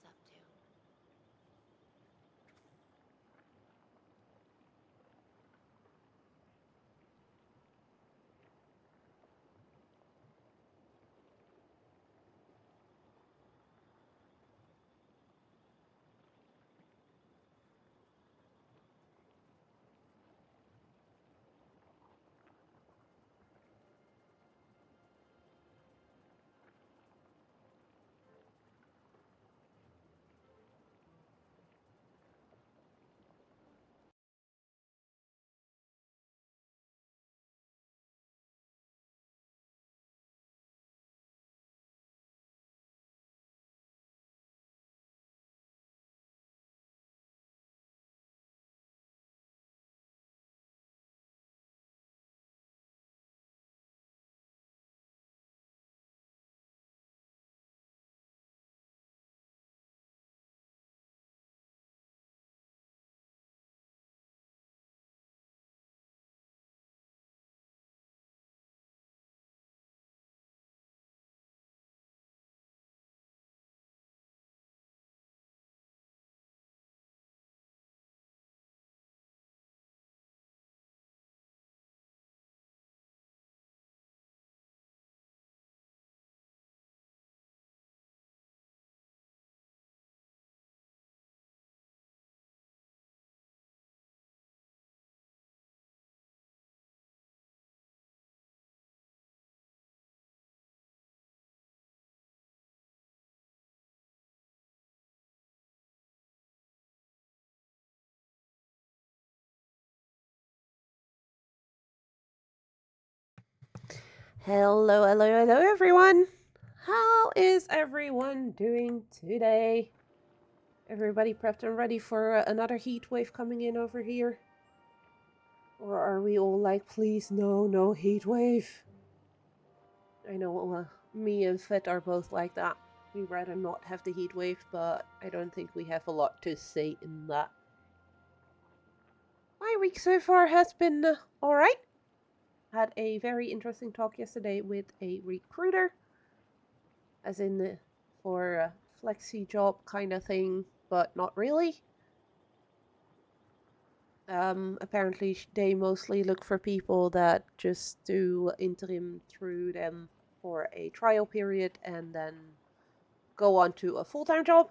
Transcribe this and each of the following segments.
was up to. Hello, hello, hello, everyone. How is everyone doing today? Everybody prepped and ready for another heat wave coming in over here? Or are we all like, please, no, no heat wave? I know me and Fet are both like that. We'd rather not have the heat wave, but I don't think we have a lot to say in that. My week so far has been alright. Had a very interesting talk yesterday with a recruiter, as in for a flexi job kind of thing, but not really. Apparently, they mostly look for people that just do interim through them for a trial period and then go on to a full time job.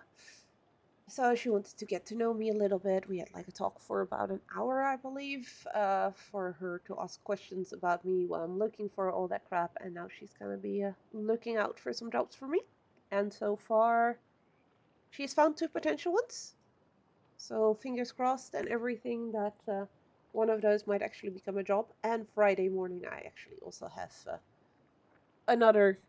So she wanted to get to know me a little bit. We had like a talk for about an hour, I believe, for her to ask questions about me, what I'm looking for, all that crap. And now she's gonna be looking out for some jobs for me. And so far, she's found two potential ones. So fingers crossed, and everything that one of those might actually become a job. And Friday morning, I actually also have another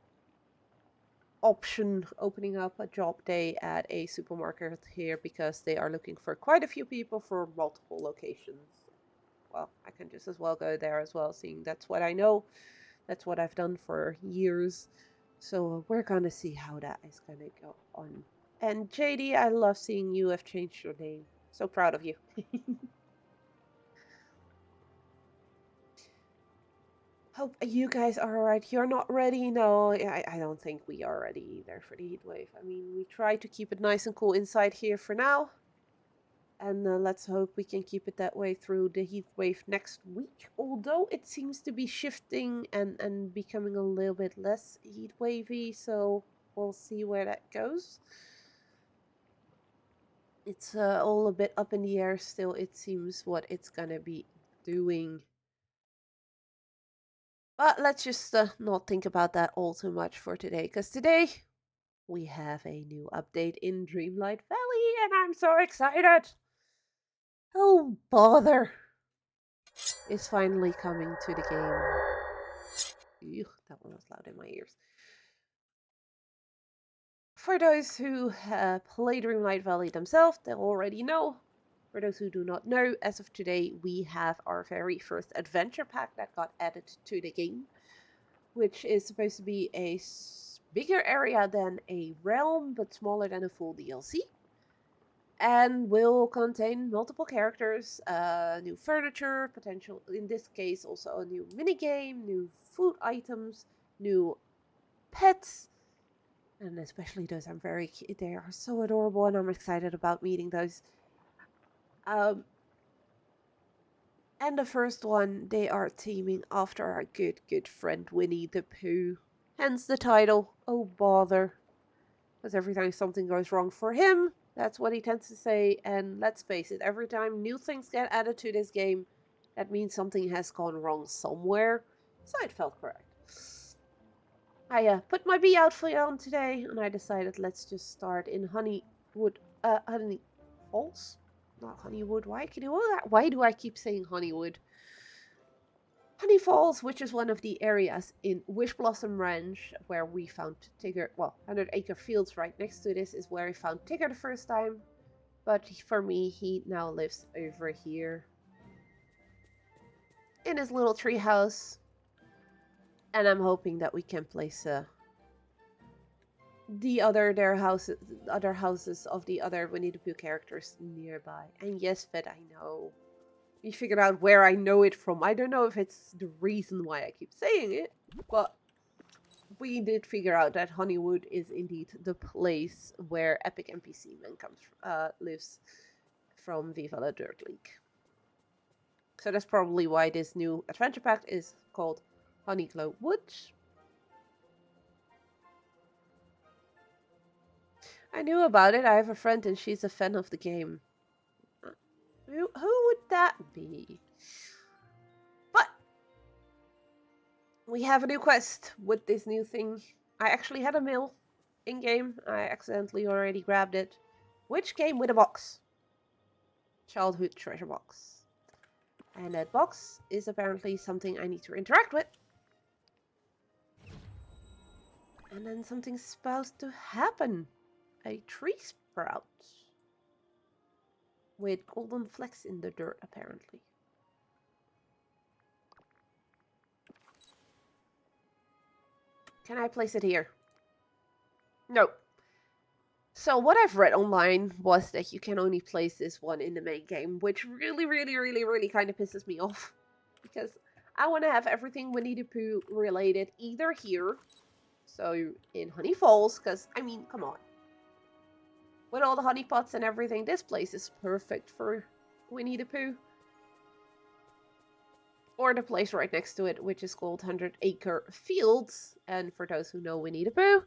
option opening up a job day at a supermarket here because they are looking for quite a few people for multiple locations. Well, I can just as well go there as well, seeing that's what I know. That's what I've done for years. So we're gonna see how that is gonna go on. And JD, I love seeing you have changed your name. So proud of you. Hope you guys are alright. You're not ready? No, I don't think we are ready either for the heat wave. I mean, we try to keep it nice and cool inside here for now. And let's hope we can keep it that way through the heat wave next week. Although it seems to be shifting and becoming a little bit less heat wavy. So we'll see where that goes. It's all a bit up in the air still, it seems, what it's gonna be doing. But let's just not think about that all too much for today, because today we have a new update in Dreamlight Valley, and I'm so excited! Oh, bother! Is finally coming to the game. Ew, that one was loud in my ears. For those who play Dreamlight Valley themselves, they'll already know. For those who do not know, as of today, we have our very first adventure pack that got added to the game, which is supposed to be a bigger area than a realm, but smaller than a full DLC. And will contain multiple characters, new furniture, potential, in this case, also a new minigame, new food items, new pets, And especially those, they are so adorable, and I'm excited about meeting those. Um, and the first one, they are teaming after our good friend Winnie the Pooh. Hence the title, Oh Bother. Because every time something goes wrong for him, that's what he tends to say. And let's face it, every time new things get added to this game, that means something has gone wrong somewhere. So it felt correct. I put my bee outfit on today, and I decided let's just start in Honey Falls? Not Honeywood. Why do I keep saying Honeywood? Honey Falls, which is one of the areas in Wish Blossom Ranch where we found Tigger. Well, 100 Acre Fields right next to this is where I found Tigger the first time. But for me, he now lives over here in his little tree house. And I'm hoping that we can place other houses of the other Winnie the Pooh characters nearby. And yes, Fed, I know. We figured out where I know it from. I don't know if it's the reason why I keep saying it, but we did figure out that Honeywood is indeed the place where Epic NPC Man lives from Viva la Dirt League. So that's probably why this new adventure pack is called Honeyglow Woods. I knew about it. I have a friend and she's a fan of the game. Who would that be? But we have a new quest with this new thing. I actually had a mail in-game. I accidentally already grabbed it. Which came with a box. Childhood treasure box. And that box is apparently something I need to interact with. And then something's supposed to happen. A tree sprout. With golden flecks in the dirt, apparently. Can I place it here? No. So what I've read online was that you can only place this one in the main game, which really kind of pisses me off. Because I want to have everything Winnie the Pooh related either here, so in Honey Falls, because, I mean, come on. With all the honey pots and everything, this place is perfect for Winnie the Pooh. Or the place right next to it, which is called 100 Acre Fields. And for those who know Winnie the Pooh,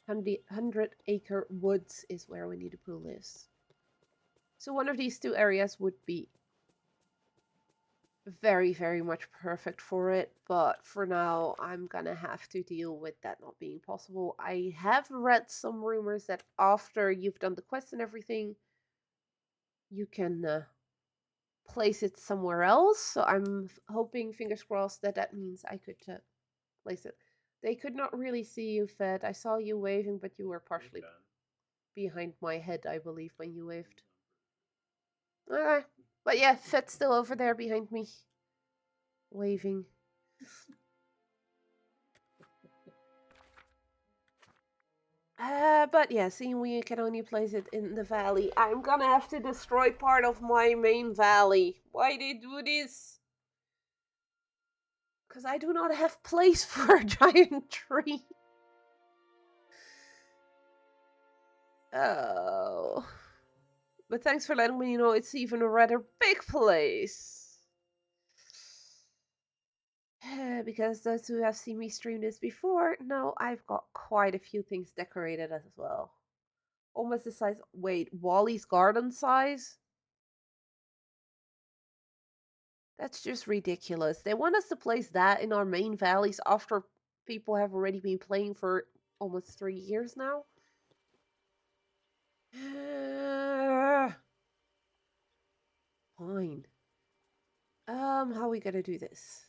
100 Acre Woods is where Winnie the Pooh lives. So one of these two areas would be very much perfect for it, but for now I'm gonna have to deal with that not being possible. I have read some rumors that after you've done the quest and everything, you can place it somewhere else. So I'm hoping, fingers crossed, that means I could place it. They could not really see you, Fed. I saw you waving, but you were partially behind my head, I believe, when you waved. Okay. But yeah, Fed's still over there behind me. Waving. But yeah, seeing we can only place it in the valley, I'm gonna have to destroy part of my main valley. Why they do this? Because I do not have place for a giant tree. Oh. But thanks for letting me know it's even a rather big place. Because those who have seen me stream this before know I've got quite a few things decorated as well. Almost the size. Wait, Wally's garden size? That's just ridiculous. They want us to place that in our main valleys after people have already been playing for almost 3 years now. Fine. How are we gonna do this?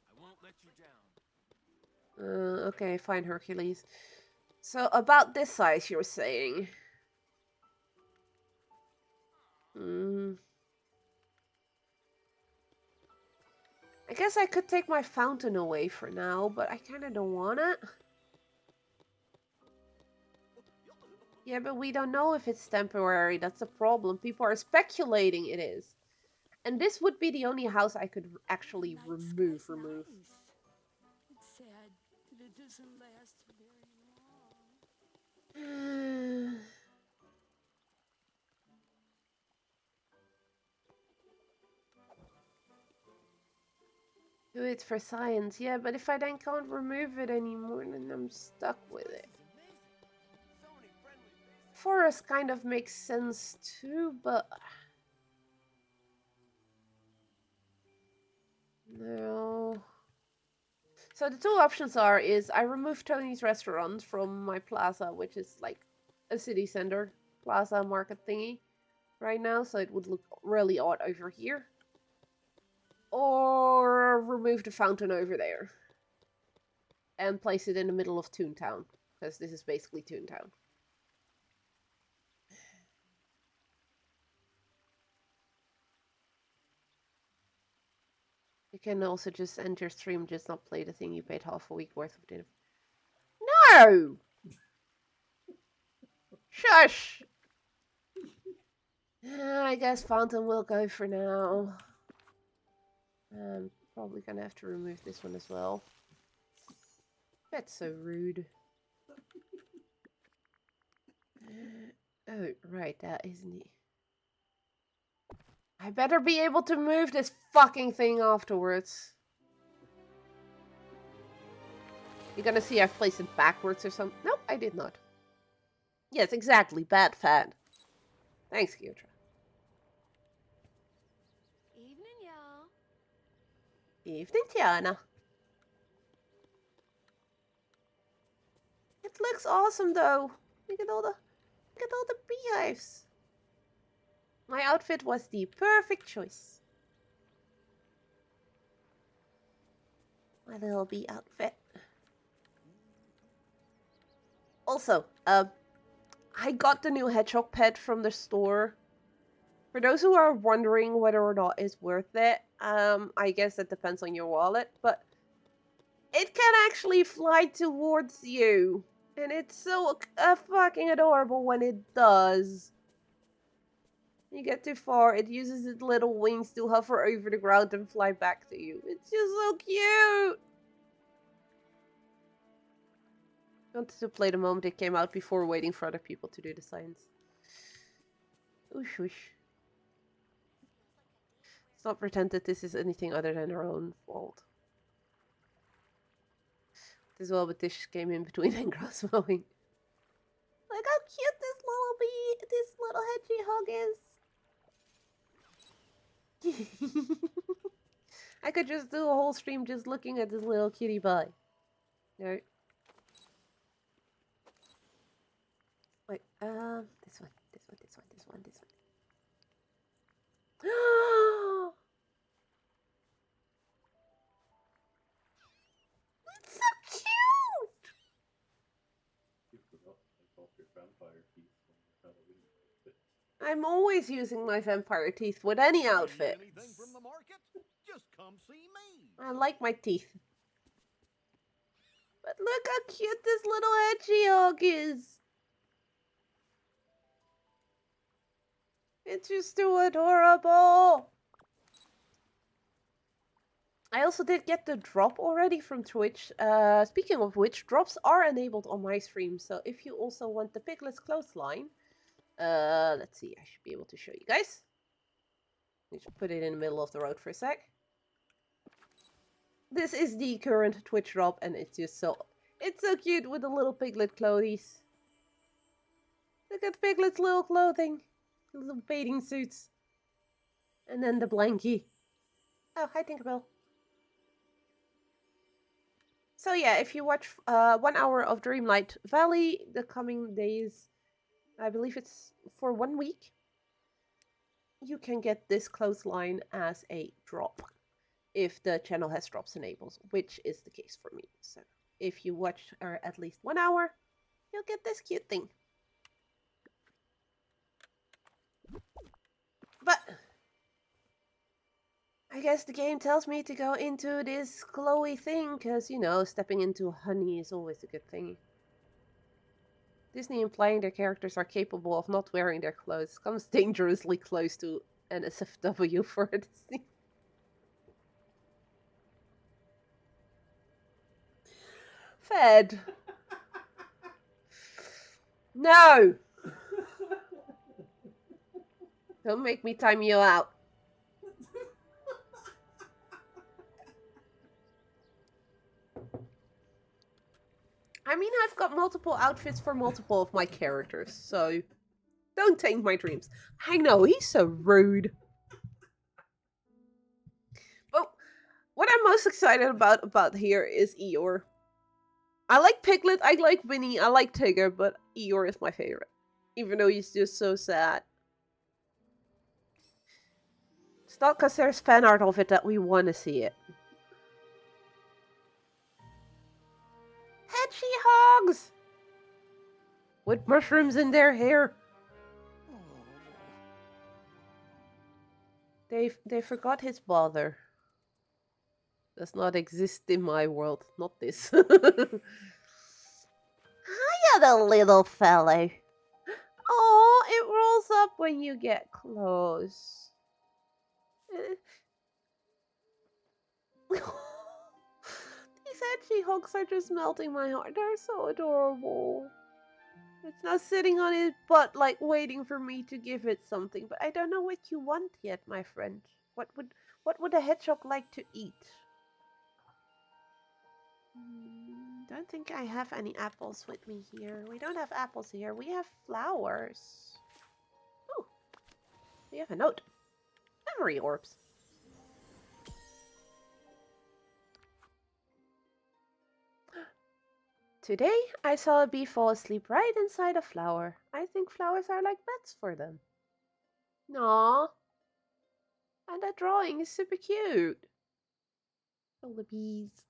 I won't let you down. Okay, fine, Hercules. So about this size, you're saying? I guess I could take my fountain away for now, but I kind of don't want it. Yeah, but we don't know if it's temporary. That's a problem. People are speculating it is. And this would be the only house I could actually remove. doesn't last very long. Do it for science, yeah, but if I then can't remove it anymore, then I'm stuck with it. Forest kind of makes sense too, but no. So the two options is I remove Tony's restaurant from my plaza, which is like a city center plaza market thingy right now, so it would look really odd over here. Or remove the fountain over there and place it in the middle of Toontown, because this is basically Toontown. You can also just end your stream, just not play the thing you paid half a week worth of dinner. No! Shush! I guess Fountain will go for now. I'm probably gonna have to remove this one as well. That's so rude. Oh, right, that isn't it. I better be able to move this fucking thing afterwards. You're gonna see I've placed it backwards or something. Nope, I did not. Yes, exactly. Bad fan. Thanks, Kyotra. Evening, y'all. Evening, Tiana. It looks awesome, though. Look at all the beehives. My outfit was the perfect choice. My little bee outfit. Also, I got the new hedgehog pet from the store. For those who are wondering whether or not it's worth it, I guess that depends on your wallet, but it can actually fly towards you. And it's so fucking adorable when it does. You get too far, it uses its little wings to hover over the ground and fly back to you. It's just so cute! I wanted to play the moment it came out before waiting for other people to do the science. Oosh whoosh. Let's not pretend that this is anything other than our own fault. As well, but this came in between and grass mowing. Look how cute this little hedgehog is. I could just do a whole stream just looking at this little kitty boy. No. Wait, this one. It's so cute! I'm always using my vampire teeth with any outfit. Anything from the market? Just come see me. I like my teeth. But look how cute this little hedgehog is. It's just too adorable. I also did get the drop already from Twitch. Speaking of which, drops are enabled on my stream. So if you also want the Piglet's clothesline, let's see, I should be able to show you guys. Let's put it in the middle of the road for a sec. This is the current Twitch drop, and it's just it's so cute with the little Piglet clothies. Look at Piglet's little clothing. Little bathing suits. And then the blankie. Oh, hi Tinkerbell. So yeah, if you watch 1 hour of Dreamlight Valley the coming days, I believe it's for 1 week, you can get this clothesline as a drop if the channel has drops enabled, which is the case for me. So if you watch at least 1 hour, you'll get this cute thing. But I guess the game tells me to go into this glowy thing, because, you know, stepping into honey is always a good thing. Disney implying their characters are capable of not wearing their clothes comes dangerously close to an SFW for a Disney. fed. No! Don't make me time you out. I mean, I've got multiple outfits for multiple of my characters, so don't taint my dreams. I know, he's so rude. But what I'm most excited about here is Eeyore. I like Piglet, I like Winnie, I like Tigger, but Eeyore is my favorite. Even though he's just so sad. It's not because there's fan art of it that we want to see it. Hedgehogs! With mushrooms in their hair. They forgot his bother. Does not exist in my world. Not this. Hiya, the little fellow. Oh, it rolls up when you get close. These hedgehogs are just melting my heart. They're so adorable. It's not sitting on its butt like waiting for me to give it something, but I don't know what you want yet, my friend. What would a hedgehog like to eat? Don't think I have any apples with me here. We don't have apples here. We have flowers. Oh, we have a note. Memory orbs. Today, I saw a bee fall asleep right inside a flower. I think flowers are like beds for them. Aww. And that drawing is super cute. All the bees.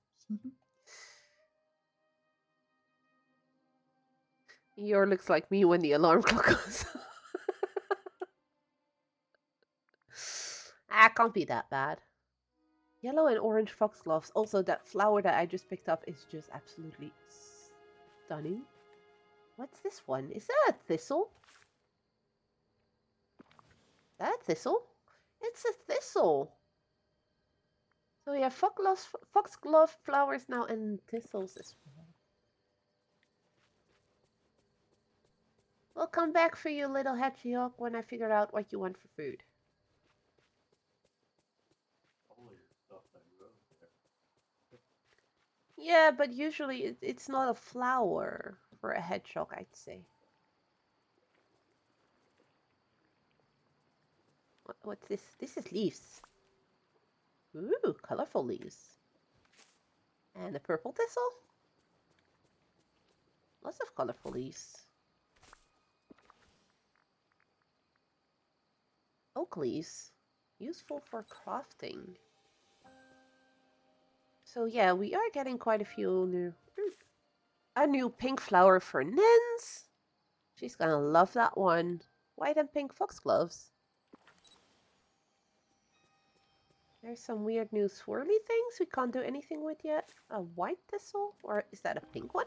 Your looks like me when the alarm clock goes. Can't be that bad. Yellow and orange foxgloves. Also, that flower that I just picked up is just absolutely stunning. What's this one? Is that a thistle? Is that a thistle? It's a thistle. So we have foxglove flowers now and thistles as well. We'll come back for you, little hedgehog, when I figure out what you want for food. Yeah, but usually it's not a flower for a hedgehog, I'd say. What's this? This is leaves. Ooh, colorful leaves. And a purple thistle. Lots of colorful leaves. Oak leaves. Useful for crafting. So yeah, we are getting quite a few new... A new pink flower for Nins. She's gonna love that one. White and pink foxgloves. There's some weird new swirly things we can't do anything with yet. A white thistle? Or is that a pink one?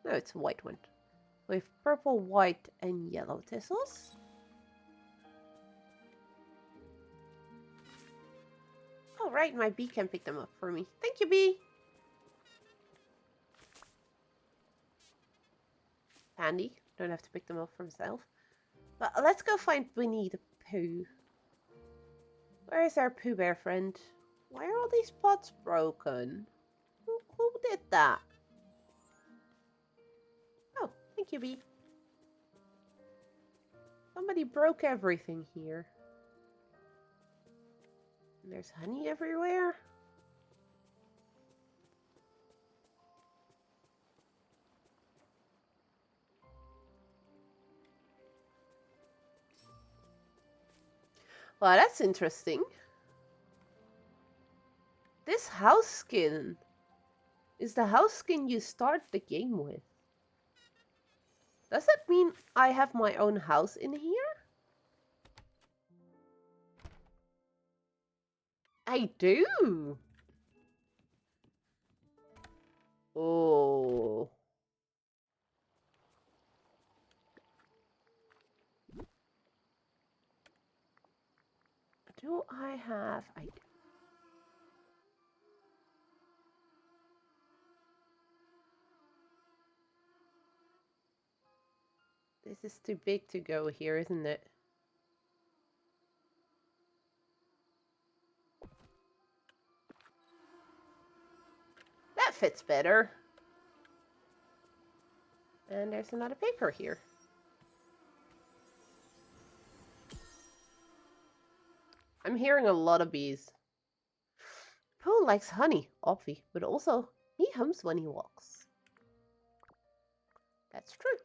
No, it's a white one. With purple, white, and yellow thistles. Oh, right, my bee can pick them up for me. Thank you, bee! Handy. Don't have to pick them up for himself. But let's go find Winnie the Pooh. Where is our Pooh Bear friend? Why are all these pots broken? Who did that? Oh, thank you, bee. Somebody broke everything here. And there's honey everywhere. Well, that's interesting. This house skin is the house skin you start the game with. Does that mean I have my own house in here? I do. Oh. Do I have... I do. This is too big to go here, isn't it? That fits better. And there's another paper here. I'm hearing a lot of bees. Pooh likes honey, obvi, but also he hums when he walks. That's true.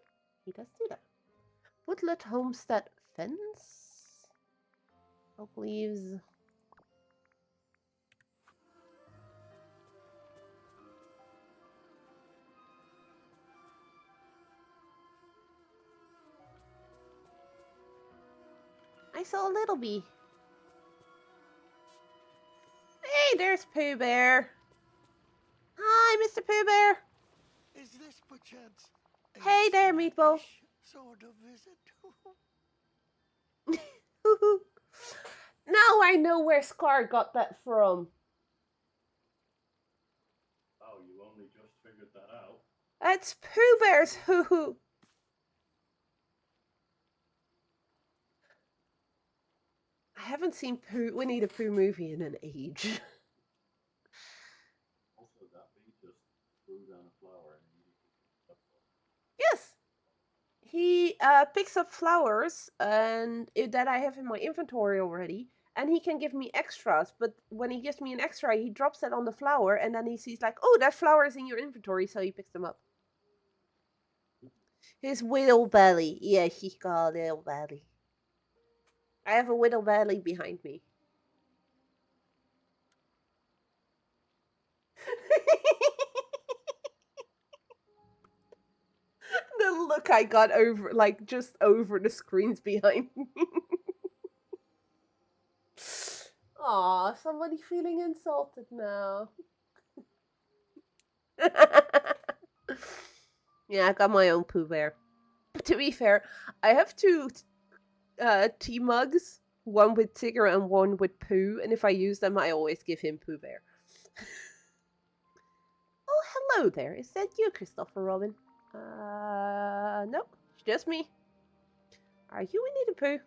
He does do that. Woodlet homestead fence? Oak leaves. I saw a little bee. Hey, there's Pooh Bear. Hi, Mr. Pooh Bear. Is this perchance a Hey there, Meatball. snappish sort of visit? Now I know where Scar got that from. Oh, you only just figured that out? That's Pooh Bear's hoo-hoo. I haven't seen Winnie the Pooh movie in an age. Also, that bee just threw down a flower and immediately picked up. Yes. He picks up flowers and that I have in my inventory already. And he can give me extras. But when he gives me an extra, he drops it on the flower. And then he sees like, oh, that flower is in your inventory. So he picks them up. His widow belly. Yeah, he got a little belly. I have a widow belly behind me. The look I got over, like, just over the screens behind me. Aw, somebody feeling insulted now. Yeah, I got my own Pooh Bear. To be fair, I have two tea mugs, one with Tigger and one with Pooh, and if I use them, I always give him Pooh Bear. Oh, hello there. Is that you, Christopher Robin? No, it's just me. Are you Winnie the Pooh?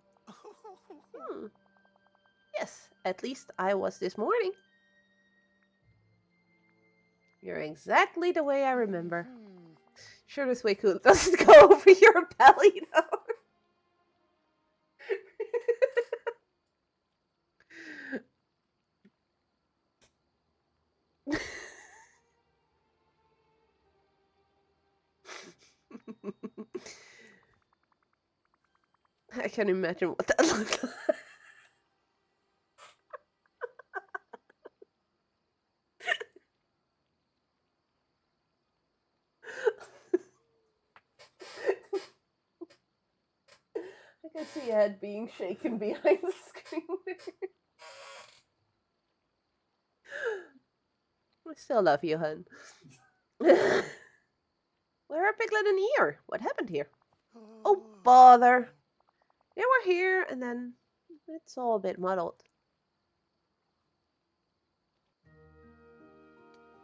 Hmm. Yes, at least I was this morning. You're exactly the way I remember. Sure, this way cool. Doesn't go over your belly, though. I can imagine what that looks like. I can see a head being shaken behind the screen. I still love you, hun. Where are Piglet and Ear? What happened here? Oh, bother. They were here, and then it's all a bit muddled.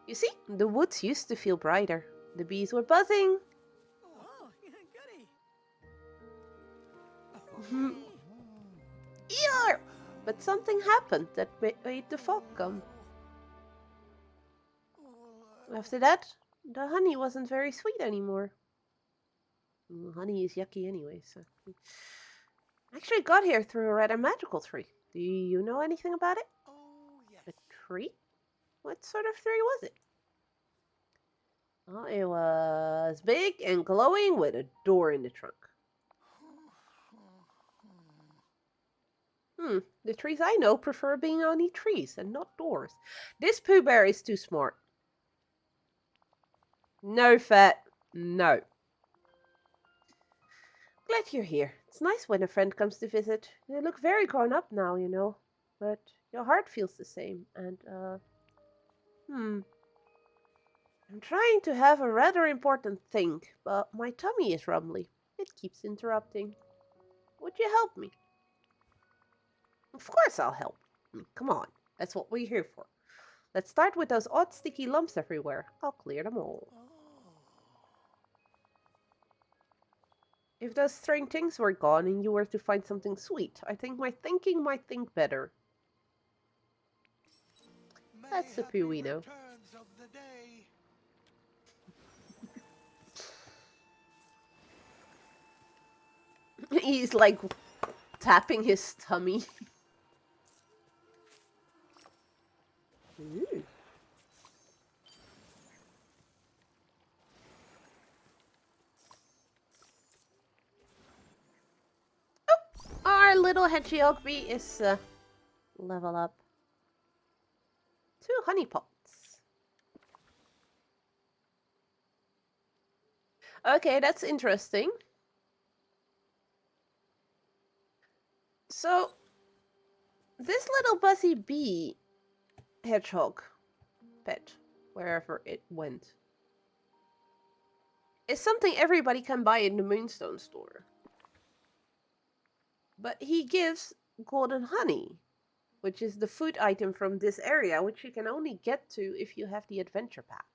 You see, the woods used to feel brighter. The bees were buzzing. Oh, goody. Ear! But something happened that made the fog come. After that, the honey wasn't very sweet anymore. Honey is yucky anyway, so... I actually got here through a rather magical tree. Do you know anything about it? Oh, yes. A tree? What sort of tree was it? Oh, it was big and glowing with a door in the trunk. The trees I know prefer being only trees and not doors. This Pooh Bear is too smart. No, Fat. No. Glad you're here. It's nice when a friend comes to visit. You look very grown up now, you know. But your heart feels the same. And, I'm trying to have a rather important think, but my tummy is rumbly. It keeps interrupting. Would you help me? Of course I'll help. Come on. That's what we're here for. Let's start with those odd sticky lumps everywhere. I'll clear them all. If those strange things were gone and you were to find something sweet, I think my thinking might think better. Many That's the happy poo we know. returns of the day. He's like tapping his tummy. Ooh. Our little hedgehog bee is level up. 2 honey pots. Okay, that's interesting. So, this little buzzy bee hedgehog pet, wherever it went, is something everybody can buy in the Moonstone store. But he gives golden honey, which is the food item from this area, which you can only get to if you have the adventure pack.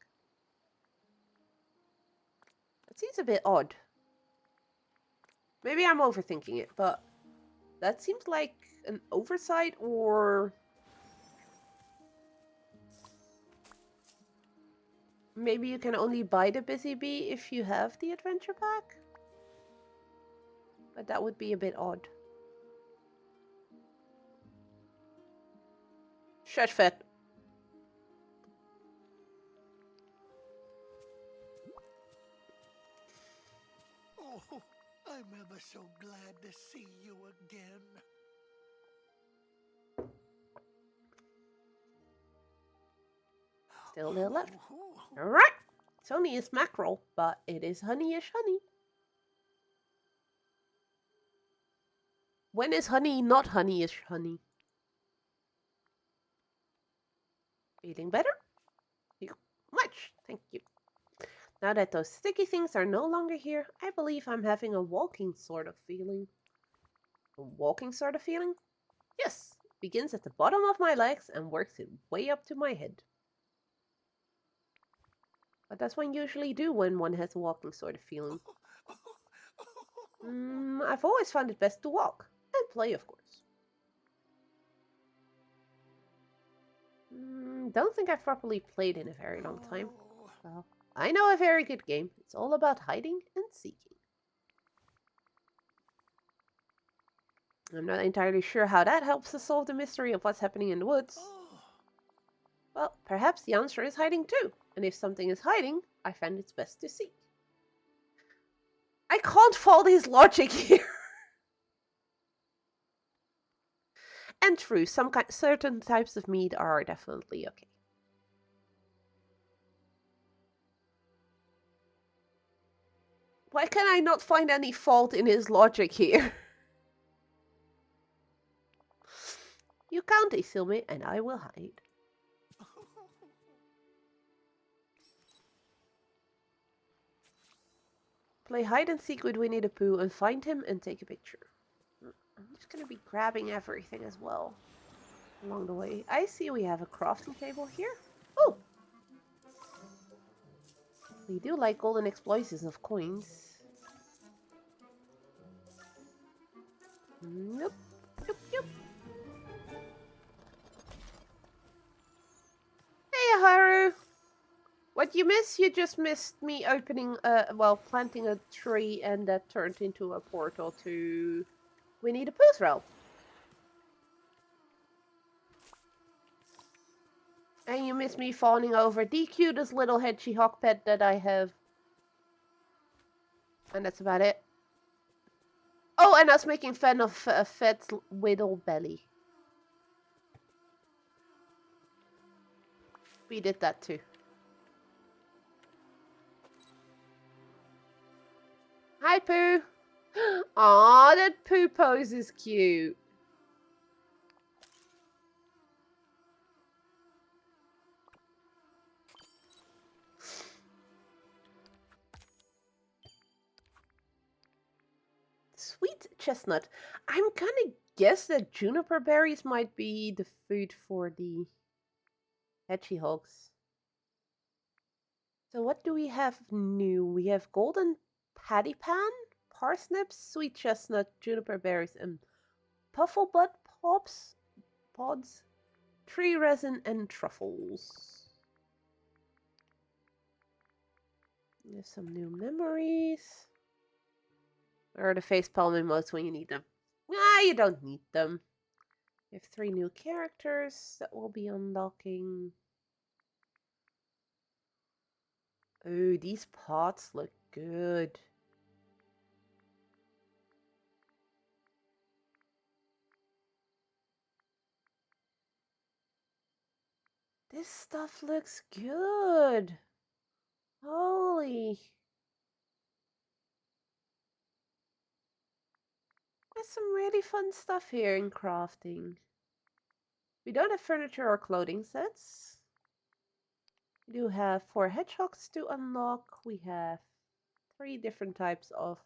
That seems a bit odd. Maybe I'm overthinking it, but that seems like an oversight, or maybe you can only buy the busy bee if you have the adventure pack? But that would be a bit odd. Shush, Fett. Oh, I'm ever so glad to see you again. Still a little left. Oh, Alright. It's only a mackerel, but it is honeyish honey. When is honey not honeyish honey? Feeling better? Much, thank you. Now that those sticky things are no longer here, I believe I'm having a walking sort of feeling. A walking sort of feeling? Yes, it begins at the bottom of my legs and works its way up to my head. What does one usually do when one has a walking sort of feeling? I've always found it best to walk. And play, of course. Don't think I've properly played in a very long time. Well, I know a very good game. It's all about hiding and seeking. I'm not entirely sure how that helps us solve the mystery of what's happening in the woods. Well, perhaps the answer is hiding too. And if something is hiding, I find it's best to seek. I can't fault his logic here. And true, certain types of meat are definitely okay. Why can I not find any fault in his logic here? You can't conceal me, and I will hide. Play hide and seek with Winnie the Pooh and find him and take a picture. I'm just gonna be grabbing everything as well along the way. I see we have a crafting table here. Oh! We do like golden explosions of coins. Nope. Nope, nope. Hey, Haru! What you miss? You just missed me opening, planting a tree, and that turned into a portal to Winnie the Pooh's realm. And you miss me fawning over the cutest little hedgehog pet that I have. And that's about it. Oh, and us making fun of Fed's little belly. We did that too. Hi, Pooh. Aw, that Pooh pose is cute. Sweet chestnut. I'm gonna guess that juniper berries might be the food for the hedgehogs. So what do we have new? We have golden patty pan, parsnips, sweet chestnut, juniper berries, and pufflebutt pods, tree resin, and truffles. There's some new memories. Where are the facepalm emotes when you need them? Ah, you don't need them. We have 3 new characters that will be unlocking. Oh, these pots look good. This stuff looks good. Holy. There's some really fun stuff here in crafting. We don't have furniture or clothing sets. We do have 4 hedgehogs to unlock. We have 3 different types of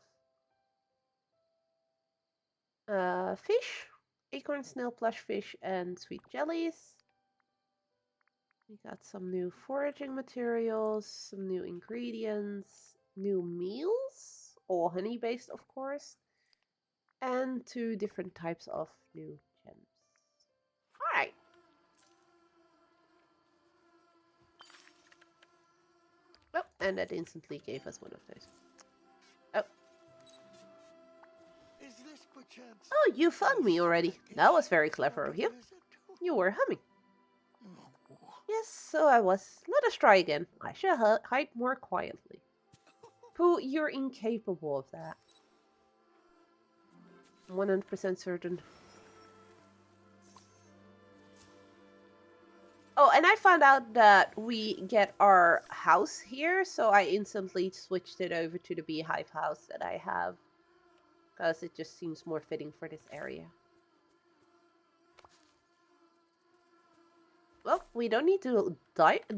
fish. Acorn, snail, plush fish, and sweet jellies. We got some new foraging materials, some new ingredients, new meals, all honey based of course, and 2 different types of new gems. Alright. Oh, and that instantly gave us one of those. Oh. Is this perchance Oh, you found me already. That was very clever of you. visit? You were humming. Oh. Yes, so I was. Let us try again. I shall hide more quietly. Pooh, you're incapable of that. 100% certain. Oh, and I found out that we get our house here, so I instantly switched it over to the beehive house that I have. Because it just seems more fitting for this area. Well, we don't need to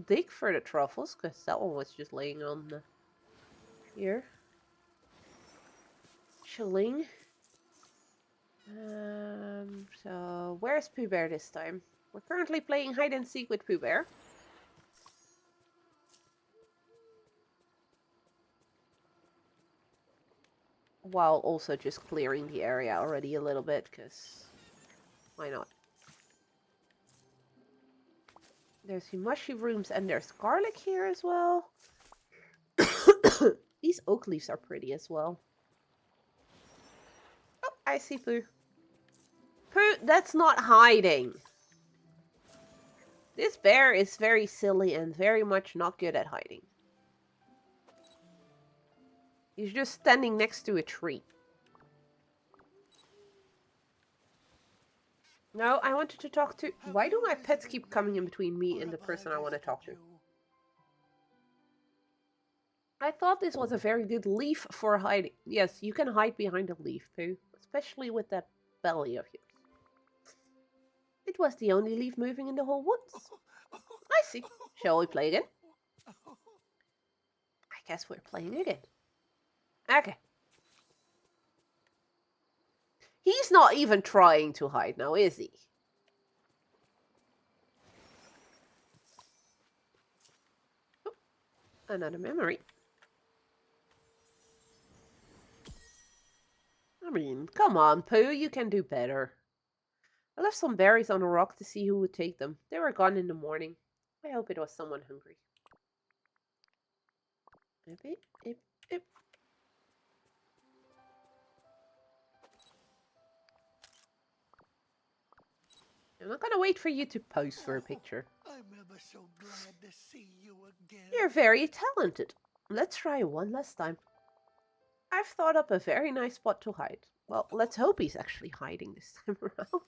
dig for the truffles, because that one was just laying on here. Chilling. So, where's Pooh Bear this time? We're currently playing hide and seek with Pooh Bear. While also just clearing the area already a little bit, because why not? There's mushrooms and there's garlic here as well. These oak leaves are pretty as well. Oh, I see Pooh. Pooh, that's not hiding. This bear is very silly and very much not good at hiding. He's just standing next to a tree. No, I wanted to talk to... Why do my pets keep coming in between me and the person I want to talk to? I thought this was a very good leaf for hiding. Yes, you can hide behind a leaf, Pooh. Especially with that belly of yours. It was the only leaf moving in the whole woods. I see. Shall we play again? I guess we're playing again. Okay. He's not even trying to hide now, is he? Oh, another memory. I mean, come on, Pooh, you can do better. I left some berries on a rock to see who would take them. They were gone in the morning. I hope it was someone hungry. I'm not gonna wait for you to pose for a picture. I'm ever so glad to see you again. You're very talented. Let's try one last time. I've thought up a very nice spot to hide. Well, let's hope he's actually hiding this time around.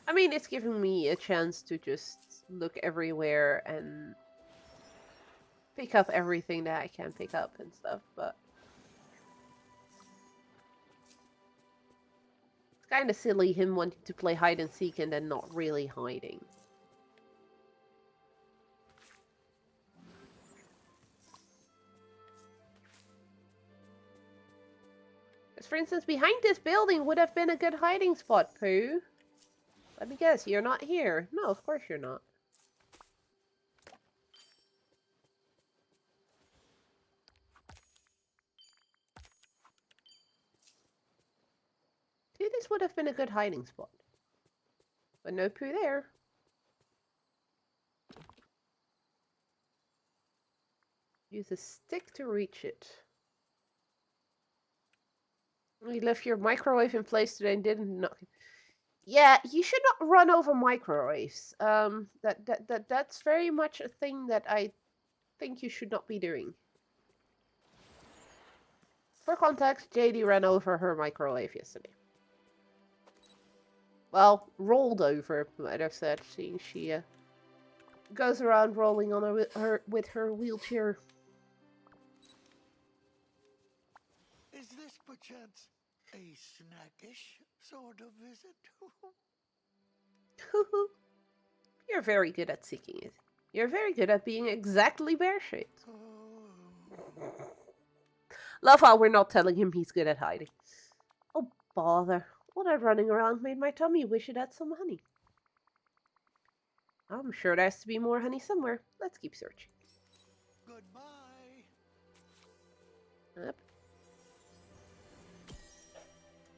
I mean, it's giving me a chance to just look everywhere and pick up everything that I can pick up and stuff, but it's kind of silly him wanting to play hide and seek and then not really hiding. Because, for instance, behind this building would have been a good hiding spot, Pooh. Let me guess, you're not here. No, of course you're not. See, this would have been a good hiding spot. But no poo there. Use a stick to reach it. You left your microwave in place today and didn't knock it. Yeah, you should not run over microwaves. That's very much a thing that I think you should not be doing. For context, JD ran over her microwave yesterday. Well, rolled over, might have said. She goes around rolling on with her wheelchair. Is this perchance a snackish sort of visit? You're very good at seeking it. You're very good at being exactly bear-shaped. Love how we're not telling him he's good at hiding. Oh, bother. All that running around made my tummy wish it had some honey. I'm sure there has to be more honey somewhere. Let's keep searching. Goodbye. Yep.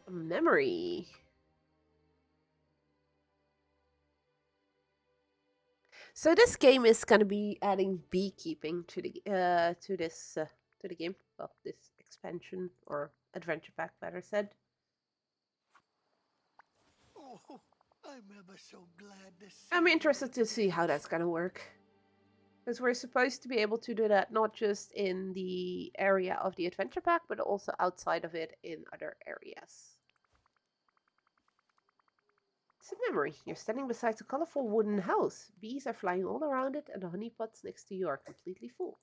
A memory. So this game is going to be adding beekeeping to the game. Well, this expansion or adventure pack, better said. Oh, I'm ever so glad to see I'm you interested to see again. how that's going to work. Because we're supposed to be able to do that not just in the area of the adventure pack, but also outside of it in other areas. It's a memory. You're standing beside a colorful wooden house. Bees are flying all around it, and the honey pots next to you are completely full.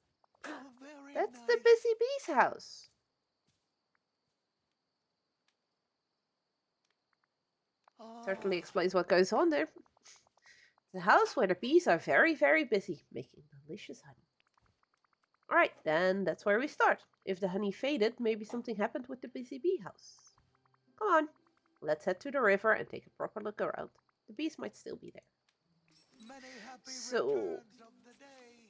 Oh, very That's nice. the busy bee's house. Certainly explains what goes on there. The house where the bees are very, very busy, making delicious honey. Alright, then that's where we start. If the honey faded, maybe something happened with the busy bee house. Come on, let's head to the river and take a proper look around. The bees might still be there. Many happy So, returns of the day.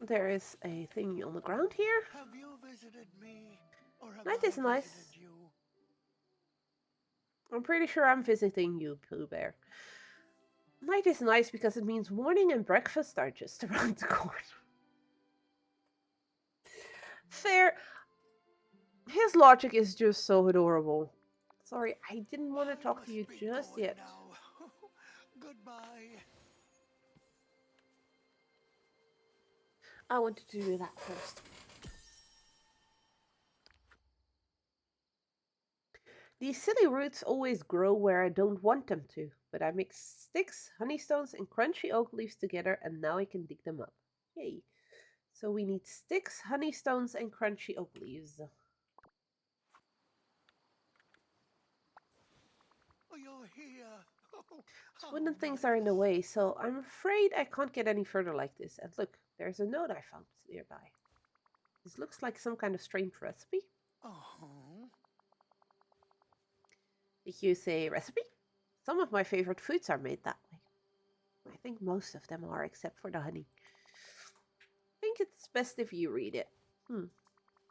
there is a thing on the ground here. Have you visited me, or have Night I is nice. visited you? I'm pretty sure I'm visiting you, Pooh Bear. Night is nice because it means morning and breakfast are just around the corner. Fair. His logic is just so adorable. Sorry, I didn't want to talk to you must be just going yet. now. Goodbye. I wanted to do that first. These silly roots always grow where I don't want them to, but I mix sticks, honeystones, and crunchy oak leaves together, and now I can dig them up. Yay. So we need sticks, honeystones, and crunchy oak leaves. Oh, you're here. Oh, how Wooden things are in the nice. way, so I'm afraid I can't get any further like this. And look, there's a note I found nearby. This looks like some kind of strange recipe. Uh-huh. Did you say recipe? Some of my favorite foods are made that way. I think most of them are, except for the honey. I think it's best if you read it.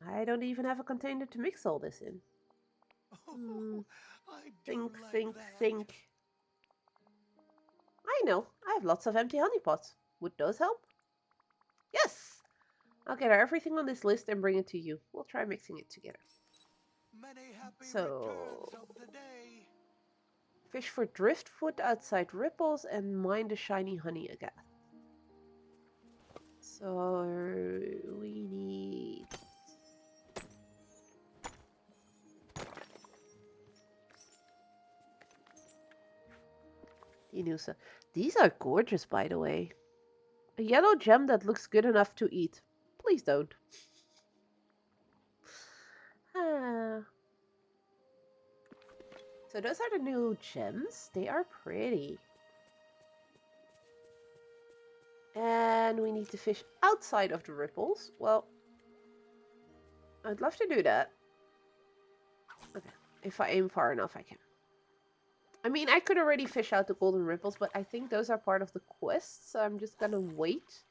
I don't even have a container to mix all this in. Oh, I do Think, like think, that. think. I know, I have lots of empty honey pots. Would those help? Yes! I'll gather everything on this list and bring it to you. We'll try mixing it together. Many happy So, returns of the day. fish for driftwood outside ripples and mine the shiny honey again. So, we need... Inusa. These are gorgeous, by the way. A yellow gem that looks good enough to eat. Please don't. Ah. So those are the new gems. They are pretty. And we need to fish outside of the ripples. Well, I'd love to do that. Okay, if I aim far enough, I can. I mean, I could already fish out the golden ripples, but I think those are part of the quests, so I'm just gonna wait.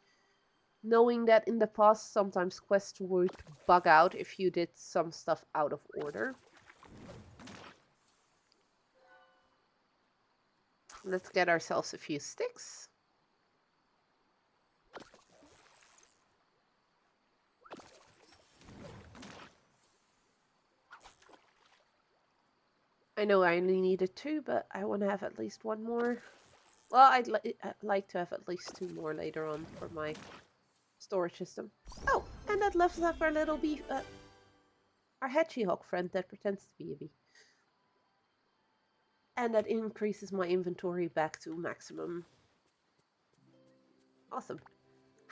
Knowing that in the past, sometimes quests would bug out if you did some stuff out of order. Let's get ourselves a few sticks. I know I only needed 2, but I want to have at least 1 more. Well, I'd like to have at least 2 more later on for my storage system. Oh, and that levels up our little bee, our hedgehog friend that pretends to be a bee. And that increases my inventory back to maximum. Awesome.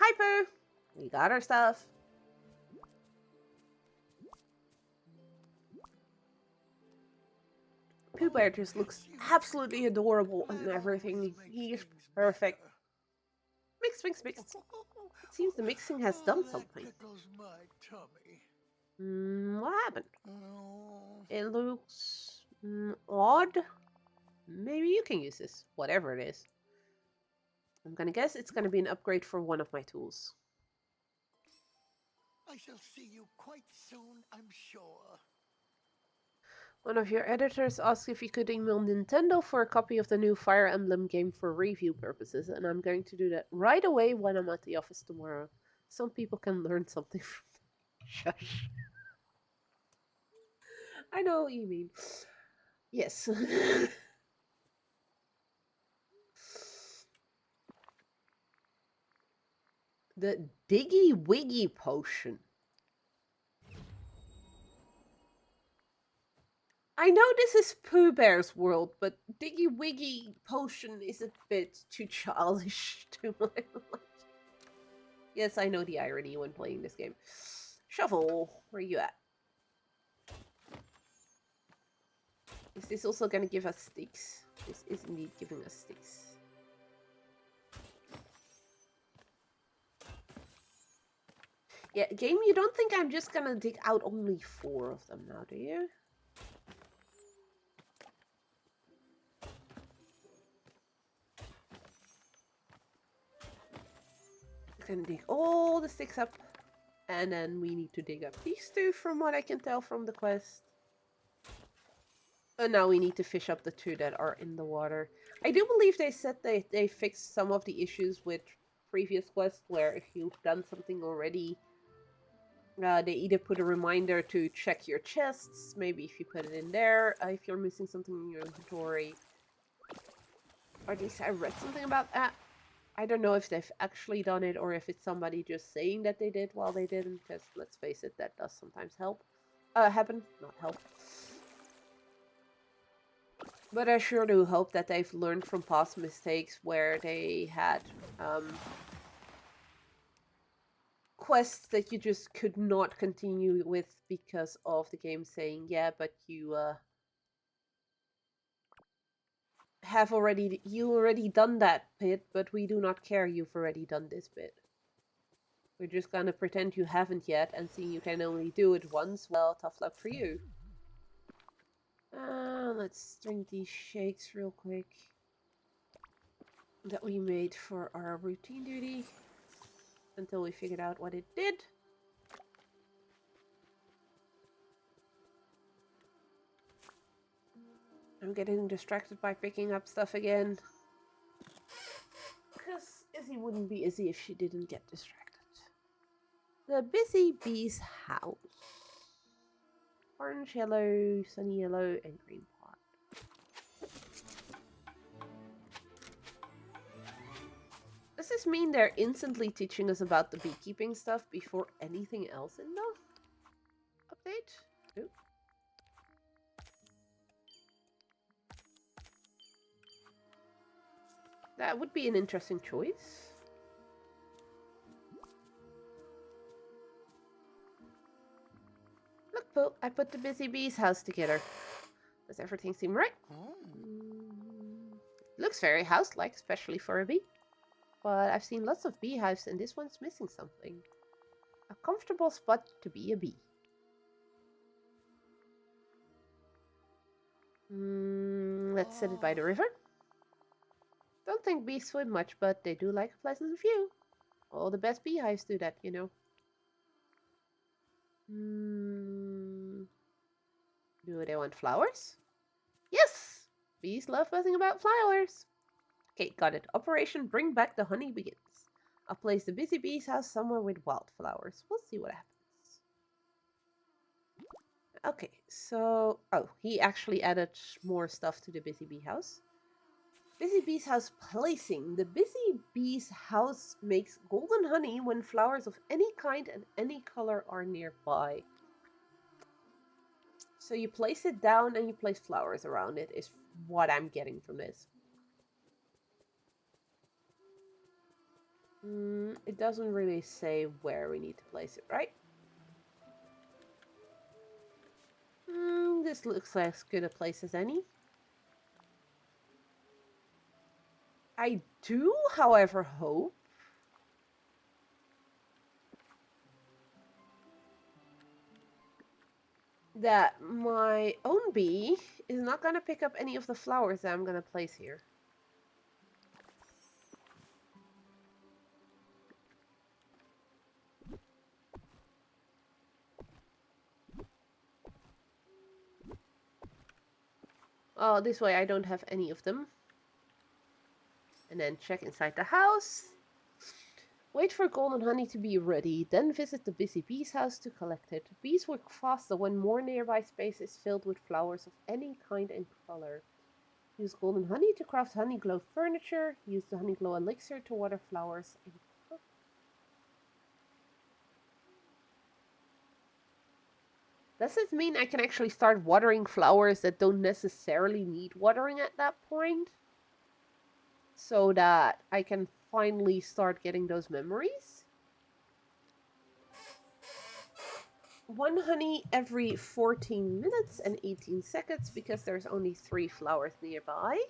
Hi, Pooh! We got our stuff. Pooh Bear just looks absolutely adorable and everything. He's perfect. Mix, mix, mix. It seems the mixing has done something. That tickles my tummy. What happened? Oh. It looks odd. Maybe you can use this, whatever it is. I'm gonna guess it's gonna be an upgrade for one of my tools. I shall see you quite soon, I'm sure. One of your editors asked if you could email Nintendo for a copy of the new Fire Emblem game for review purposes, and I'm going to do that right away when I'm at the office tomorrow. Some people can learn something from that. Shush. I know what you mean. Yes. The Diggy Wiggy potion. I know this is Pooh Bear's world, but Diggy Wiggy potion is a bit too childish to my liking. Yes, I know the irony when playing this game. Shovel, where you at? Is this also gonna give us sticks? This is indeed giving us sticks. Yeah, game, you don't think I'm just gonna dig out only 4 of them now, do you? Gonna dig all the sticks up, and then we need to dig up these 2 from what I can tell from the quest. And now we need to fish up the 2 that are in the water. I do believe they said they fixed some of the issues with previous quests, where if you've done something already, they either put a reminder to check your chests, maybe if you put it in there, if you're missing something in your inventory. Or at least I read something about that. I don't know if they've actually done it or if it's somebody just saying that they did while they didn't, because let's face it, that does sometimes happen, not help. But I sure do hope that they've learned from past mistakes where they had quests that you just could not continue with because of the game saying, yeah, but you already done that bit, but we do not care, you've already done this bit. We're just gonna pretend you haven't yet, and seeing you can only do it once, well, tough luck for you. Let's drink these shakes real quick that we made for our routine duty until we figured out what it did. I'm getting distracted by picking up stuff again. Because Izzy wouldn't be Izzy if she didn't get distracted. The Busy Bee's house. Orange, yellow, sunny yellow, and green pot. Does this mean they're instantly teaching us about the beekeeping stuff before anything else in the update? Nope. That would be an interesting choice. Look, Pooh, I put the Busy Bee's house together. Does everything seem right? Looks very house-like, especially for a bee. but I've seen lots of beehives and this one's missing something. A comfortable spot to be a bee. Let's set it by the river. Don't think bees swim much, but they do like a pleasant view. All the best beehives do that, you know. Do they want flowers? Yes! Bees love buzzing about flowers. Okay, got it. Operation Bring Back the Honey begins. I'll place the busy bee's house somewhere with wildflowers. We'll see what happens. Okay, so... Oh, he actually added more stuff to the busy bee house. Busy bee's house placing. The busy bee's house makes golden honey when flowers of any kind and any color are nearby. So you place it down and you place flowers around it is what I'm getting from this. It doesn't really say where we need to place it, right? This looks like as good a place as any. I do, however, hope that my own bee is not going to pick up any of the flowers that I'm going to place here. Oh, this way I don't have any of them. And then check inside the house. Wait for golden honey to be ready, then visit the busy bee's house to collect it. Bees work faster when more nearby space is filled with flowers of any kind and color. Use golden honey to craft Honeyglow furniture. Use the Honeyglow elixir to water flowers and cook. Does it mean I can actually start watering flowers that don't necessarily need watering at that point? So that I can finally start getting those memories? 1 honey every 14 minutes and 18 seconds because there's only 3 flowers nearby.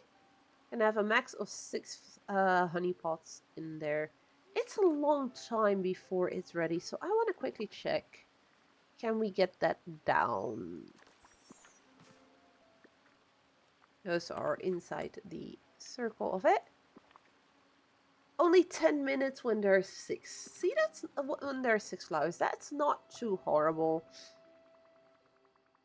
And I have a max of 6 honey pots in there. It's a long time before it's ready, so I want to quickly check. Can we get that down? Those are inside the circle of it. Only 10 minutes when there's 6. See, that's when there's 6 flowers. That's not too horrible.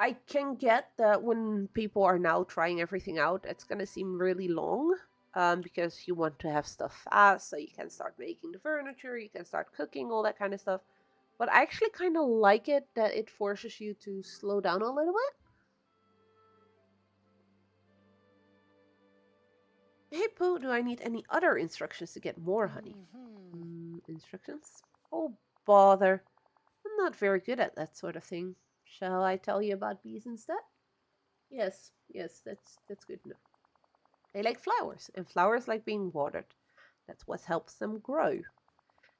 I can get that when people are now trying everything out, it's going to seem really long. Because you want to have stuff fast, so you can start making the furniture, you can start cooking, all that kind of stuff. But I actually kind of like it that it forces you to slow down a little bit. Hey Pooh, do I need any other instructions to get more honey? Instructions? Oh, bother. I'm not very good at that sort of thing. Shall I tell you about bees instead? Yes, that's good enough. They like flowers, and flowers like being watered. That's what helps them grow.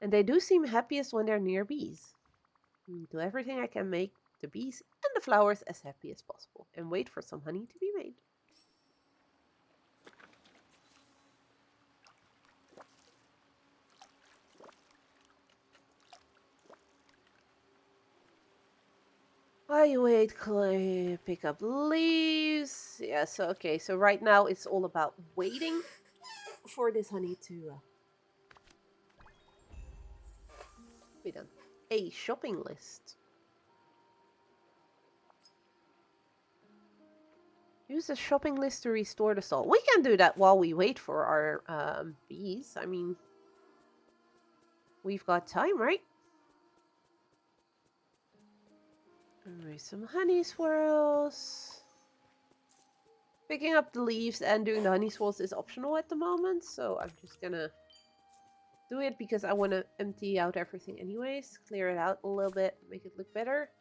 And they do seem happiest when they're near bees. Do everything I can make the bees and the flowers as happy as possible, and wait for some honey to be made. I wait, pick up leaves. Yeah, so right now it's all about waiting for this honey to be done. A shopping list. Use a shopping list to restore the stall. We can do that while we wait for our bees. I mean, we've got time, right? Raise some honey swirls. Picking up the leaves and doing the honey swirls is optional at the moment, so I'm just gonna do it because I want to empty out everything anyways. Clear it out a little bit, make it look better.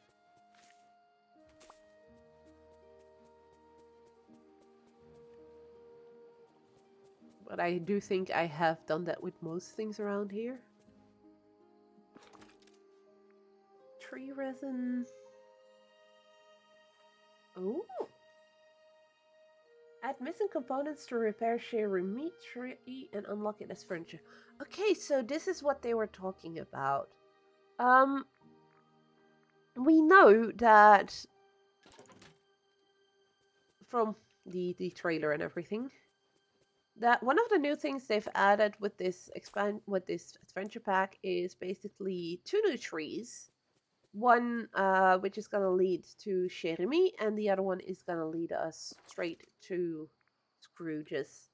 But I do think I have done that with most things around here. Tree resin. Oh. Add missing components to repair Sherry meat tree and unlock it as furniture. Okay, so this is what they were talking about. We know that from the trailer and everything that one of the new things they've added with this adventure pack is basically 2 new trees. One which is gonna lead to Jeremy, and the other one is gonna lead us straight to Scrooge's.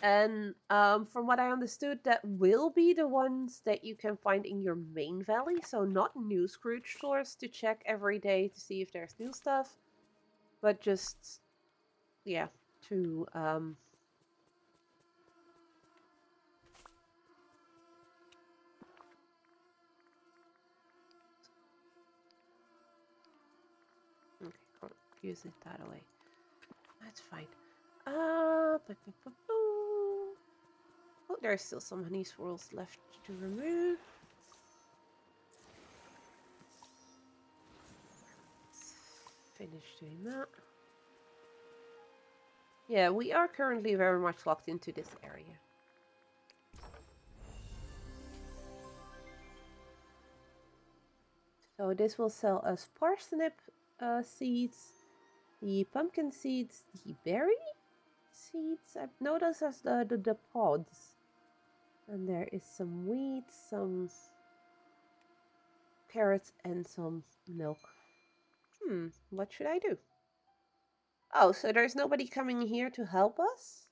And from what I understood, that will be the ones that you can find in your main valley. So not new Scrooge stores to check every day to see if there's new stuff, but just yeah, to okay, can't use it that way. That's fine. Oh, there's still some honey swirls left to remove. Let's finish doing that. Yeah, we are currently very much locked into this area. So this will sell us parsnip seeds, the pumpkin seeds, the berry seeds. I've noticed as the pods. And there is some wheat, some carrots, and some milk. What should I do? Oh, so there's nobody coming here to help us?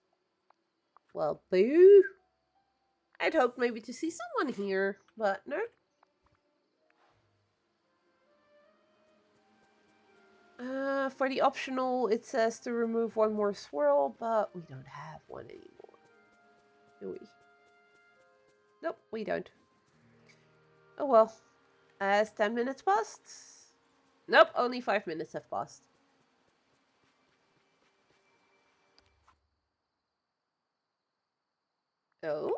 Well, boo. I'd hoped maybe to see someone here, but no. For the optional, it says to remove one more swirl, but we don't have one anymore. Do we? Nope, we don't. Oh well. Has 10 minutes passed? Nope, only 5 minutes have passed. Oh?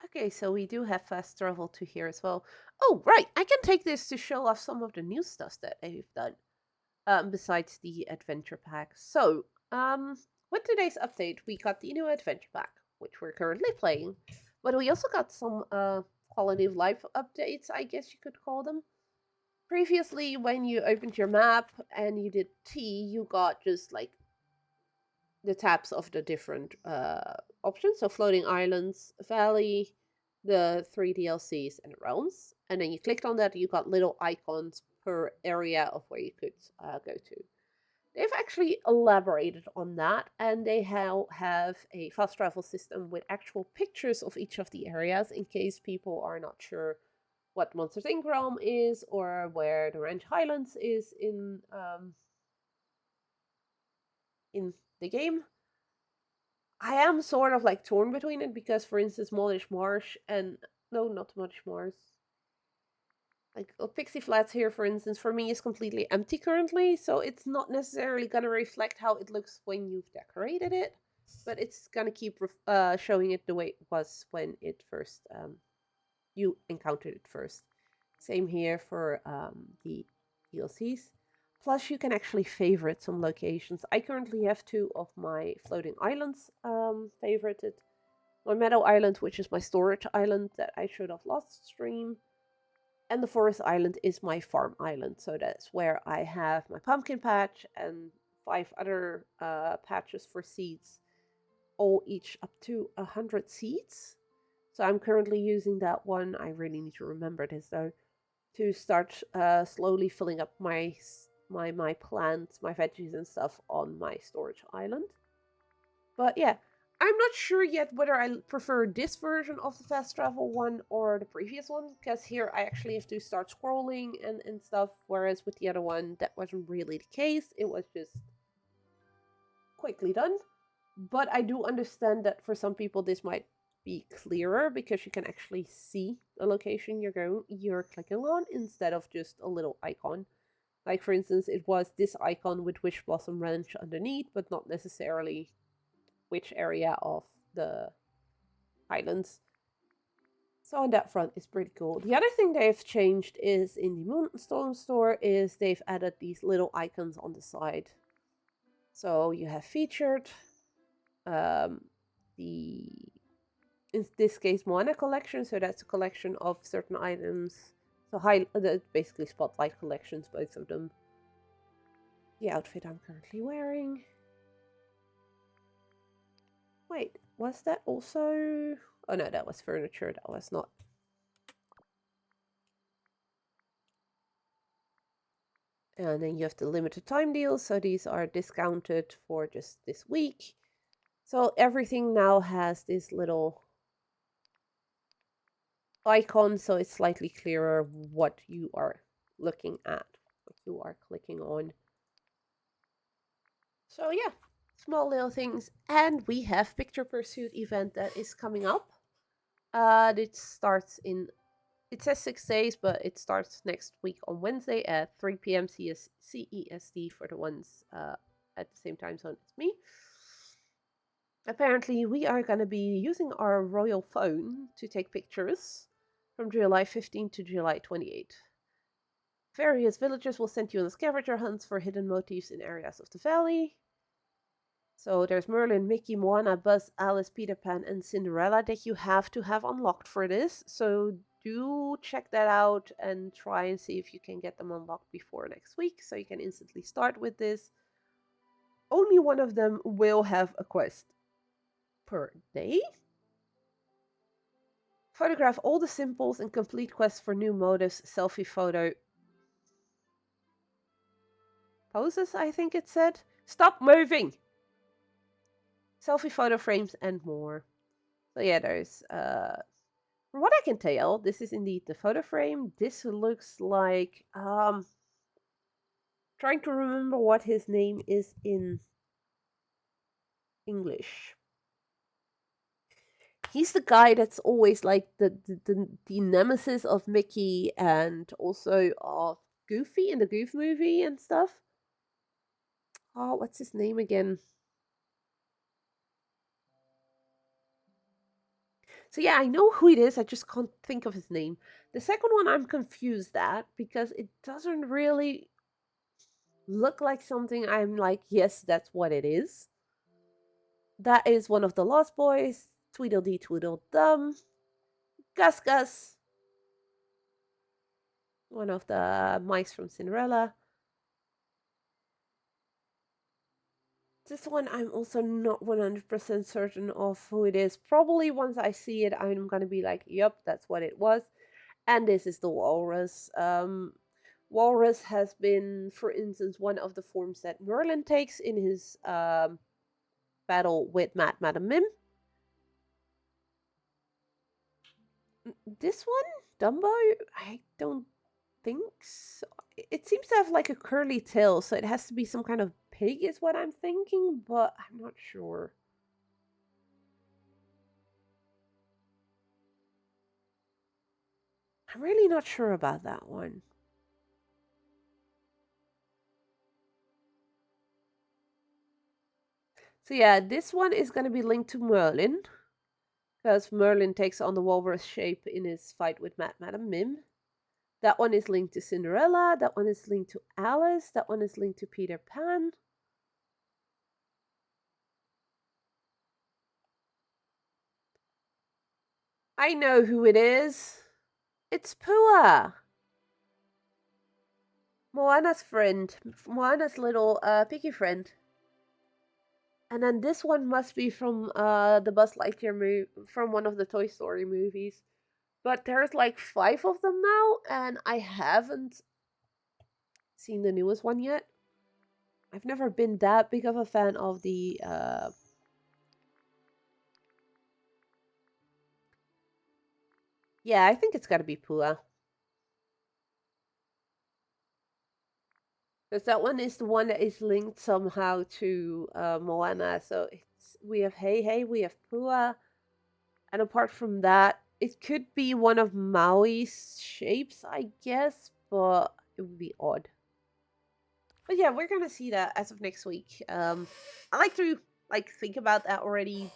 Okay, so we do have fast travel to here as well. Oh, right. I can take this to show off some of the new stuff that they've done. Besides the adventure pack. So, with today's update, we got the new adventure pack, which we're currently playing. But we also got some quality of life updates, I guess you could call them. Previously, when you opened your map and you did T, you got just like the tabs of the different options. So floating islands, valley, the 3 DLCs, and realms. And then you clicked on that, you got little icons per area of where you could go to. They've actually elaborated on that, and they now have a fast travel system with actual pictures of each of the areas in case people are not sure what Monsters Inc. realm is or where the Ranch Highlands is in the game. I am sort of like torn between it because, for instance, Modish Marsh and no, not Modish Marsh. Like Pixie Flats here, for instance, for me is completely empty currently, so it's not necessarily gonna reflect how it looks when you've decorated it, but it's gonna keep showing it the way it was when it first you encountered it first. Same here for the DLCs. Plus, you can actually favorite some locations. I currently have 2 of my floating islands favorited. My Meadow Island, which is my storage island that I showed off last stream. And the Forest Island is my farm island. So that's where I have my pumpkin patch and 5 other patches for seeds. All each up to 100 seeds. So I'm currently using that one. I really need to remember this though. To start slowly filling up my plants, my veggies and stuff on my storage island. But yeah, I'm not sure yet whether I prefer this version of the fast travel one or the previous one, because here I actually have to start scrolling and stuff, whereas with the other one that wasn't really the case. It was just quickly done. But I do understand that for some people this might be clearer because you can actually see the location you're clicking on instead of just a little icon. Like for instance, it was this icon with Wish Blossom Ranch underneath, but not necessarily which area of the islands. So on that front, it's pretty cool. The other thing they've changed is in the Moonstone store is they've added these little icons on the side. So you have featured the, in this case, Moana collection. So that's a collection of certain items. So basically spotlight collections, both of them. The outfit I'm currently wearing. Wait, was that also... Oh no, that was furniture. That was not. And then you have the limited time deals. So these are discounted for just this week. So everything now has this little icon. So it's slightly clearer what you are looking at, what you are clicking on. So yeah, small little things. And we have Picture Pursuit event that is coming up. It starts in... It says 6 days, but it starts next week on Wednesday at 3 p.m. CEST for the ones at the same time zone as me. Apparently, we are going to be using our royal phone to take pictures from July 15 to July 28. Various villagers will send you on scavenger hunts for hidden motifs in areas of the valley. So there's Merlin, Mickey, Moana, Buzz, Alice, Peter Pan, and Cinderella that you have to have unlocked for this. So do check that out and try and see if you can get them unlocked before next week, so you can instantly start with this. Only one of them will have a quest per day. Photograph all the symbols and complete quests for new motives. Selfie photo poses, I think it said. Stop moving! Selfie photo frames and more. So yeah, there's from what I can tell, this is indeed the photo frame. This looks like trying to remember what his name is in English. He's the guy that's always like the nemesis of Mickey and also of Goofy in the Goof movie and stuff. Oh, what's his name again? So yeah, I know who it is. I just can't think of his name. The second one I'm confused at because it doesn't really look like something I'm like, yes, that's what it is. That is one of the Lost Boys. Tweedledee Tweedledum. Gus Gus. One of the mice from Cinderella. This one I'm also not 100% certain of who it is. Probably once I see it, I'm gonna be like, yep, that's what it was. And this is the walrus. Walrus has been, for instance, one of the forms that Merlin takes in his battle with Madam Mim. This one, Dumbo, I don't think so. It seems to have like a curly tail, so it has to be some kind of pig, is what I'm thinking, but I'm not sure. I'm really not sure about that one. So yeah, this one is going to be linked to Merlin, because Merlin takes on the walrus shape in his fight with Madam Mim. That one is linked to Cinderella. That one is linked to Alice. That one is linked to Peter Pan. I know who it is. It's Pua. Moana's friend. Moana's little piggy friend. And then this one must be from the Buzz Lightyear movie, from one of the Toy Story movies. But there's like 5 of them now, and I haven't seen the newest one yet. I've never been that big of a fan of the yeah, I think it's gotta be Pua. Because that one is the one that is linked somehow to Moana. So we have Hey Hey, we have Pua. And apart from that, it could be one of Maui's shapes, I guess, but it would be odd. But yeah, we're gonna see that as of next week. I like to think about that already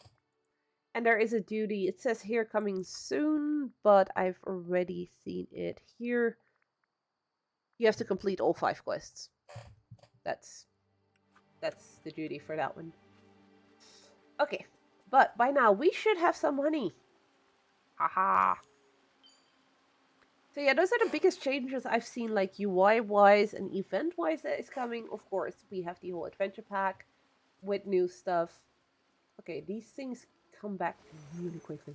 And there is a duty. It says here coming soon, but I've already seen it here. You have to complete all 5 quests. That's the duty for that one. Okay, but by now we should have some money. Haha. So yeah, those are the biggest changes I've seen, like UI-wise and event-wise that is coming. Of course, we have the whole adventure pack with new stuff. Okay, these things come back really quickly.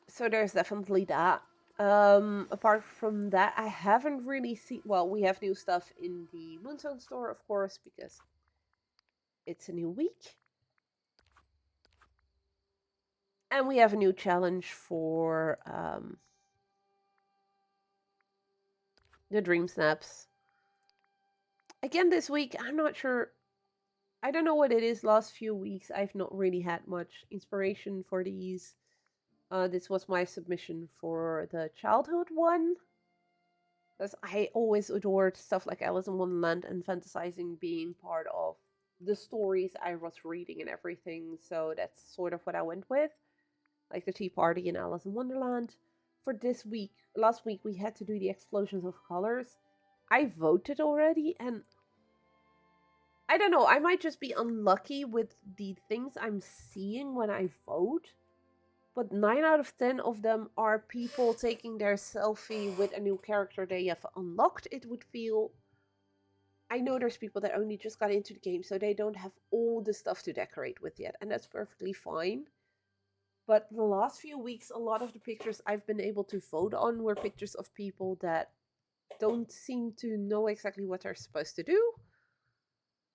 So there's definitely that. Apart from that, I haven't really seen... Well, we have new stuff in the Moonstone store, of course, because it's a new week. And we have a new challenge for the Dream Snaps. Again, this week, I'm not sure. I don't know what it is. Last few weeks, I've not really had much inspiration for these. This was my submission for the childhood one. Because I always adored stuff like Alice in Wonderland and fantasizing being part of the stories I was reading and everything. So that's sort of what I went with. Like the Tea Party in Alice in Wonderland. For this week, last week, we had to do the Explosions of Colors. I voted already, and I don't know, I might just be unlucky with the things I'm seeing when I vote. But 9 out of 10 of them are people taking their selfie with a new character they have unlocked, it would feel. I know there's people that only just got into the game, so they don't have all the stuff to decorate with yet, and that's perfectly fine. But the last few weeks, a lot of the pictures I've been able to vote on were pictures of people that don't seem to know exactly what they're supposed to do,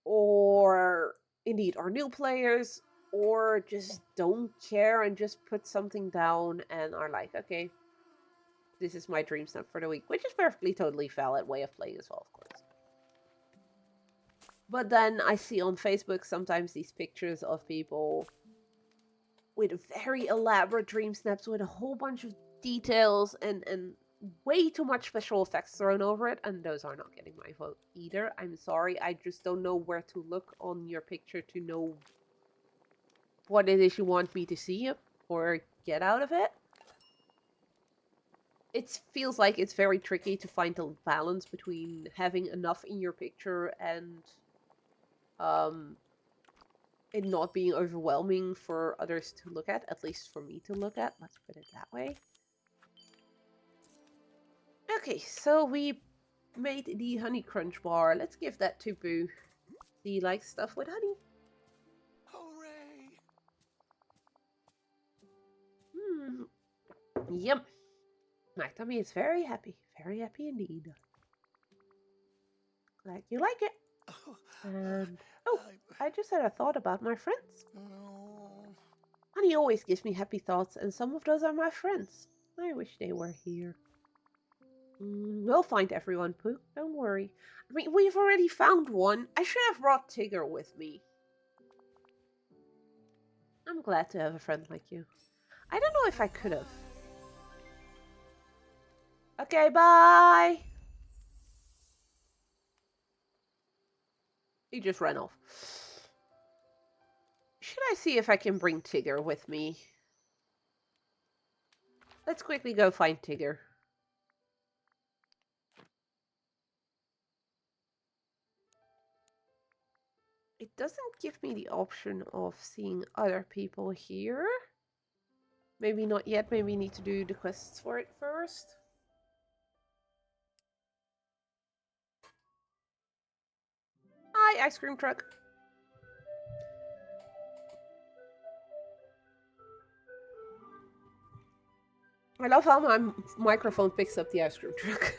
or indeed are new players, or just don't care and just put something down and are like, okay, this is my dream snap for the week, which is perfectly totally valid way of playing as well, of course. But then I see on Facebook sometimes these pictures of people with very elaborate dream snaps with a whole bunch of details and way too much special effects thrown over it, and those are not getting my vote either. I'm sorry, I just don't know where to look on your picture to know what it is you want me to see or get out of it. It feels like it's very tricky to find the balance between having enough in your picture and it not being overwhelming for others to look at least for me to look at. Let's put it that way. Okay, so we made the honey crunch bar. Let's give that to Boo. Do you like stuff with honey? Hooray! Yum. My tummy is very happy indeed. Glad you like it. And I just had a thought about my friends. Honey always gives me happy thoughts, and some of those are my friends. I wish they were here. We'll find everyone, Pooh. Don't worry. I mean, we've already found one. I should have brought Tigger with me. I'm glad to have a friend like you. I don't know if I could have. Okay, bye! He just ran off. Should I see if I can bring Tigger with me? Let's quickly go find Tigger. It doesn't give me the option of seeing other people here. Maybe not yet. Maybe need to do the quests for it first. Hi, ice cream truck. I love how my microphone picks up the ice cream truck.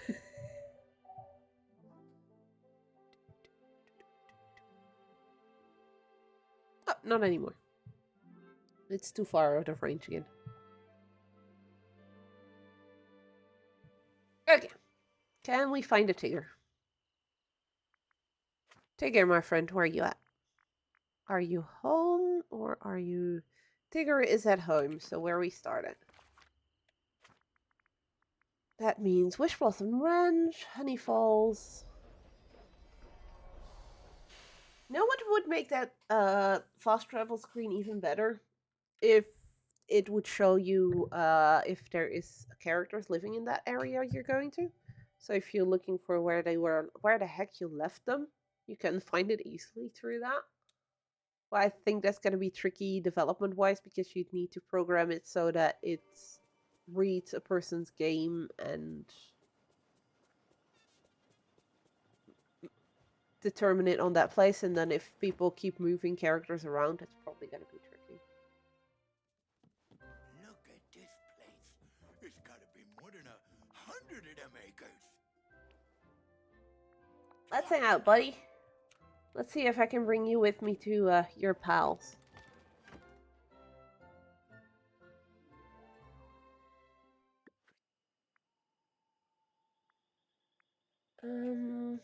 Oh, not anymore. It's too far out of range again. Okay. Can we find a Tigger? Tigger, my friend, where are you at? Are you home or are you... Tigger is at home, so where we started. That means Wish Blossom Ranch, Honey Falls. know what would make that fast travel screen even better? If it would show you if there is characters living in that area you're going to. So if you're looking for where they were, where the heck you left them, you can find it easily through that. But I think that's going to be tricky development wise because you'd need to program it so that it reads a person's game and determine it on that place. And then if people keep moving characters around, it's probably going to be tricky. Look at this place. It's gotta be more than 100 of them acres. Let's hang out, buddy. Let's see if I can bring you with me to your pals. Would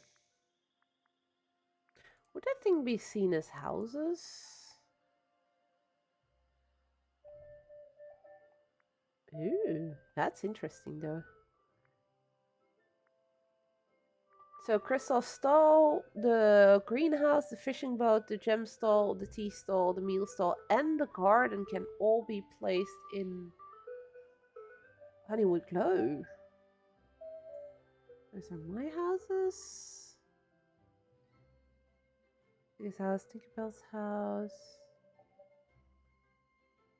that thing be seen as houses? Ooh, that's interesting though. So Crystal stall, the greenhouse, the fishing boat, the gem stall, the tea stall, the meal stall, and the garden can all be placed in Honeyglow. Those are my houses. His house, Tinkerbell's house.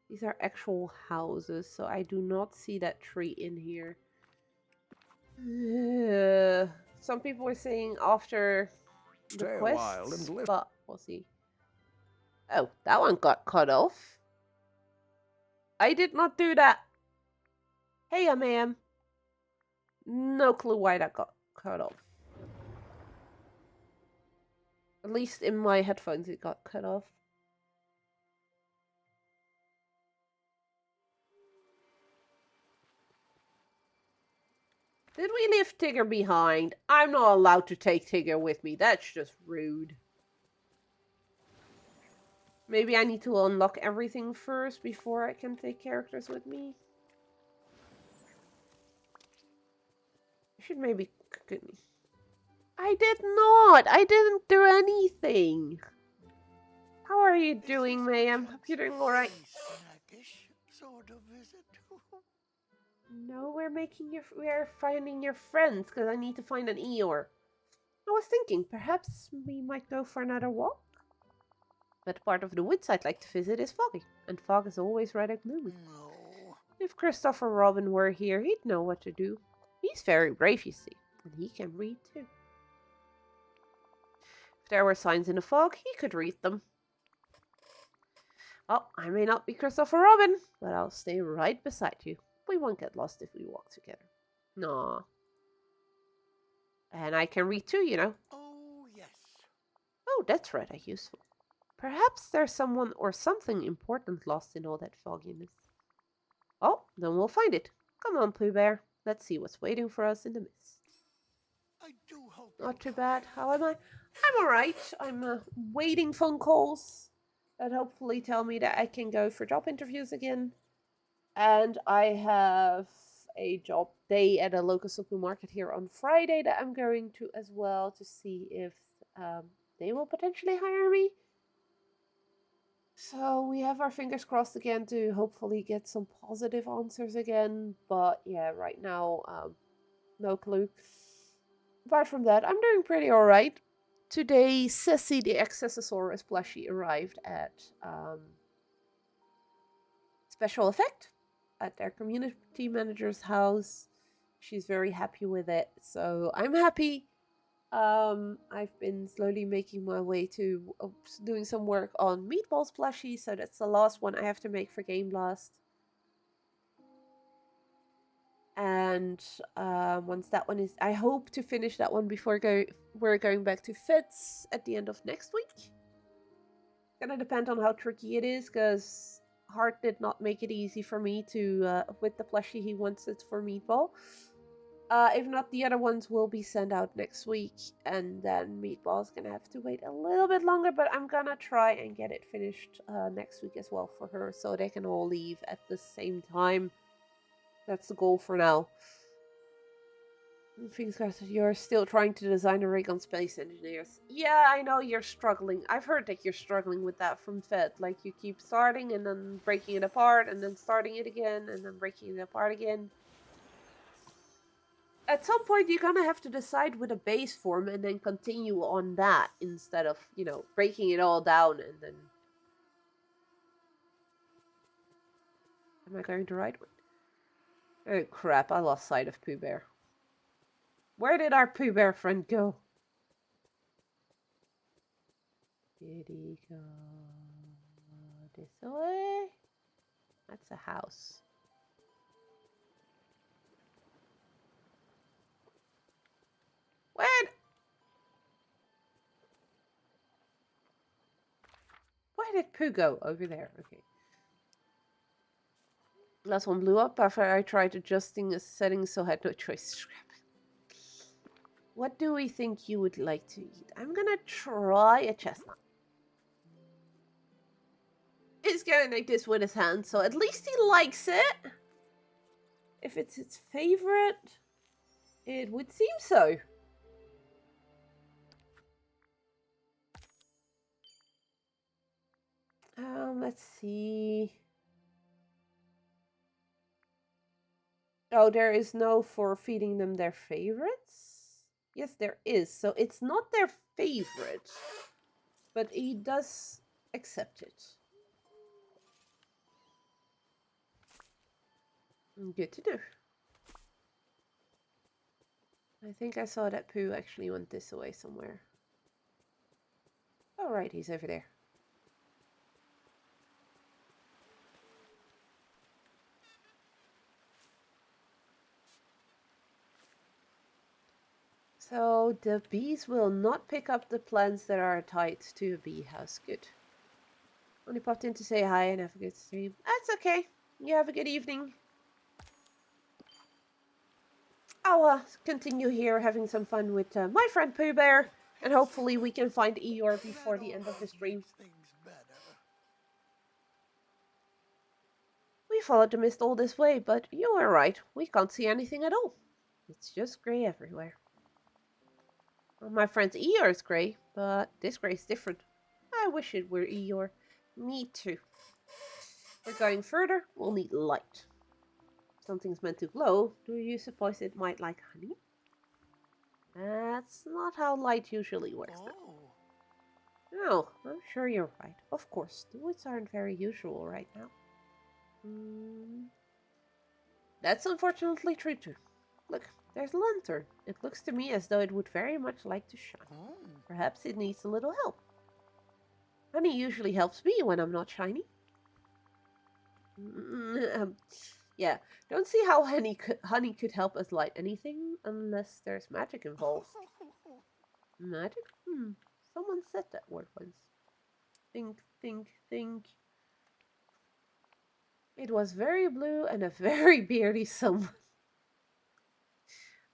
These are actual houses, so I do not see that tree in here. Some people were saying after the Stay a quest, while and listen. but we'll see. Oh, that one got cut off. I did not do that. Hey, ma'am. No clue why that got cut off. At least in my headphones it got cut off. Did we leave Tigger behind? I'm not allowed to take Tigger with me. That's just rude. Maybe I need to unlock everything first before I can take characters with me. I should maybe... I did not! I didn't do anything! How are you doing, ma'am? Hope you're doing alright. Snackish sort of visit. No, we're finding your friends, because I need to find an Eeyore. I was thinking, perhaps we might go for another walk? But part of the woods I'd like to visit is foggy, and fog is always rather gloomy. No. If Christopher Robin were here, he'd know what to do. He's very brave, you see, and he can read too. If there were signs in the fog, he could read them. Well, I may not be Christopher Robin, but I'll stay right beside you. We won't get lost if we walk together. Nah. And I can read too, you know. Oh, yes. Oh, that's rather useful. Perhaps there's someone or something important lost in all that fogginess. Oh, then we'll find it. Come on, Pooh Bear. Let's see what's waiting for us in the mist. I do hope. Not too bad. How am I? I'm alright. I'm waiting phone calls that hopefully tell me that I can go for job interviews again. And I have a job day at a local supermarket here on Friday that I'm going to as well to see if they will potentially hire me. So we have our fingers crossed again to hopefully get some positive answers again. But yeah, right now, no clue. Apart from that, I'm doing pretty alright. Today, Sissy the Accessosaurus plushie arrived at Special Effect at their community manager's house. She's very happy with it, so I'm happy. I've been slowly making my way to doing some work on Meatball's plushie, so that's the last one I have to make for Game Blast. And once that one is, I hope to finish that one before we're going back to Fits at the end of next week. Gonna depend on how tricky it is, because Hart did not make it easy for me to with the plushie he wants it for Meatball. If not, the other ones will be sent out next week, and then Meatball's gonna have to wait a little bit longer, but I'm gonna try and get it finished next week as well for her, so they can all leave at the same time. That's the goal for now. Fingers crossed, you're still trying to design a rig on Space Engineers. Yeah, I know you're struggling. I've heard that you're struggling with that from Fed. Like, you keep starting and then breaking it apart, and then starting it again, and then breaking it apart again. At some point, you're gonna have to decide with a base form and then continue on that instead of, you know, breaking it all down and then... Am I going to right way? Oh crap, I lost sight of Pooh Bear. Where did our Pooh Bear friend go? Did he go this way? That's a house. Where did Pooh go? Over there, okay. Last one blew up after I tried adjusting a setting, so I had no choice to scrap it. What do we think you would like to eat? I'm gonna try a chestnut. He's going like this with his hand, so at least he likes it. If it's its favorite, it would seem so. Let's see. Oh, there is no for feeding them their favorites? Yes, there is. So it's not their favorite, but he does accept it. Good to do. I think I saw that Pooh actually went this way somewhere. Oh, right, he's over there. So the bees will not pick up the plants that are tied to a bee house. Good. Only popped in to say hi and have a good stream. That's okay. You have a good evening. I'll continue here having some fun with my friend Pooh Bear. And hopefully we can find Eeyore before the end of the stream. We followed the mist all this way, but you were right. We can't see anything at all. It's just grey everywhere. Well, my friend's Eeyore is grey, but this grey is different. I wish it were Eeyore. Me too. We're going further. We'll need light. Something's meant to glow. Do you suppose it might like honey? That's not how light usually works. No, I'm sure you're right. Of course, the woods aren't very usual right now. That's unfortunately true too. Look, there's a lantern. It looks to me as though it would very much like to shine. Perhaps it needs a little help. Honey usually helps me when I'm not shiny. Yeah, don't see how honey could help us light anything unless there's magic involved. Magic? Someone said that word once. Think. It was very blue and a very beardy someone.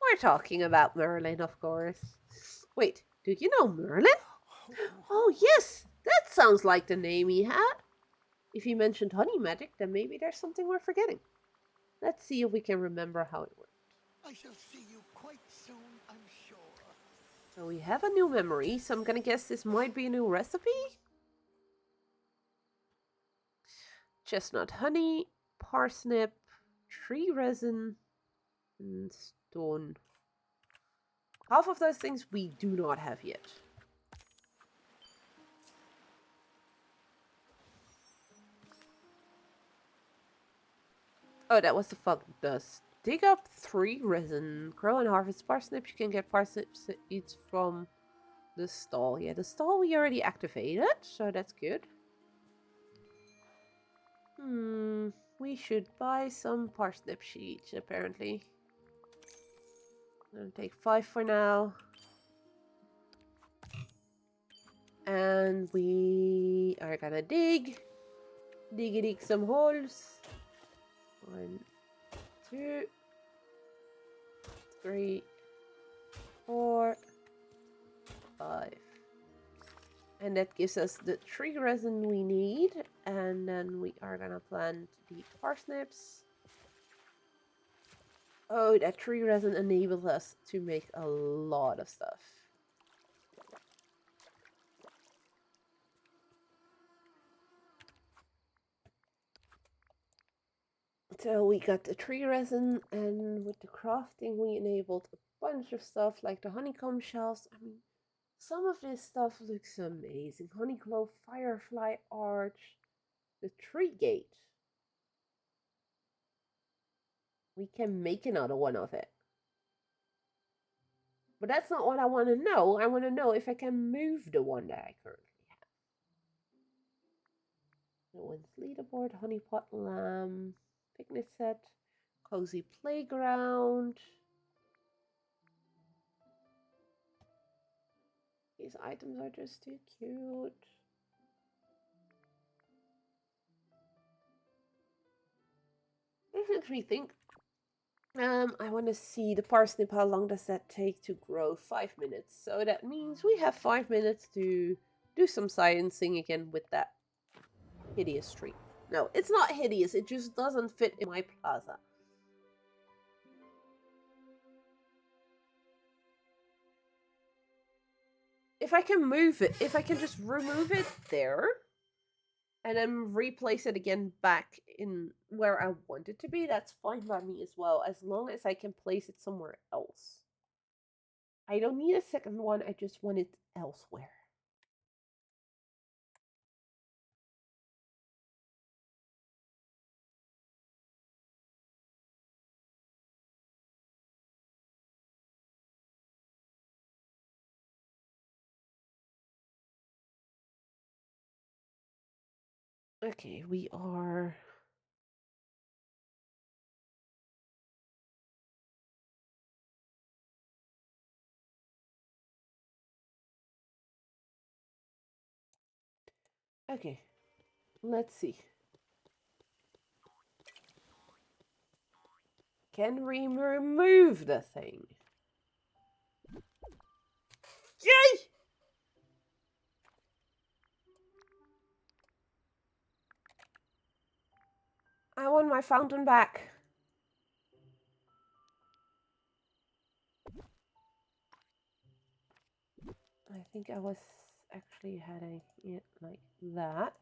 We're talking about Merlin, of course. Wait, do you know Merlin? Oh, yes! That sounds like the name he had. If he mentioned honey magic, then maybe there's something we're forgetting. Let's see if we can remember how it worked. I shall see you quite soon, I'm sure. So we have a new memory, so I'm gonna guess this might be a new recipe? Chestnut honey, parsnip, tree resin, and stone. Half of those things we do not have yet. Oh, that was the fuck dust. Dig up 3 resin. Grow and harvest parsnips. You can get parsnip seeds from the stall. Yeah, the stall we already activated, so that's good. We should buy some parsnip seeds, apparently. I'm gonna take 5 for now. And we are gonna dig some holes. 1, 2, 3, 4, 5. And that gives us the tree resin we need. And then we are gonna plant the parsnips. Oh, that tree resin enables us to make a lot of stuff. So we got the tree resin, and with the crafting we enabled a bunch of stuff like the honeycomb shells. I mean, some of this stuff looks amazing. Honeyglow firefly arch, the tree gate. We can make another one of it. But that's not what I want to know. I want to know if I can move the one that I currently have. No one's leaderboard, honeypot lamb, picnic set, cozy playground. These items are just too cute. This makes me think. I want to see the parsnip. How long does that take to grow? 5 minutes. So that means we have 5 minutes to do some sciencing again with that hideous tree. No, it's not hideous. It just doesn't fit in my plaza. If I can move it, if I can just remove it there, and then replace it again back in where I want it to be, that's fine by me as well, as long as I can place it somewhere else. I don't need a second one, I just want it elsewhere. Okay, we are... Okay, let's see. Can we remove the thing? Yay! I want my fountain back. I think I was actually having it like that.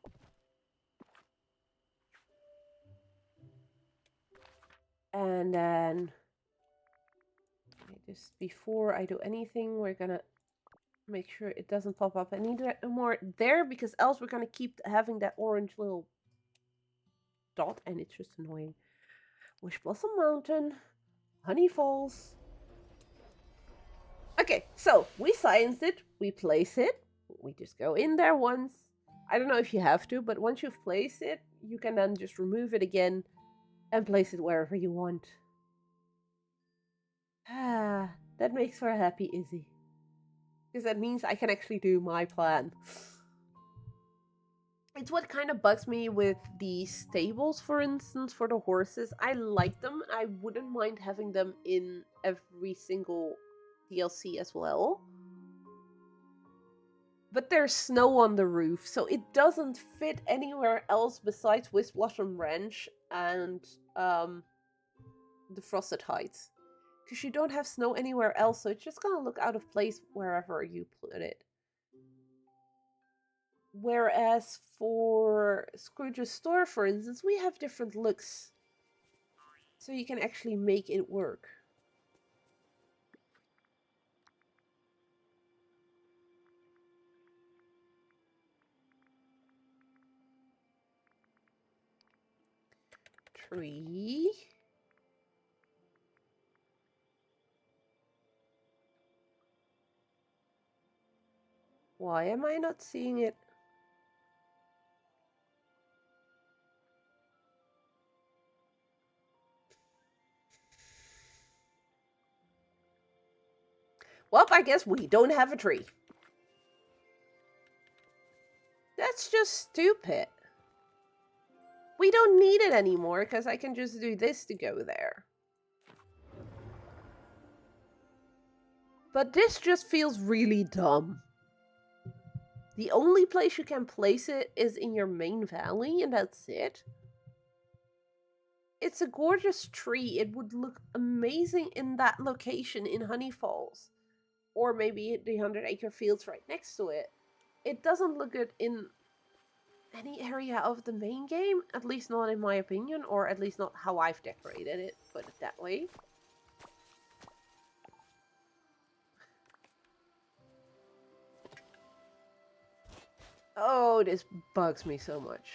And then, just before I do anything, we're gonna make sure it doesn't pop up any more there, because else we're gonna keep having that orange little dot, and it's just annoying. Wish Blossom Mountain, Honey Falls. Okay, so we scienced it, we place it, we just go in there once. I don't know if you have to, but once you've placed it, you can then just remove it again and place it wherever you want. Ah, that makes for a happy Izzy. Because that means I can actually do my plan. It's what kind of bugs me with the stables, for instance, for the horses. I like them. I wouldn't mind having them in every single DLC as well. But there's snow on the roof, so it doesn't fit anywhere else besides Wisp Blossom Ranch and the Frosted Heights. Because you don't have snow anywhere else, so it's just gonna look out of place wherever you put it. Whereas for Scrooge's store, for instance, we have different looks. So you can actually make it work. Tree. Why am I not seeing it? Well, I guess we don't have a tree. That's just stupid. We don't need it anymore because I can just do this to go there. But this just feels really dumb. The only place you can place it is in your main valley, and that's it. it's a gorgeous tree. It would look amazing in that location in Honey Falls. Or maybe the 100-acre fields right next to it. It doesn't look good in any area of the main game, at least not in my opinion, or at least not how I've decorated it, put it that way. Oh, this bugs me so much.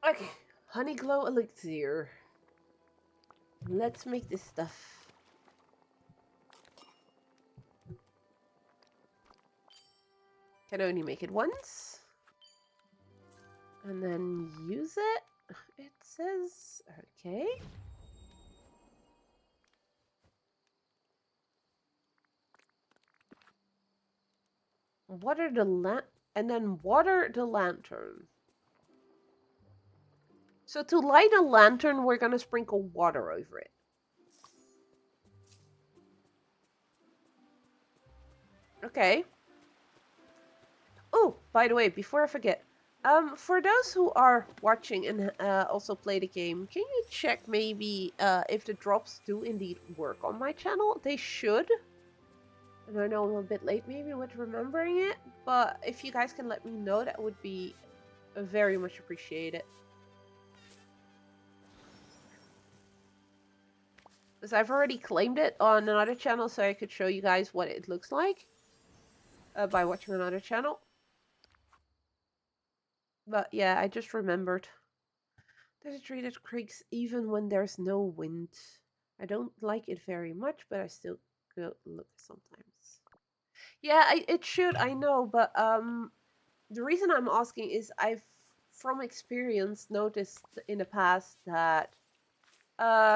Okay, Honeyglow elixir. Let's make this stuff. Can only make it once. And then use it. It says, okay. Water the and then water the lantern. So to light a lantern, we're gonna sprinkle water over it. Okay. Oh, by the way, before I forget, for those who are watching and also play the game, can you check maybe if the drops do indeed work on my channel? They should. And I know I'm a bit late maybe with remembering it, but if you guys can let me know, that would be very much appreciated. Because I've already claimed it on another channel, so I could show you guys what it looks like by watching another channel. But yeah, I just remembered. There's a tree that creaks even when there's no wind. I don't like it very much, but I still go look sometimes. Yeah, it should, I know, but the reason I'm asking is I've, from experience, noticed in the past that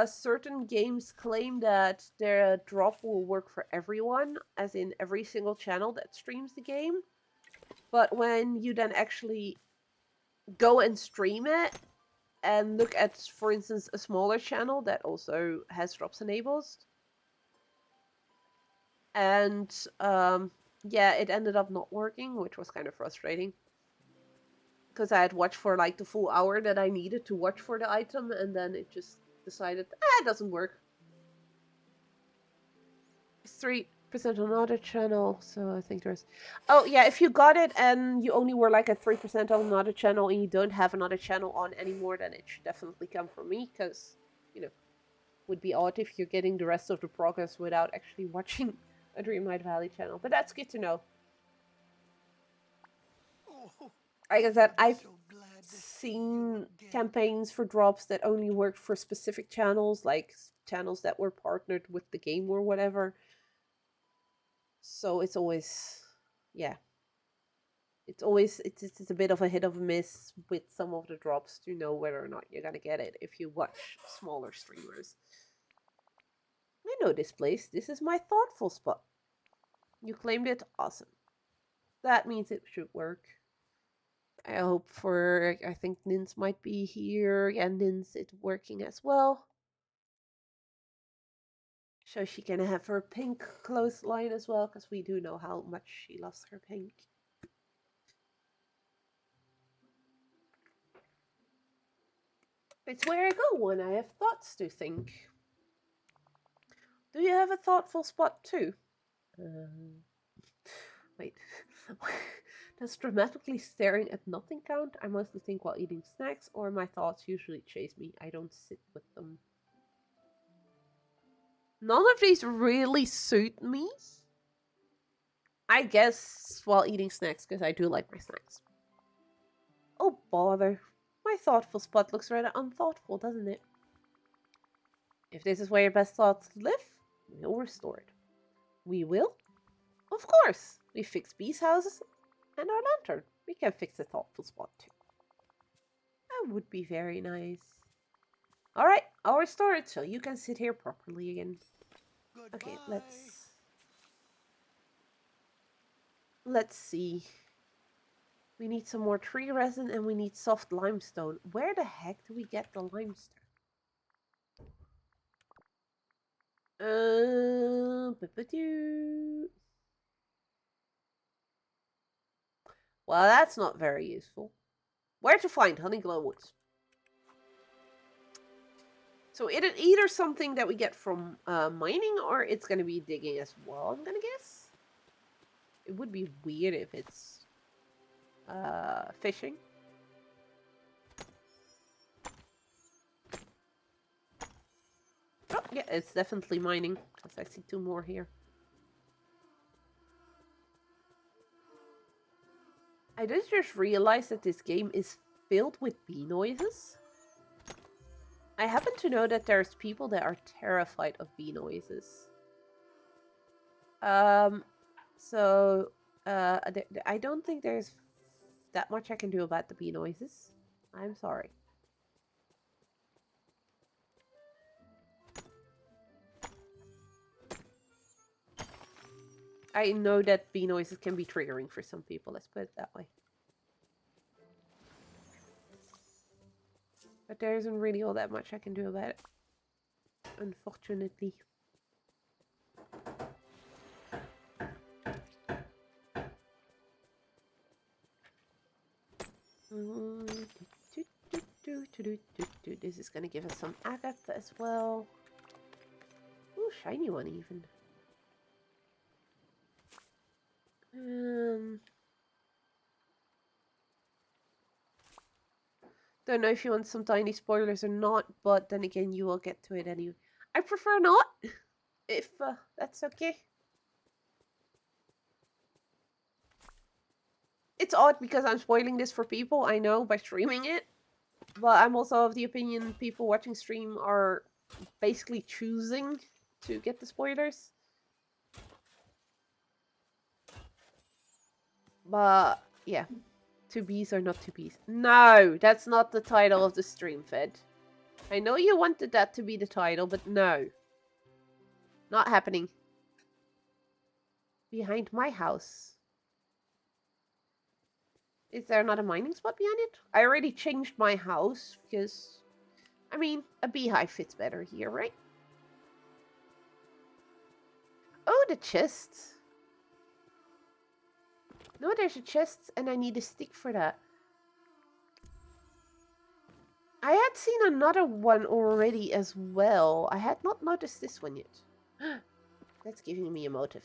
certain games claim that their drop will work for everyone, as in every single channel that streams the game. But when you then actually go and stream it and look at, for instance, a smaller channel that also has drops enabled, and yeah, it ended up not working, which was kind of frustrating. Because I had watched for like the full hour that I needed to watch for the item, and then it just decided, it doesn't work. 3% on another channel, so I think there's... Oh, yeah, if you got it and you only were like at 3% on another channel and you don't have another channel on anymore, then it should definitely come from me, because, you know, would be odd if you're getting the rest of the progress without actually watching a Dreamlight Valley channel. But that's good to know. Oh, Like I said, I'm I've so glad to see seen you again. campaigns for drops that only worked for specific channels, like channels that were partnered with the game or whatever. So it's always, yeah. It's always, it's a bit of a hit or miss with some of the drops to know whether or not you're gonna get it if you watch smaller streamers. I know this place. This is my thoughtful spot. You claimed it. Awesome. That means it should work. I hope for, I think Nins might be here. Yeah, Nins is working as well. So she can have her pink clothesline as well, because we do know how much she loves her pink. It's where I go when I have thoughts to think. Do you have a thoughtful spot too? Wait. Does dramatically staring at nothing count? I mostly think while eating snacks, or my thoughts usually chase me. I don't sit with them. None of these really suit me. I guess while eating snacks, because I do like my snacks. Oh, bother. My thoughtful spot looks rather unthoughtful, doesn't it? If this is where your best thoughts live, we'll restore it. We will? Of course! We fix bees' houses and our lantern. We can fix a thoughtful spot too. That would be very nice. Alright, I'll restore it so you can sit here properly again. Goodbye. Okay, let's... Let's see. We need some more tree resin and we need soft limestone. Where the heck do we get the limestone? Ba-ba-doo. Well, that's not very useful. Where to find Honeyglow Woods? So it is either something that we get from mining or it's going to be digging as well, I'm going to guess. It would be weird if it's fishing. Oh, yeah, it's definitely mining, because I see 2 more here. I just realized that this game is filled with bee noises. I happen to know that there's people that are terrified of bee noises. So, I don't think there's that much I can do about the bee noises. I'm sorry. I know that bee noises can be triggering for some people, let's put it that way. But there isn't really all that much I can do about it, unfortunately. This is gonna give us some agate as well. Ooh, shiny one even. Don't know if you want some tiny spoilers or not, but then again, you will get to it anyway. I prefer not, if that's okay. It's odd because I'm spoiling this for people, I know, by streaming it. But I'm also of the opinion people watching stream are basically choosing to get the spoilers. But, yeah. 2 bees or not 2 bees. No, that's not the title of the stream, Fed. I know you wanted that to be the title, but no. Not happening. Behind my house. Is there not a mining spot behind it? I already changed my house because, I mean, a beehive fits better here, right? Oh, the chest. No, there's a chest and I need a stick for that. I had seen another one already as well. I had not noticed this one yet. That's giving me a motive.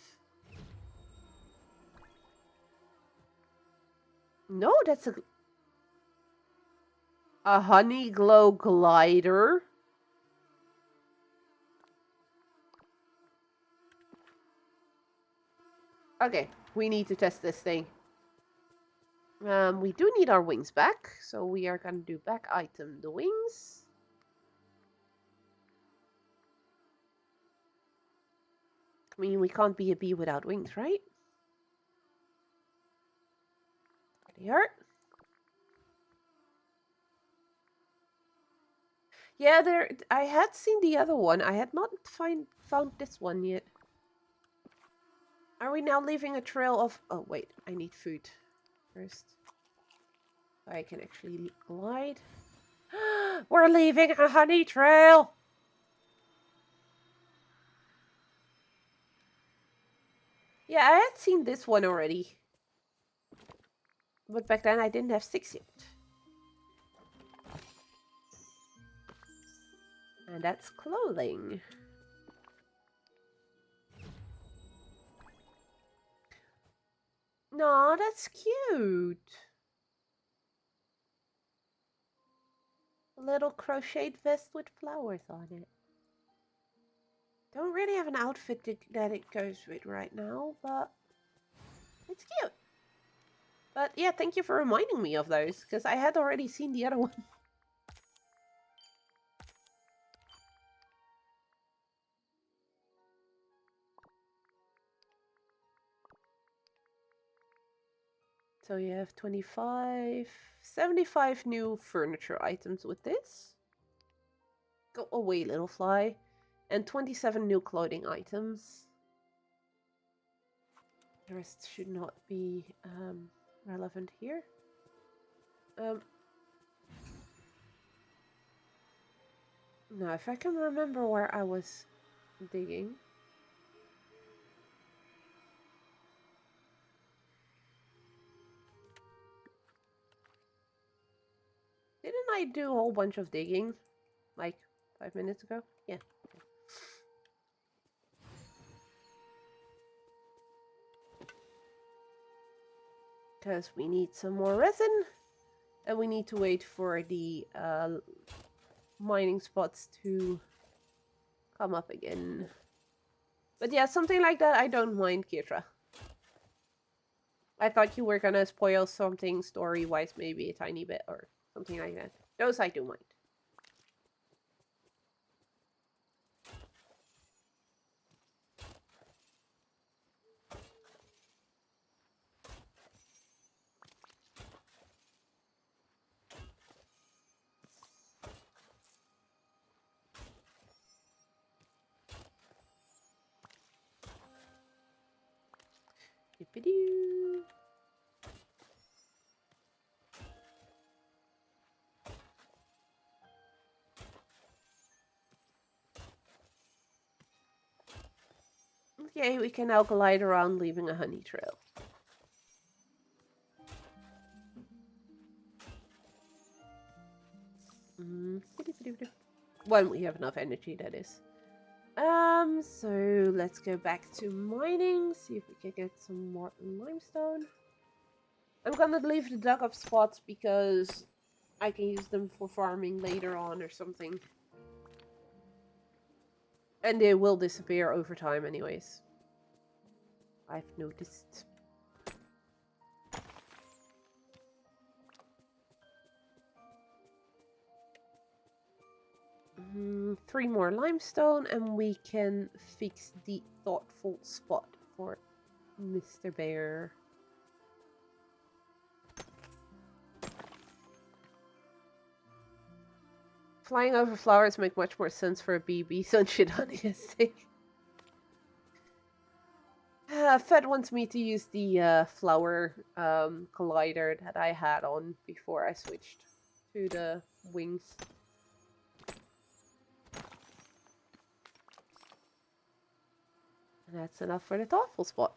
No, that's a Honeyglow glider. Okay, we need to test this thing. We do need our wings back, so we are gonna do back item the wings. I mean, we can't be a bee without wings, right? There they are. Yeah, there. I had seen the other one. I had not found this one yet. Are we now leaving a trail of... Oh, wait. I need food first. So I can actually glide. We're leaving a honey trail! Yeah, I had seen this one already. But back then I didn't have sticks yet. And that's clothing. No, that's cute. A little crocheted vest with flowers on it. Don't really have an outfit that it goes with right now, but it's cute. But yeah, thank you for reminding me of those, because I had already seen the other one. So you have 75 new furniture items with this. Go away, little fly. And 27 new clothing items. The rest should not be relevant here. Now, if I can remember where I was digging. Didn't I do a whole bunch of digging like 5 minutes ago? Yeah. Because we need some more resin, and we need to wait for the mining spots to come up again. But yeah, something like that I don't mind, Kitra. I thought you were gonna spoil something story-wise, maybe a tiny bit or something like that. Those I do mind. Yippee-doo. Okay, we can now glide around, leaving a honey trail. When we have enough energy, that is. So let's go back to mining, see if we can get some more limestone. I'm gonna leave the dug up spots because I can use them for farming later on or something. And they will disappear over time anyways. I've noticed. Three more limestone and we can fix the thoughtful spot for Mr. Bear. Flying over flowers make much more sense for a BB, so shit honestly. Fed wants me to use the flower collider that I had on before I switched to the wings. And that's enough for the thoughtful spot.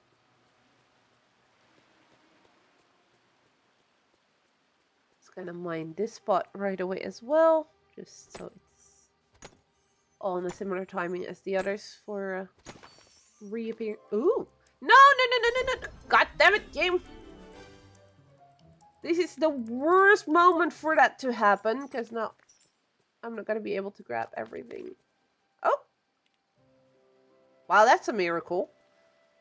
Just gonna mine this spot right away as well, just so it's on a similar timing as the others for reappear. Ooh! No! God damn it, game! This is the worst moment for that to happen, because now I'm not gonna be able to grab everything. Oh! Wow, that's a miracle.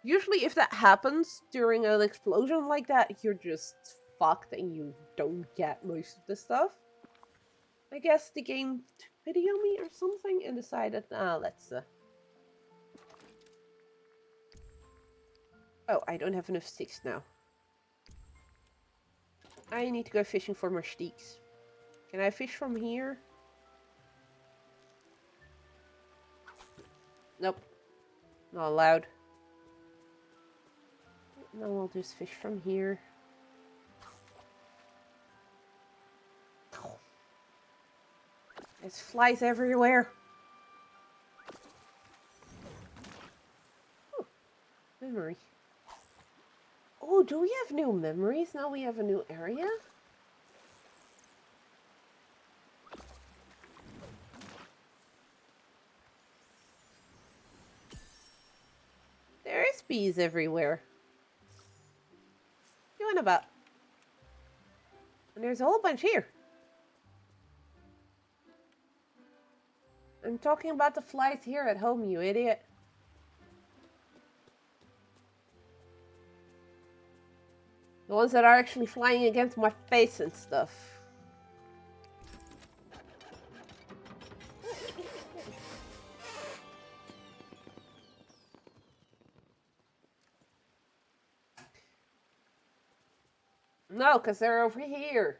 Usually if that happens during an explosion like that, you're just fucked and you don't get most of the stuff. I guess the game took pity on me or something and decided, let's... Oh, I don't have enough sticks now. I need to go fishing for more sticks. Can I fish from here? Nope. Not allowed. No, I'll just fish from here. There's flies everywhere. Oh, memory. Oh, do we have new memories? Now we have a new area? There is bees everywhere. What are you doing about? And there's a whole bunch here. I'm talking about the flies here at home, you idiot. The ones that are actually flying against my face and stuff. No, because they're over here.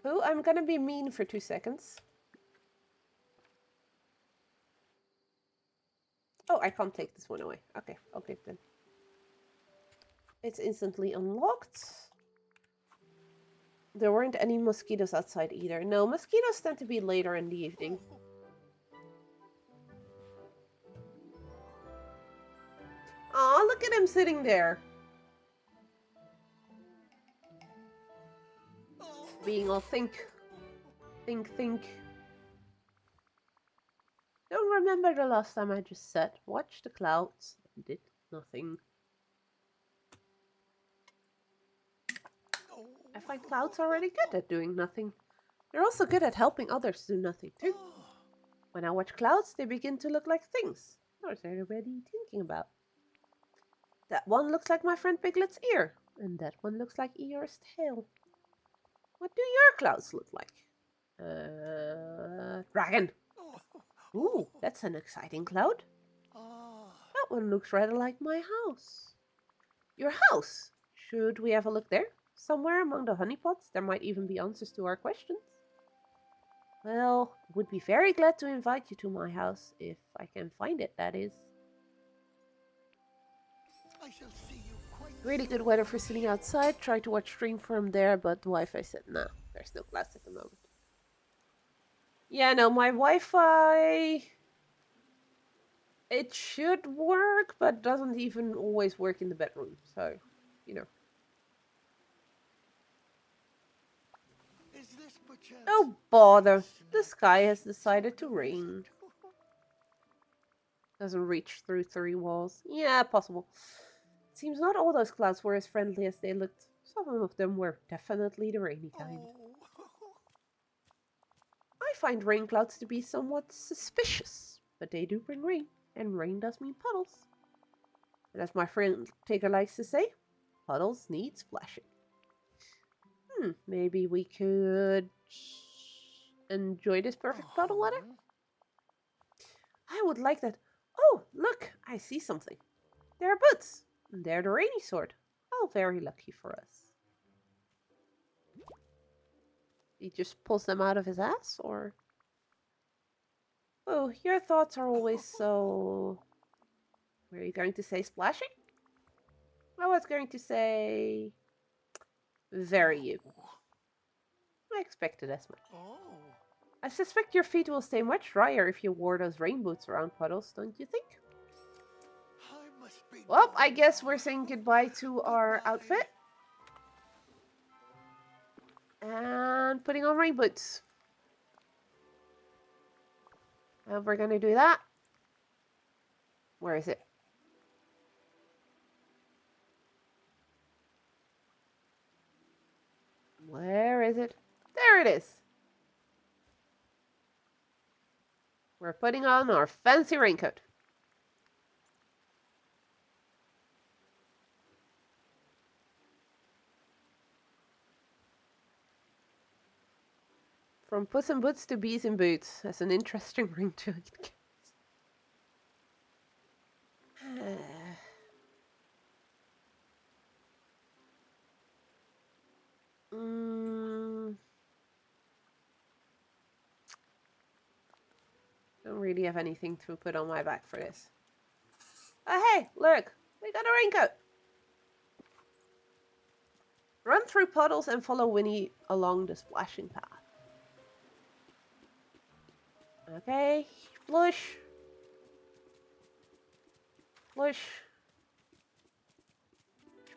Boo, I'm gonna be mean for 2 seconds. Oh, I can't take this one away. Okay, I'll keep them. It's instantly unlocked. There weren't any mosquitoes outside either. No, mosquitoes tend to be later in the evening. Aw, look at him sitting there. Being all think. Don't remember the last time I just sat, watched the clouds, and did nothing. I find clouds are really good at doing nothing. They're also good at helping others do nothing too. When I watch clouds, they begin to look like things I was already thinking about. That one looks like my friend Piglet's ear, and that one looks like Eeyore's tail. What do your clouds look like? Dragon. Ooh, that's an exciting cloud. That one looks rather like my house. Your house? Should we have a look there? Somewhere among the honeypots, there might even be answers to our questions. Well, would be very glad to invite you to my house, if I can find it, that is. I shall see you quite Really good weather for sitting outside. Tried to watch stream from there, but the Wi-Fi said, nah, there's no clouds at the moment. Yeah, no, my Wi-Fi... It should work, but doesn't even always work in the bedroom, so, you know. Is this perchance Oh, bother. The sky has decided to rain. Doesn't reach through 3 walls. Yeah, possible. Seems not all those clouds were as friendly as they looked. Some of them were definitely the rainy kind. I find rain clouds to be somewhat suspicious, but they do bring rain, and rain does mean puddles. And as my friend Tigger likes to say, puddles need splashing. Maybe we could enjoy this perfect puddle weather? I would like that. Oh, look, I see something. There are boots. And they're the rainy sort. How very lucky for us. He just pulls them out of his ass, or? Oh, your thoughts are always so... Were you going to say splashing? I was going to say... Very you. I expected as much. I suspect your feet will stay much drier if you wore those rain boots around puddles, don't you think? Well, I guess we're saying goodbye to our outfit. And putting on rain boots. And we're gonna do that. Where is it? Where is it? There it is. We're putting on our fancy raincoat. From Puss in Boots to Bees in Boots. That's an interesting ringtone. Don't really have anything to put on my back for this. Oh hey, look! We got a raincoat! Run through puddles and follow Winnie along the splashing path. Okay, splush. Splush.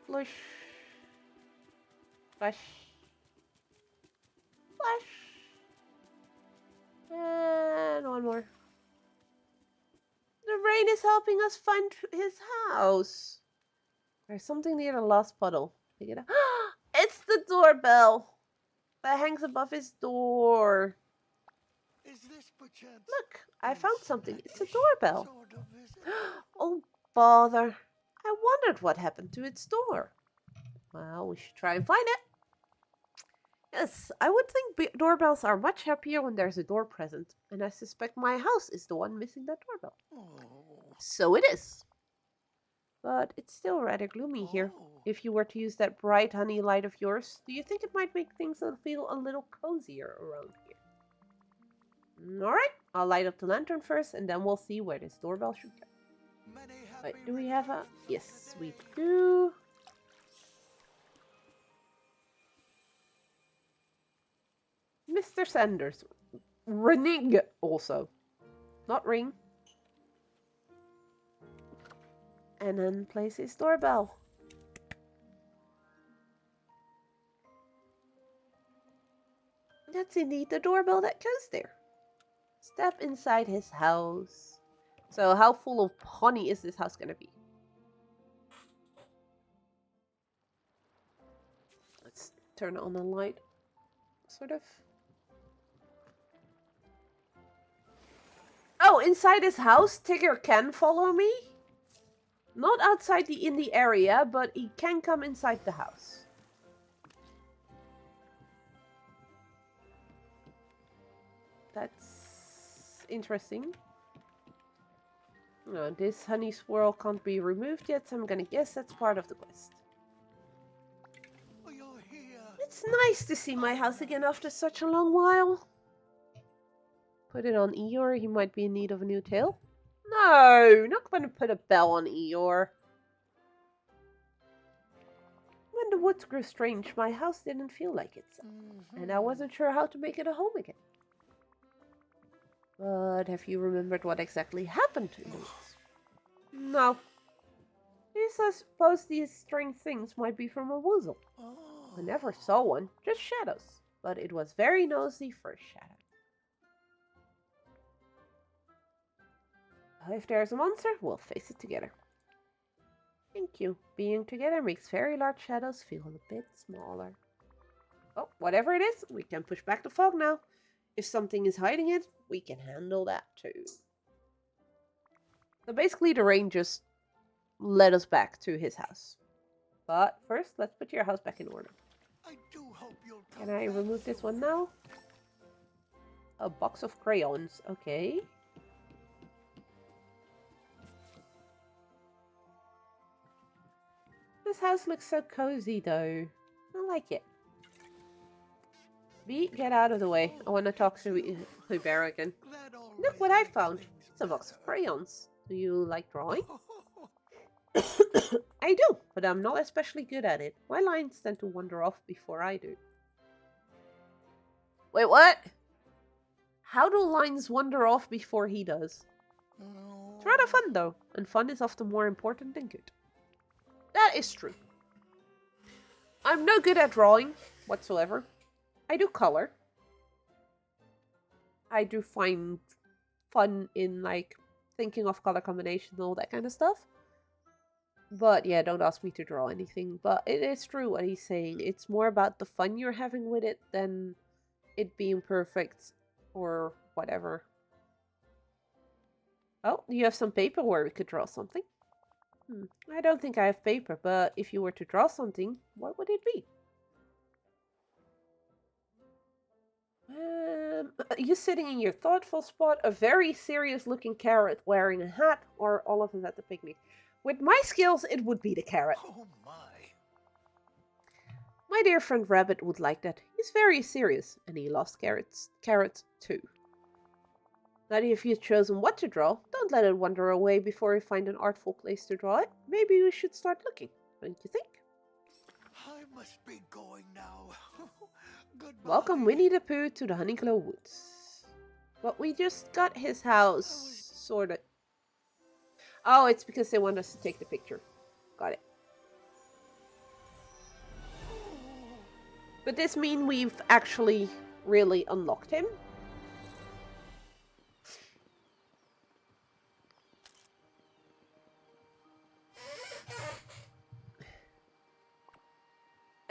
Splush. Splash. Splash. And one more. The rain is helping us find his house. There's something near the last puddle. Pick it up. It's the doorbell that hangs above his door. Is this perchance Look, I found something. It's a doorbell. Oh, bother. I wondered what happened to its door. Well, we should try and find it. Yes, I would think doorbells are much happier when there's a door present, and I suspect my house is the one missing that doorbell. So it is. But it's still rather gloomy here. If you were to use that bright honey light of yours, do you think it might make things feel a little cozier around here? Alright, I'll light up the lantern first, and then we'll see where this doorbell should go. Wait, do we have a... Yes, we do. Mr. Sanders. Reneg also. Not ring. And then place his doorbell. That's indeed the doorbell that goes there. Step inside his house. So how full of honey is this house gonna be? Let's turn on the light. Sort of. Oh, inside his house, Tigger can follow me. Not outside in the area, but he can come inside the house. That's interesting. No, this honey swirl can't be removed yet, so I'm gonna guess that's part of the quest. Oh, you're here. It's nice to see my house again after such a long while. Put it on Eeyore, he might be in need of a new tail. No, not gonna put a bell on Eeyore. When the woods grew strange, my house didn't feel like itself, and I wasn't sure how to make it a home again. But have you remembered what exactly happened to you? No. Yes, I suppose these strange things might be from a woozle. Oh. I never saw one, just shadows. But it was very nosy first shadow. If there's a monster, we'll face it together. Thank you. Being together makes very large shadows feel a bit smaller. Oh, whatever it is, we can push back the fog now. If something is hiding it, we can handle that too. So basically the rain just led us back to his house. But first, let's put your house back in order. I do hope you'll come Can I back remove this one soon. now? A box of crayons, okay. This house looks so cozy though. I like it. Bee, get out of the way. I want to talk to Hubert again. That always Look what I makes found. things It's a box of better. crayons. Do you like drawing? I do, but I'm not especially good at it. My lines tend to wander off before I do. Wait, what? How do lines wander off before he does? It's rather fun though, and fun is often more important than good. That is true. I'm no good at drawing whatsoever. I do color. I do find fun in like thinking of color combinations and all that kind of stuff. But yeah, don't ask me to draw anything. But it is true what he's saying. It's more about the fun you're having with it than it being perfect or whatever. Oh, you have some paper where we could draw something. I don't think I have paper, but if you were to draw something, what would it be? You sitting in your thoughtful spot, a very serious looking carrot wearing a hat, or all of us at the picnic. With my skills, it would be the carrot. Oh my. My dear friend Rabbit would like that. He's very serious, and he loves carrots too. Now that you've chosen what to draw, don't let it wander away before you find an artful place to draw it. Maybe we should start looking, don't you think? I must be going now. Goodbye. Welcome Winnie the Pooh to the Honeyglow Woods. But we just got his house, sorta. Oh, it's because they want us to take the picture. Got it. But this mean we've actually really unlocked him?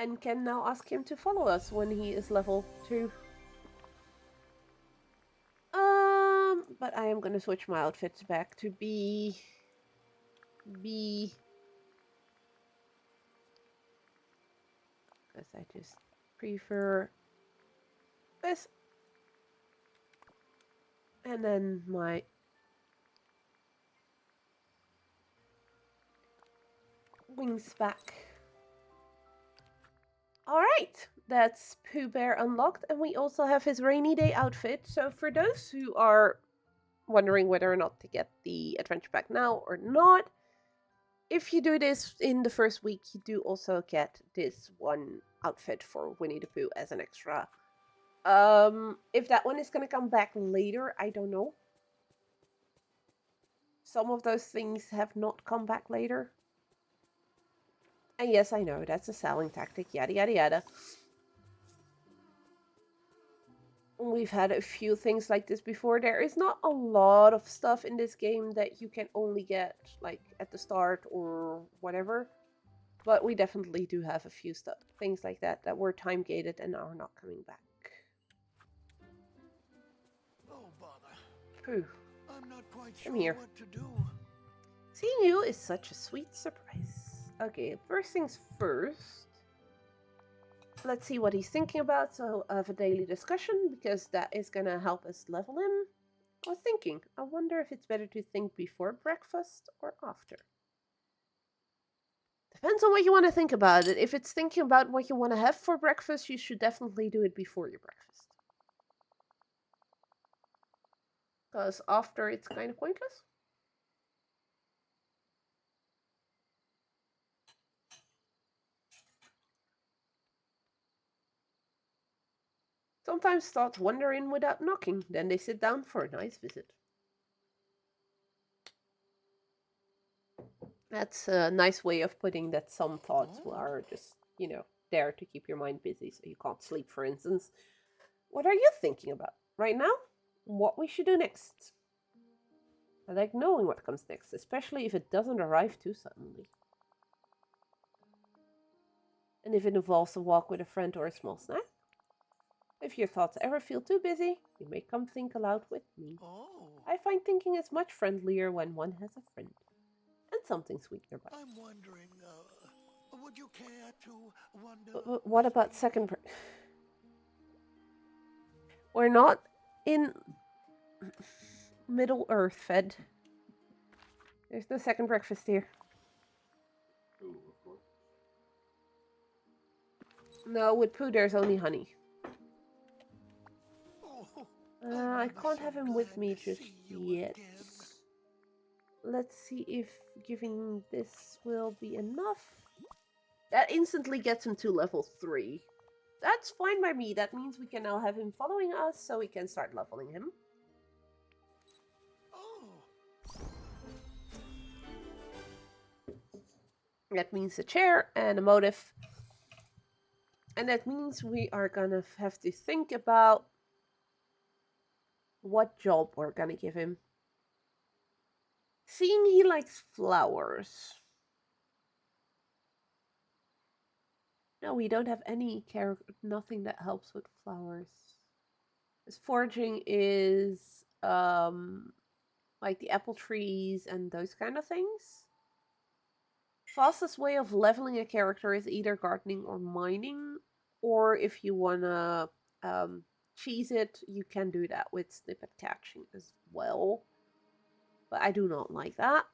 And can now ask him to follow us when he is level 2. But I am gonna switch my outfits back to B. Because I just prefer this. And then my wings back. Alright, that's Pooh Bear unlocked, and we also have his rainy day outfit. So for those who are wondering whether or not to get the adventure pack now or not, if you do this in the first week, you do also get this one outfit for Winnie the Pooh as an extra. If that one is gonna come back later, I don't know. Some of those things have not come back later. And yes, I know, that's a selling tactic, yada yada yada. We've had a few things like this before. There is not a lot of stuff in this game that you can only get like at the start or whatever. But we definitely do have a few things like that that were time gated and are not coming back. Oh, bother. Pooh, I'm not quite come sure here. what to do. Seeing you is such a sweet surprise. Okay, first things first. Let's see what he's thinking about. So have a daily discussion because that is gonna help us level him. I was thinking, I wonder if it's better to think before breakfast or after. Depends on what you want to think about it. If it's thinking about what you want to have for breakfast, you should definitely do it before your breakfast. Because after it's kind of pointless. Sometimes thoughts wander in without knocking, then they sit down for a nice visit. That's a nice way of putting that some thoughts are just, there to keep your mind busy so you can't sleep, for instance. What are you thinking about right now? What we should do next? I like knowing what comes next, especially if it doesn't arrive too suddenly. And if it involves a walk with a friend or a small snack. If your thoughts ever feel too busy, you may come think aloud with me. Oh. I find thinking is much friendlier when one has a friend. And something sweet nearby. I'm wondering, would you care to wonder? What about second... We're not in Middle Earth, Fed. There's no second breakfast here. Ooh, of course. No, with Pooh there's only honey. Oh, I can't have him with me just yet. Let's see if giving this will be enough. That instantly gets him to level 3. That's fine by me. That means we can now have him following us, so we can start leveling him. Oh. That means a chair and a motive. And that means we are gonna have to think about what job we're gonna give him. Seeing he likes flowers. No, we don't have any nothing that helps with flowers. His foraging is like the apple trees and those kind of things. Fastest way of leveling a character is either gardening or mining, or if you wanna cheese it, you can do that with snippet catching as well. But I do not like that.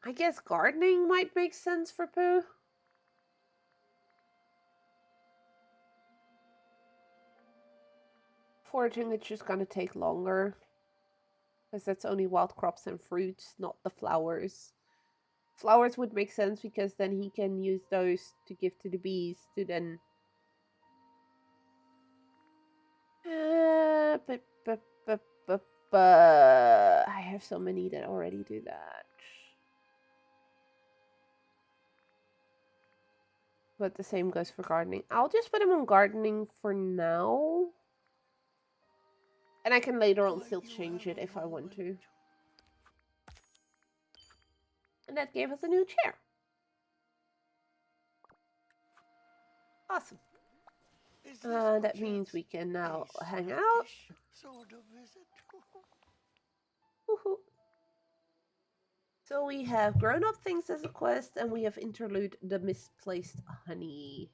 I guess gardening might make sense for Pooh. Foraging, it's just gonna take longer. Because that's only wild crops and fruits, not the flowers. Flowers would make sense because then he can use those to give to the bees to then... I have so many that already do that. But the same goes for gardening. I'll just put him on gardening for now. And I can later on still change it if I want to. And that gave us a new chair. Awesome. That means we can now hang out. Sort of visit. Woohoo. So we have grown-up things as a quest, and we have interlude the misplaced honey.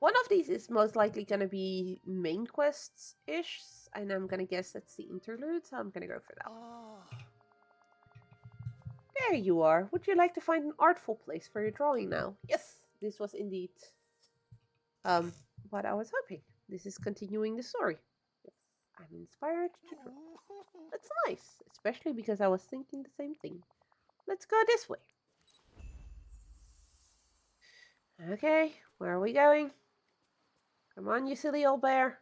One of these is most likely going to be main quests-ish, and I'm going to guess that's the interlude, so I'm going to go for that. Ah. There you are. Would you like to find an artful place for your drawing now? Yes, this was indeed what I was hoping. This is continuing the story. Yes, I'm inspired to draw. That's nice, especially because I was thinking the same thing. Let's go this way. Okay, where are we going? Come on, you silly old bear.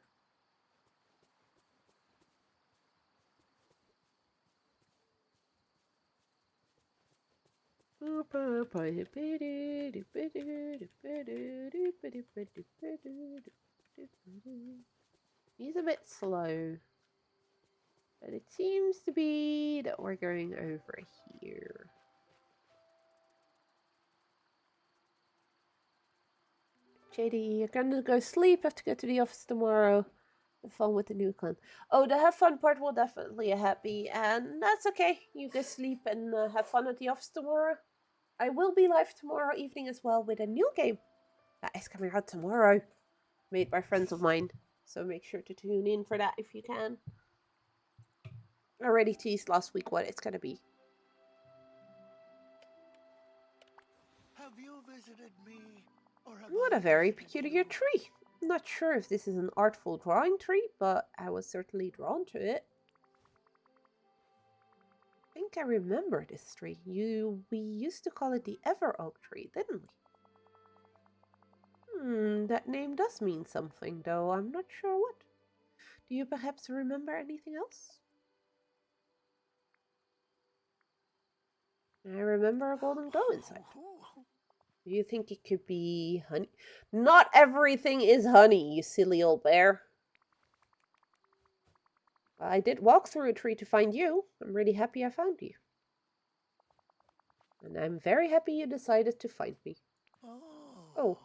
He's a bit slow, but it seems to be that we're going over here. JD, you're gonna go sleep. Have to go to the office tomorrow. Have fun with the new clan. Oh, the have fun part will definitely happy, and that's okay. You go sleep and have fun at the office tomorrow. I will be live tomorrow evening as well with a new game that is coming out tomorrow, made by friends of mine. So make sure to tune in for that if you can. I already teased last week what it's gonna be. Have you visited me, or have What I a very visited peculiar you? tree. I'm not sure if this is an artful drawing tree, but I was certainly drawn to it. I think I remember this tree. We used to call it the Ever Oak tree, didn't we? That name does mean something, though I'm not sure what. Do you perhaps remember anything else? I remember a golden glow inside. Do you think it could be honey? Not everything is honey, you silly old bear. I did walk through a tree to find you. I'm really happy I found you. And I'm very happy you decided to find me. Oh,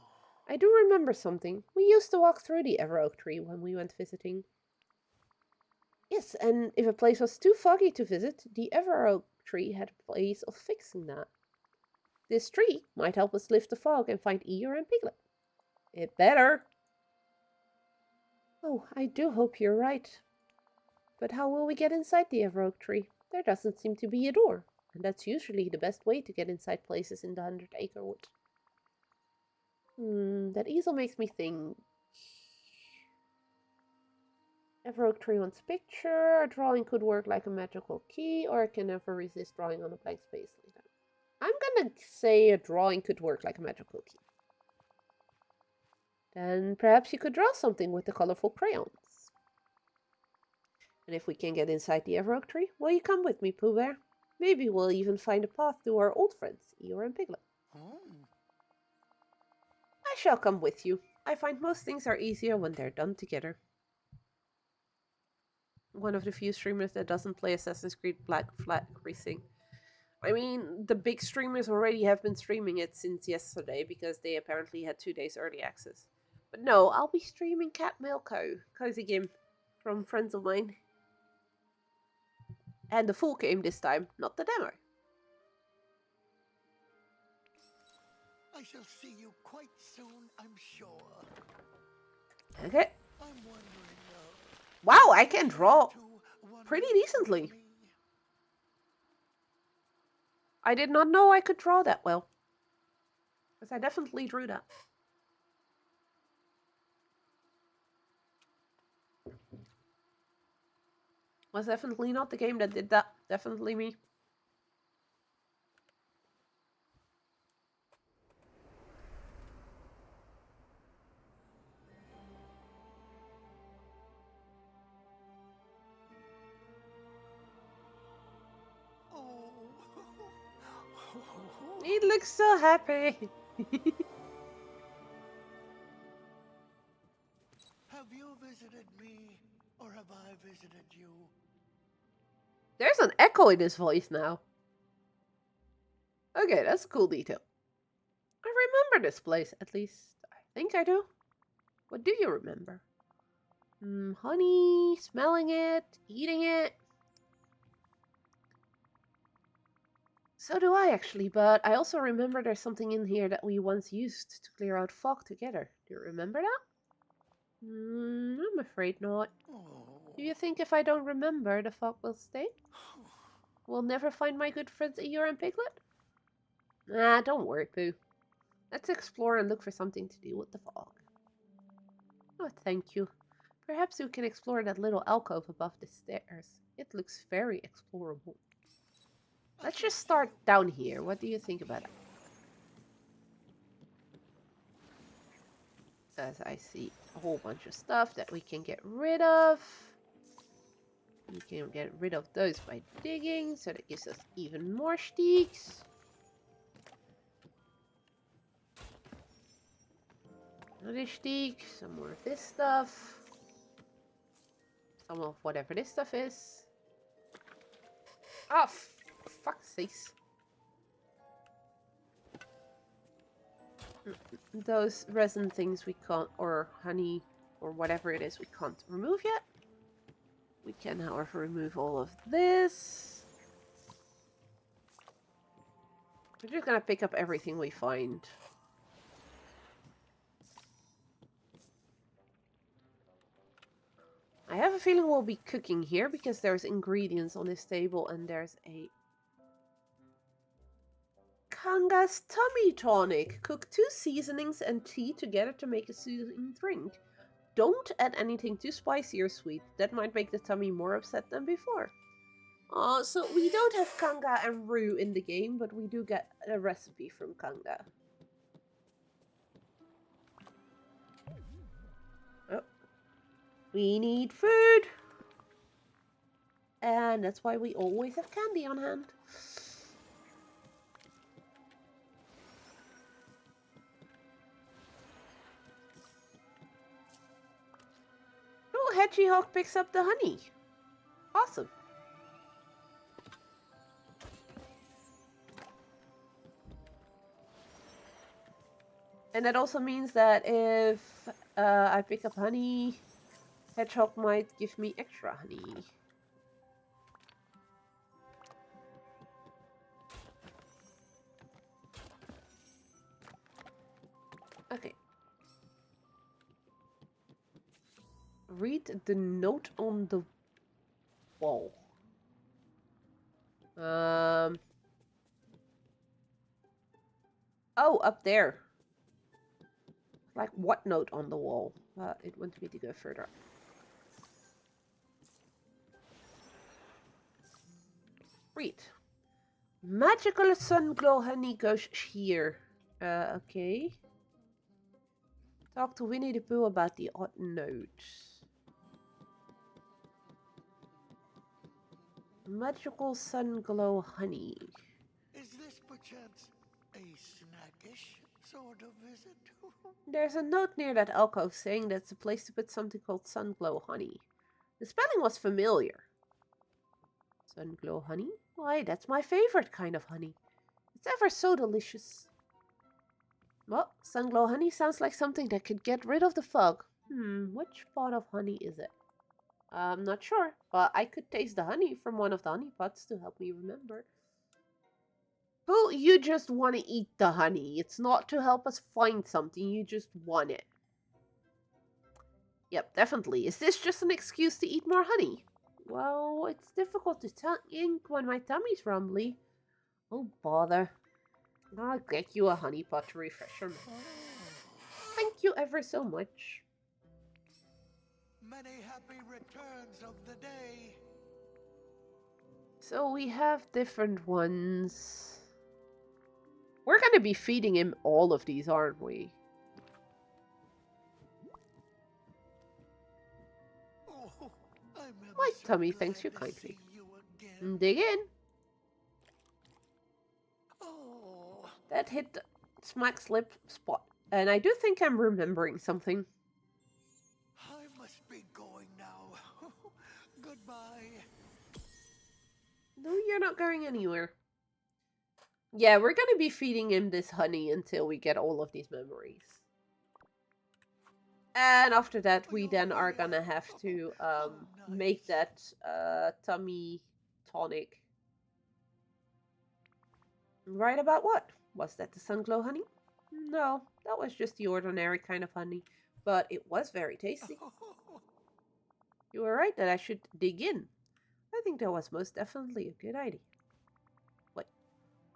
I do remember something. We used to walk through the Ever Oak tree when we went visiting. Yes, and if a place was too foggy to visit, the Ever Oak tree had a place of fixing that. This tree might help us lift the fog and find Eeyore and Piglet. It better. Oh, I do hope you're right. But how will we get inside the Ever Oak tree? There doesn't seem to be a door, and that's usually the best way to get inside places in the 100-acre wood. That easel makes me think. Ever Oak tree wants picture. A drawing could work like a magical key, or it can never resist drawing on a blank space like that. I'm gonna say a drawing could work like a magical key. Then perhaps you could draw something with the colorful crayons. And if we can get inside the Ever Oak tree, will you come with me, Pooh Bear? Maybe we'll even find a path to our old friends, Eeyore and Piglet. I shall come with you. I find most things are easier when they're done together. One of the few streamers that doesn't play Assassin's Creed Black Flag Racing. I mean, the big streamers already have been streaming it since yesterday because they apparently had 2 days early access. But no, I'll be streaming Cat Milko, cozy game from friends of mine. And the full game this time, not the demo. I shall see you quite soon, I'm sure. Okay. I'm wondering, Wow, I can draw pretty decently. I did not know I could draw that well. Because I definitely drew that. Was definitely not the game that did that. Definitely me. He looks so happy. Have you visited me, or have I visited you? There's an echo in his voice now. Okay, that's a cool detail. I remember this place, at least I think I do. What do you remember? Honey, smelling it, eating it. So do I actually, but I also remember there's something in here that we once used to clear out fog together. Do you remember that? I'm afraid not. Do you think if I don't remember, the fog will stay? We'll never find my good friends Eeyore and Piglet? Nah, don't worry, Pooh. Let's explore and look for something to do with the fog. Oh, thank you. Perhaps we can explore that little alcove above the stairs. It looks very explorable. Let's just start down here. What do you think about it? As I see a whole bunch of stuff that we can get rid of. We can get rid of those by digging, so that gives us even more steaks. Another steak, some more of this stuff. Some of whatever this stuff is. Oh, fuck's sakes. Those resin things we can't, or honey, or whatever it is, we can't remove yet. We can, however, remove all of this. We're just gonna pick up everything we find. I have a feeling we'll be cooking here because there's ingredients on this table and there's a Kanga's tummy tonic. Cook 2 seasonings and tea together to make a soothing drink. Don't add anything too spicy or sweet. That might make the tummy more upset than before. So we don't have Kanga and Rue in the game, but we do get a recipe from Kanga. Oh. We need food! And that's why we always have candy on hand. Oh, Hedgehog picks up the honey. Awesome. And that also means that if I pick up honey, Hedgehog might give me extra honey. Okay. Read the note on the wall. Oh, up there. Like what note on the wall? It wants me to go further. Read. Magical sun glow honey goes here. Okay. Talk to Winnie the Pooh about the odd notes. Magical sun glow honey. Is this perchance a snackish sort of visit? There's a note near that alcove saying that's a place to put something called sun glow honey. The spelling was familiar. Sun glow honey? Why, that's my favorite kind of honey. It's ever so delicious. Well, sun glow honey sounds like something that could get rid of the fog. Which pot of honey is it? I'm not sure, but I could taste the honey from one of the honey pots to help me remember. Who, you just want to eat the honey. It's not to help us find something, you just want it. Yep, definitely. Is this just an excuse to eat more honey? Well, it's difficult to think when my tummy's rumbly. Oh, bother. I'll get you a honey pot to refresh your mind. Thank you ever so much. Many happy returns of the day. So we have different ones. We're going to be feeding him all of these, aren't we? Oh, My tummy thanks you kindly. Dig in. Oh. That hit the smack slip spot. And I do think I'm remembering something. I must be going now. Goodbye. No, you're not going anywhere. Yeah, we're going to be feeding him this honey until we get all of these memories. And after that, we then are going to have to make that tummy tonic. Right about what? Was that the Sunglow honey? No, that was just the ordinary kind of honey. But it was very tasty. You were right that I should dig in. I think that was most definitely a good idea. Wait,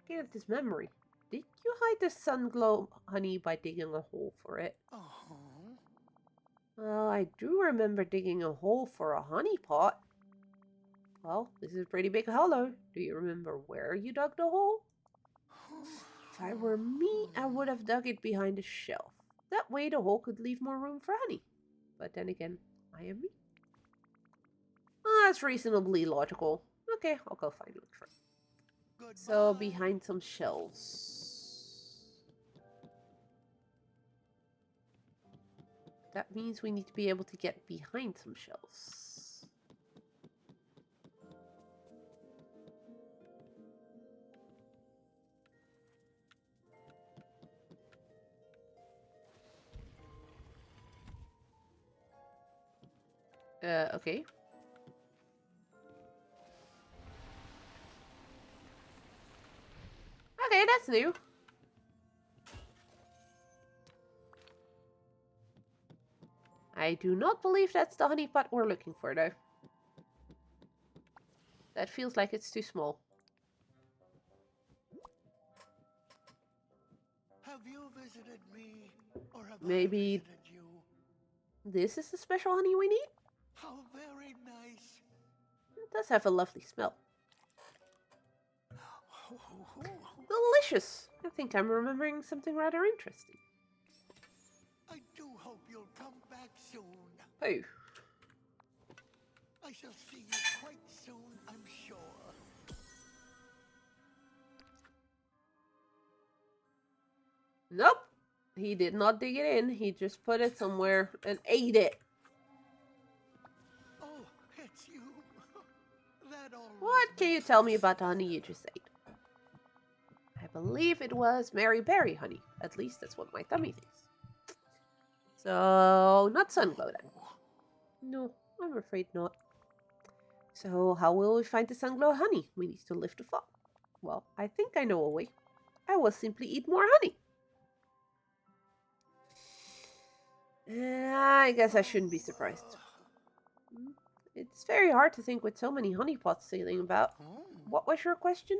looking at this memory. Did you hide the Sunglow honey by digging a hole for it? Oh. Well, I do remember digging a hole for a honey pot. Well, this is a pretty big hollow. Do you remember where you dug the hole? If I were me, I would have dug it behind a shelf. That way the hole could leave more room for honey. But then again, I am me. Oh, that's reasonably logical. Okay, I'll go find it first. So, behind some shelves. That means we need to be able to get behind some shelves. Okay. Okay, that's new. I do not believe that's the honey pot we're looking for, though. That feels like it's too small. Have you visited me, or have Maybe I visited you? this is the special honey we need? How very nice. It does have a lovely smell. Delicious! I think I'm remembering something rather interesting. I do hope you'll come back soon. Oh. I shall see you quite soon, I'm sure. Nope. He did not dig it in. He just put it somewhere and ate it. Oh, it's you. That always What can you makes tell me me about the honey you smile. just ate? I believe it was Mary Berry honey. At least that's what my tummy thinks. So, not Sunglow then. No, I'm afraid not. So, how will we find the Sunglow honey? We need to lift the fog. Well, I think I know a way. I will simply eat more honey. I guess I shouldn't be surprised. It's very hard to think with so many honeypots sailing about. What was your question?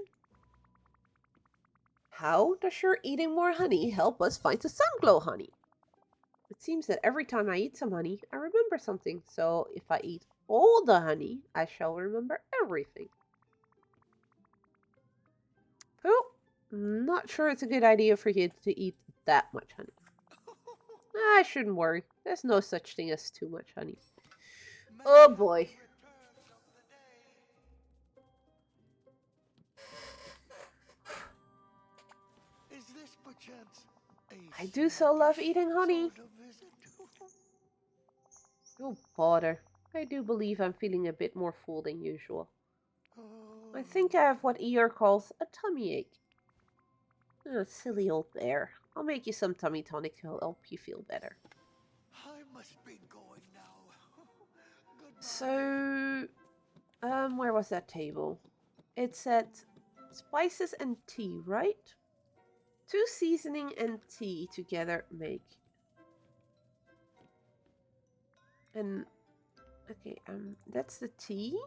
How does your eating more honey help us find the Sunglow honey? It seems that every time I eat some honey, I remember something. So if I eat all the honey, I shall remember everything. Pooh, not sure it's a good idea for you to eat that much honey. I shouldn't worry. There's no such thing as too much honey. Oh boy. Is this perchance a I do so love snappish eating honey. sort of visit? Oh bother. I do believe I'm feeling a bit more full than usual. I think I have what Eeyore calls a tummy ache. Silly old bear. I'll make you some tummy tonic to help you feel better. I must be going now. Goodbye. So, where was that table? It said spices and tea, right? 2 seasoning and tea together make. And, okay, that's the tea.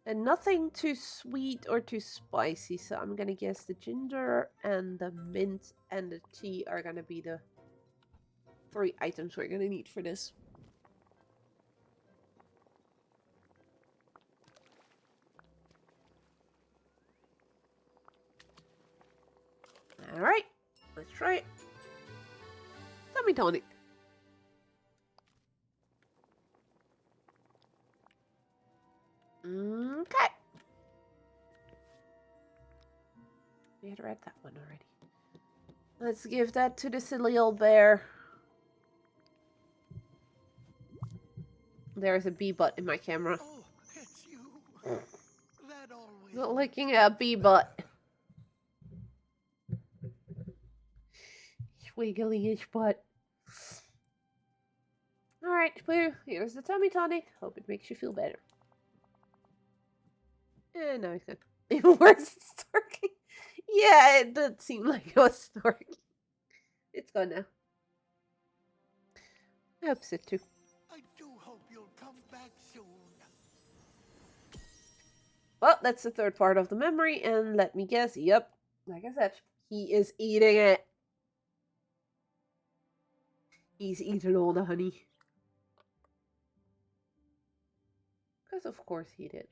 And nothing too sweet or too spicy, so I'm gonna guess the ginger and the mint and the tea are gonna be the 3 items we're gonna need for this. Alright, let's try it. Tummy tonic. Okay. We had read that one already. Let's give that to the silly old bear. There's a bee butt in my camera. Oh, it's you. That always Not makes looking me at a bee butt. Wiggly-ish butt. Alright, Boo, here's the tummy tonic. Hope it makes you feel better. And now he's gone. Even worse, it's snorking. Yeah, it did seem like it was snorking. It's gone now. I hope so too. I do hope you'll come back soon. Well, that's the 3rd part of the memory, and let me guess, yep, like I said, he is eating it. He's eaten all the honey. Because of course he did.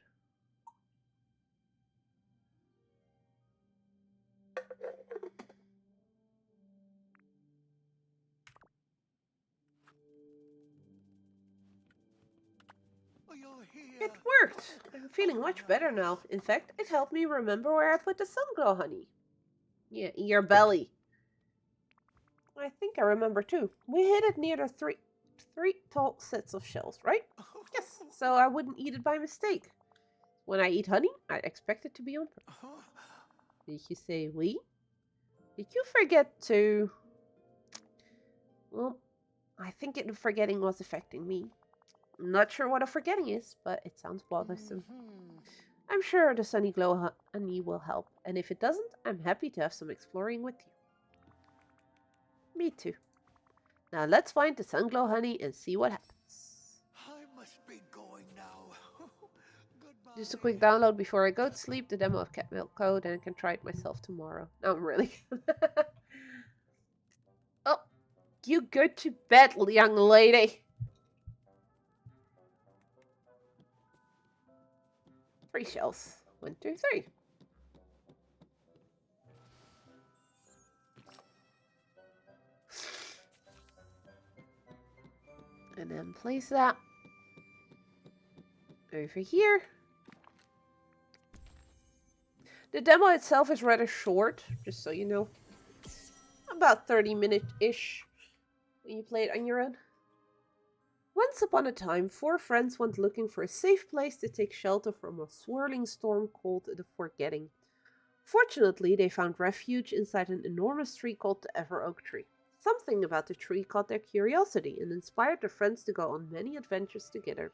Oh, you're here. It worked! I'm feeling much better now. In fact, it helped me remember where I put the sunglow honey. Yeah, in your belly. I think I remember too. We hid it near the three tall sets of shells, right? Yes, so I wouldn't eat it by mistake. When I eat honey, I expect it to be on purpose. Did you say we? Did you forget to... Well, I think forgetting was affecting me. I'm not sure what a forgetting is, but it sounds bothersome. I'm sure the Honeyglow honey will help, and if it doesn't, I'm happy to have some exploring with you. Me too. Now let's find the Sunglow honey and see what happens. I must be going now. Goodbye. Just a quick download before I go to sleep, the demo of Cat Milk Code, and I can try it myself tomorrow. No, I'm really... Oh, you go to bed, young lady. 3 shells. 1, 2, 3. And then place that over here. The demo itself is rather short, just so you know. About 30 minutes-ish when you play it on your own. Once upon a time, 4 friends went looking for a safe place to take shelter from a swirling storm called the Forgetting. Fortunately, they found refuge inside an enormous tree called the Ever Oak Tree. Something about the tree caught their curiosity and inspired the friends to go on many adventures together.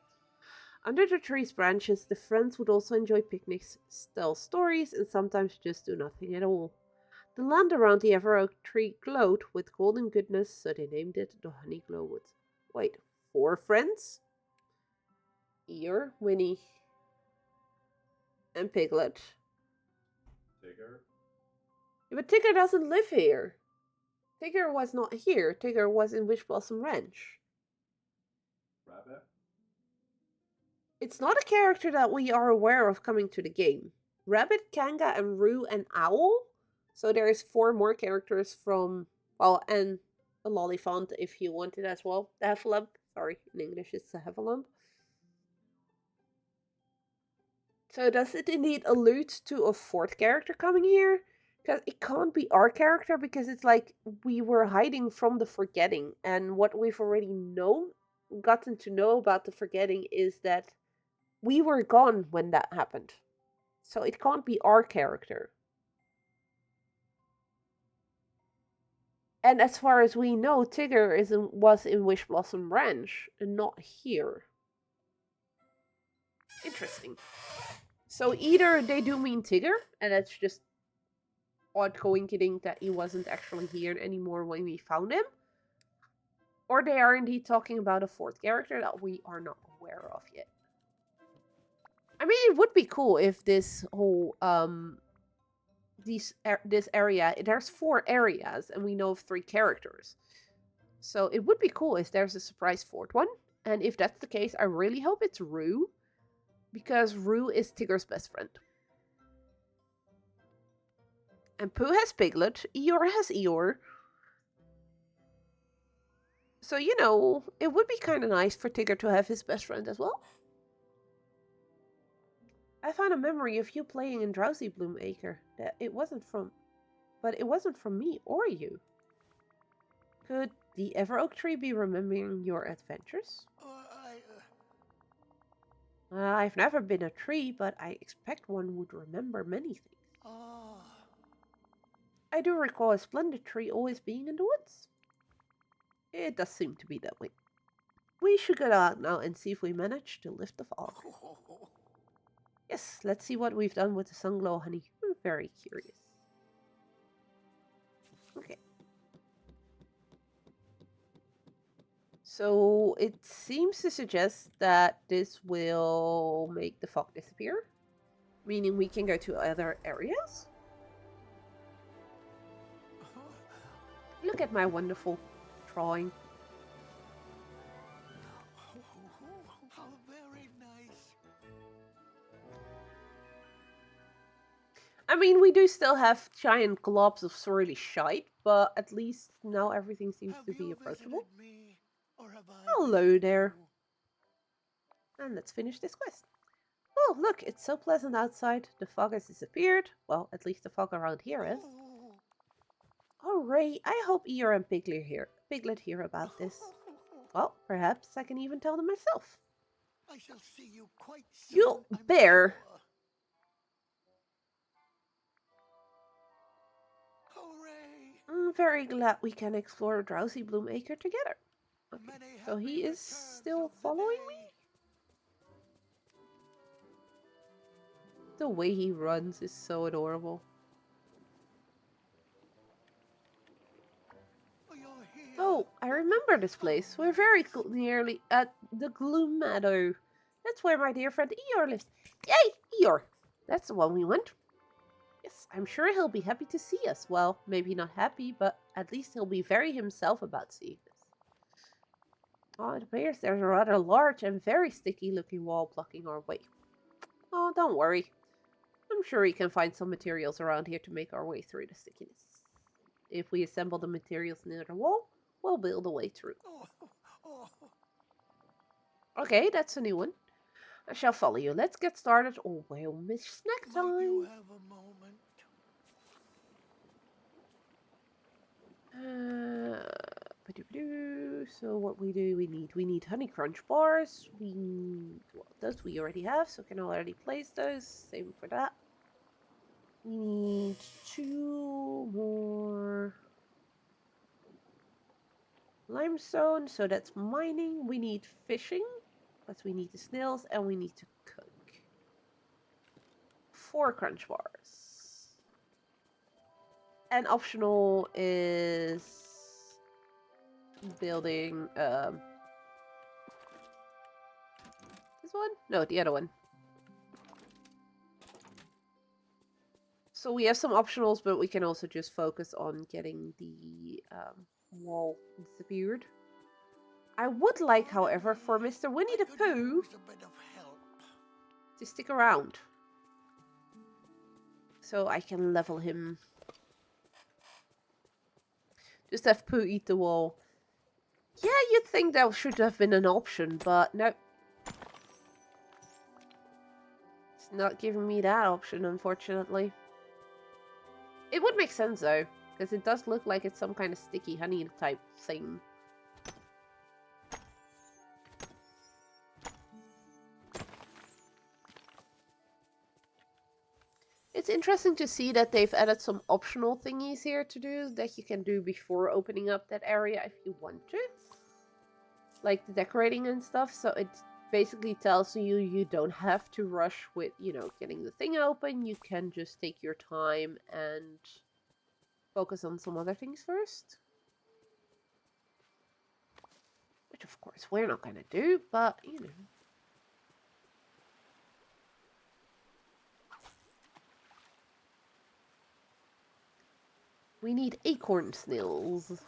Under the tree's branches, the friends would also enjoy picnics, tell stories, and sometimes just do nothing at all. The land around the Ever Oak Tree glowed with golden goodness, so they named it the Honeyglow Woods. Wait, 4 friends? Eeyore, Winnie, and Piglet. Tigger? Yeah, but Tigger doesn't live here. Tigger was not here. Tigger was in Wish Blossom Ranch. Rabbit? It's not a character that we are aware of coming to the game. Rabbit, Kanga, and Roo and Owl. So there's 4 more characters from, well, and a Lollifant if you want it as well. The Heffalump. Sorry, in English it's a Heffalump. So does it indeed allude to a 4th character coming here? Because it can't be our character, because it's like we were hiding from the Forgetting. And what we've already gotten to know about the Forgetting is that we were gone when that happened. So it can't be our character. And as far as we know, Tigger was in Wish Blossom Ranch and not here. Interesting. So either they do mean Tigger, and that's just odd coincidence that he wasn't actually here anymore when we found him, or they are indeed talking about a 4th character that we are not aware of yet. I mean, it would be cool if this whole this area, there's 4 areas and we know of 3 characters, so it would be cool if there's a surprise 4th one. And if that's the case, I really hope it's Roo, because Roo is Tigger's best friend. And Pooh has Piglet, Eeyore has Eeyore. So, you know, it would be kind of nice for Tigger to have his best friend as well. I found a memory of you playing in Drowsy Bloom Acre that it wasn't from me or you. Could the Ever Oak Tree be remembering your adventures? I've never been a tree, but I expect one would remember many things. I do recall a splendid tree always being in the woods. It does seem to be that way. We should go out now and see if we manage to lift the fog. Yes, let's see what we've done with the Sunglow honey. I'm very curious. Okay. So it seems to suggest that this will make the fog disappear, meaning we can go to other areas. Look at my wonderful drawing. I mean, we do still have giant globs of swirly shite, but at least now everything seems Have to be you approachable. visited me, or have I Hello visited there. you? And let's finish this quest. Oh, look, it's so pleasant outside. The fog has disappeared. Well, at least the fog around here is. Oh. Hooray, I hope Eeyore and Piglet hear about this. Well, perhaps I can even tell them myself. I shall see you quite soon. You I'm bear! sure. Hooray! I'm very glad we can explore Drowsy Bloom Acre together. Okay, Many so happy he is returns still of the following day. me? The way he runs is so adorable. Oh, you're here. Oh, I remember this place. We're very nearly at the Gloom Meadow. That's where my dear friend Eeyore lives. Yay, Eeyore! That's the one we want. Yes, I'm sure he'll be happy to see us. Well, maybe not happy, but at least he'll be very himself about seeing us. Oh, it appears there's a rather large and very sticky looking wall blocking our way. Oh, don't worry. I'm sure we can find some materials around here to make our way through the stickiness. If we assemble the materials near the wall, we'll build a way through. Oh, oh. Okay, that's a new one. I shall follow you. Let's get started. Oh, we'll miss snack Might you time. have a moment? So what we need honey crunch bars. Well, those we already have, so can already place those. Same for that. We need 2 more limestone, so that's mining. We need fishing, but we need the snails, and we need to cook. 4 crunch bars. And optional is building this one? No, the other one. So we have some optionals, but we can also just focus on getting the wall disappeared. I would like, however, for Mr. Winnie the I could Pooh use a bit of help. to stick around. So I can level him. Just have Pooh eat the wall. Yeah, you'd think that should have been an option, but no. It's not giving me that option, unfortunately. It would make sense, though, because it does look like it's some kind of sticky honey type thing. It's interesting to see that they've added some optional thingies here to do that you can do before opening up that area if you want to. Like the decorating and stuff, so it basically tells you don't have to rush with, getting the thing open. You can just take your time and focus on some other things first. Which, of course, we're not going to do, but, We need acorn snails.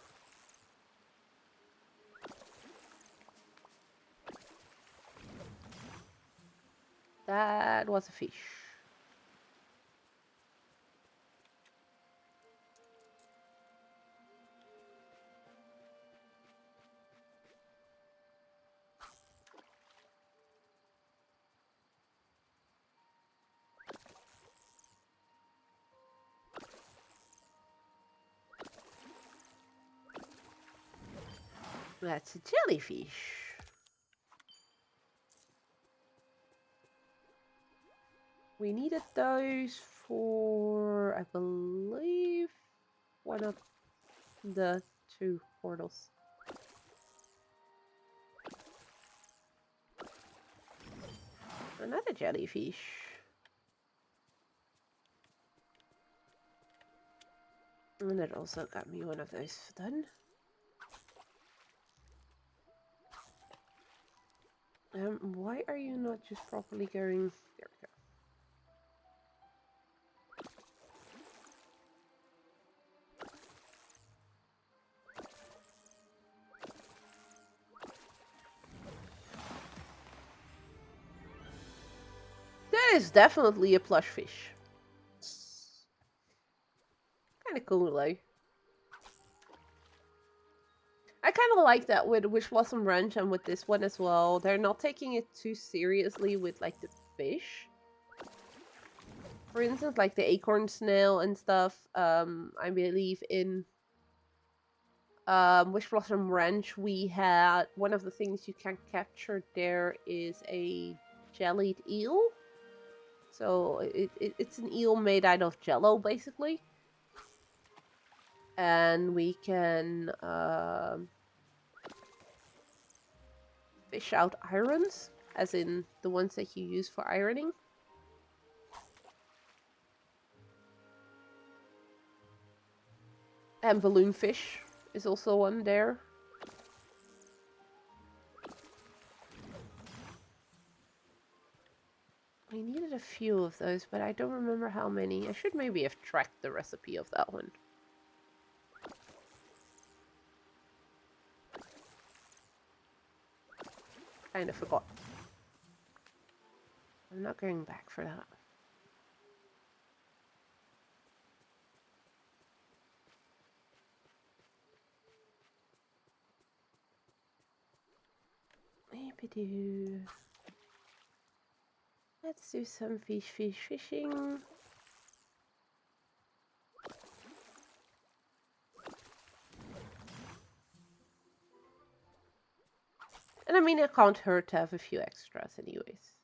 That was a fish. That's a jellyfish. We needed those for, I believe, one of the 2 portals. Another jellyfish. And it also got me one of those done. Why are you not just properly going? There we go. That is definitely a plush fish. of cool though. I kind of like that with Wish Blossom Ranch and with this one as well. They're not taking it too seriously with like the fish. For instance, like the acorn snail and stuff. I believe in Wish Blossom Ranch, we had one of the things you can capture there is a jellied eel. So it's an eel made out of jello, basically. And we can fish out irons, as in the ones that you use for ironing. And balloon fish is also one there. I needed a few of those, but I don't remember how many. I should maybe have tracked the recipe of that one. Kind of forgot. I'm not going back for that. Maybe do. Let's do some fishing. And I mean, it can't hurt to have a few extras anyways.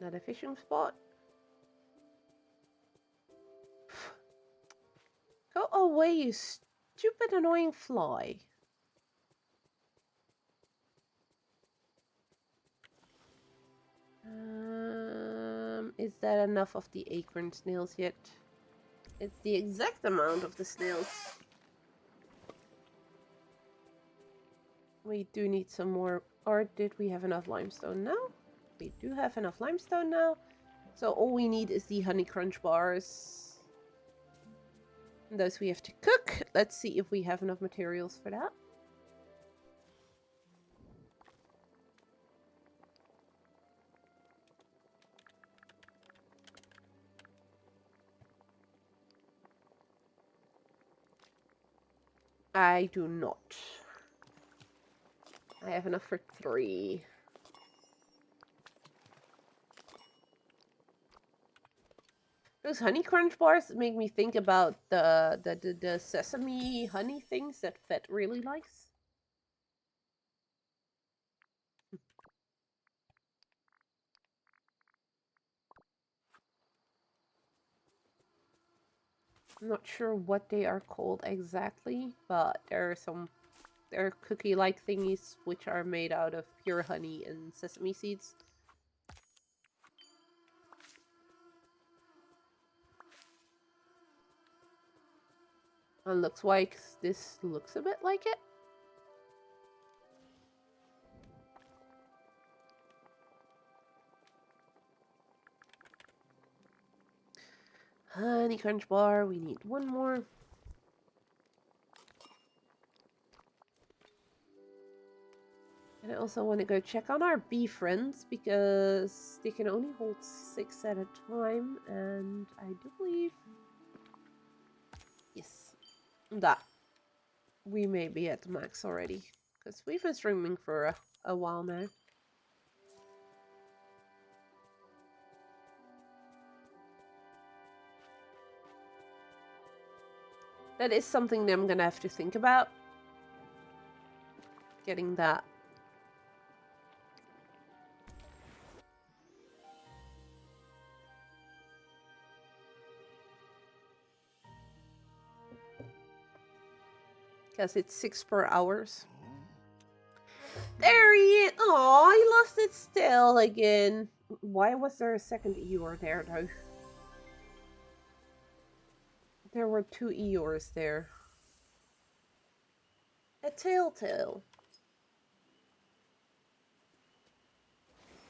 Not a fishing spot. Go away, you stupid annoying fly. Is that enough of the acorn snails yet? It's the exact amount of the snails. We do need some more. Or did we have enough limestone now? We do have enough limestone now. So all we need is the honey crunch bars. And those we have to cook. Let's see if we have enough materials for that. I do not. I have enough for 3. Those honey crunch bars make me think about the sesame honey things that Fett really likes. I'm not sure what they are called exactly, but there are cookie-like thingies which are made out of pure honey and sesame seeds. And looks like this looks a bit like it. Honey crunch bar, we need one more. And I also want to go check on our bee friends because they can only hold 6 at a time, and I do believe, yes, that we may be at max already because we've been streaming for a while now. That is something that I'm gonna have to think about. Getting that. Because it's 6 per hours. There he is! Aw, he lost its tail again. Why was there a second Eeyore there, though? There were 2 Eeyores there. A tail.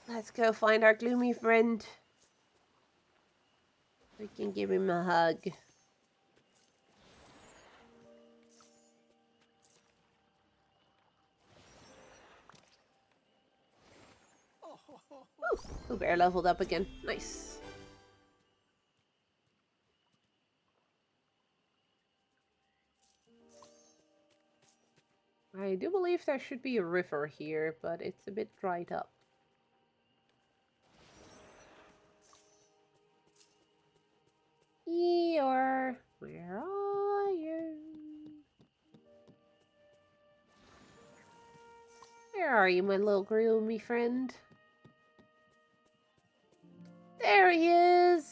Let's go find our gloomy friend. We can give him a hug. Blue bear leveled up again. Nice. I do believe there should be a river here, but it's a bit dried up. Eeyore, where are you? Where are you, my little gloomy friend? There he is!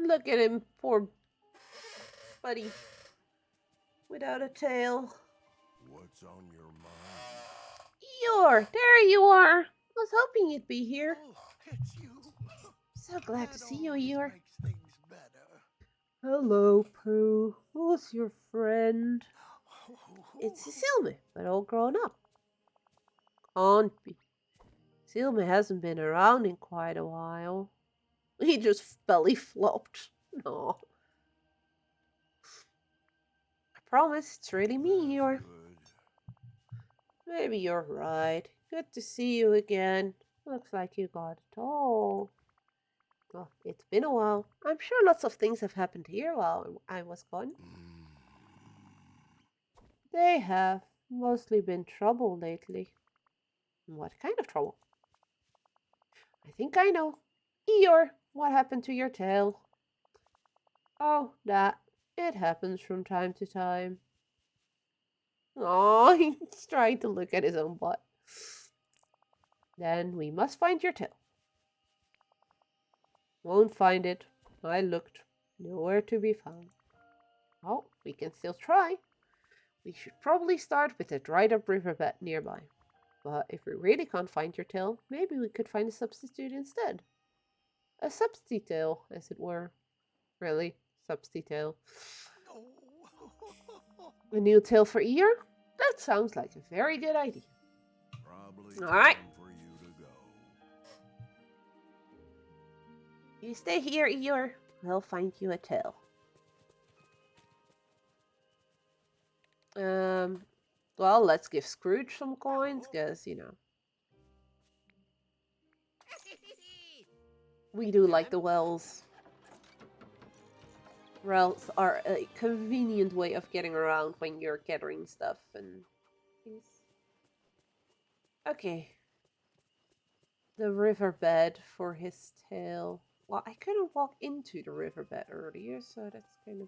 Look at him, poor buddy. Without a tail. What's on your mind? Eeyore, there you are! I was hoping you'd be here. Oh, it's you. So glad to That see you, always Eeyore. makes things better. Hello, Pooh. Who's your friend? It's Silme, but all grown up. Can't be. Silme hasn't been around in quite a while. He just belly flopped. No. I promise it's really me, Eeyore. Good. Maybe you're right. Good to see you again. Looks like you got it all. Well, it's been a while. I'm sure lots of things have happened here while I was gone. They have. Mostly been trouble lately. What kind of trouble? I think I know. Eeyore, what happened to your tail? Oh, that. It happens from time to time. Oh, he's trying to look at his own butt. Then we must find your tail. Won't find it. I looked. Nowhere to be found. Oh, we can still try. We should probably start with a dried up riverbed nearby. But if we really can't find your tail, maybe we could find a substitute instead. A substitute tail, as it were. Really? Substitute tail. A new tail for Eeyore? That sounds like a very good idea. Probably Alright. time for you to go. You stay here, Eeyore. I'll find you a tail. Well, let's give Scrooge some coins, because, you know. We do like the wells. Wells are a convenient way of getting around when you're gathering stuff and things. Okay. The riverbed for his tail. Well, I couldn't walk into the riverbed earlier, so that's kind of...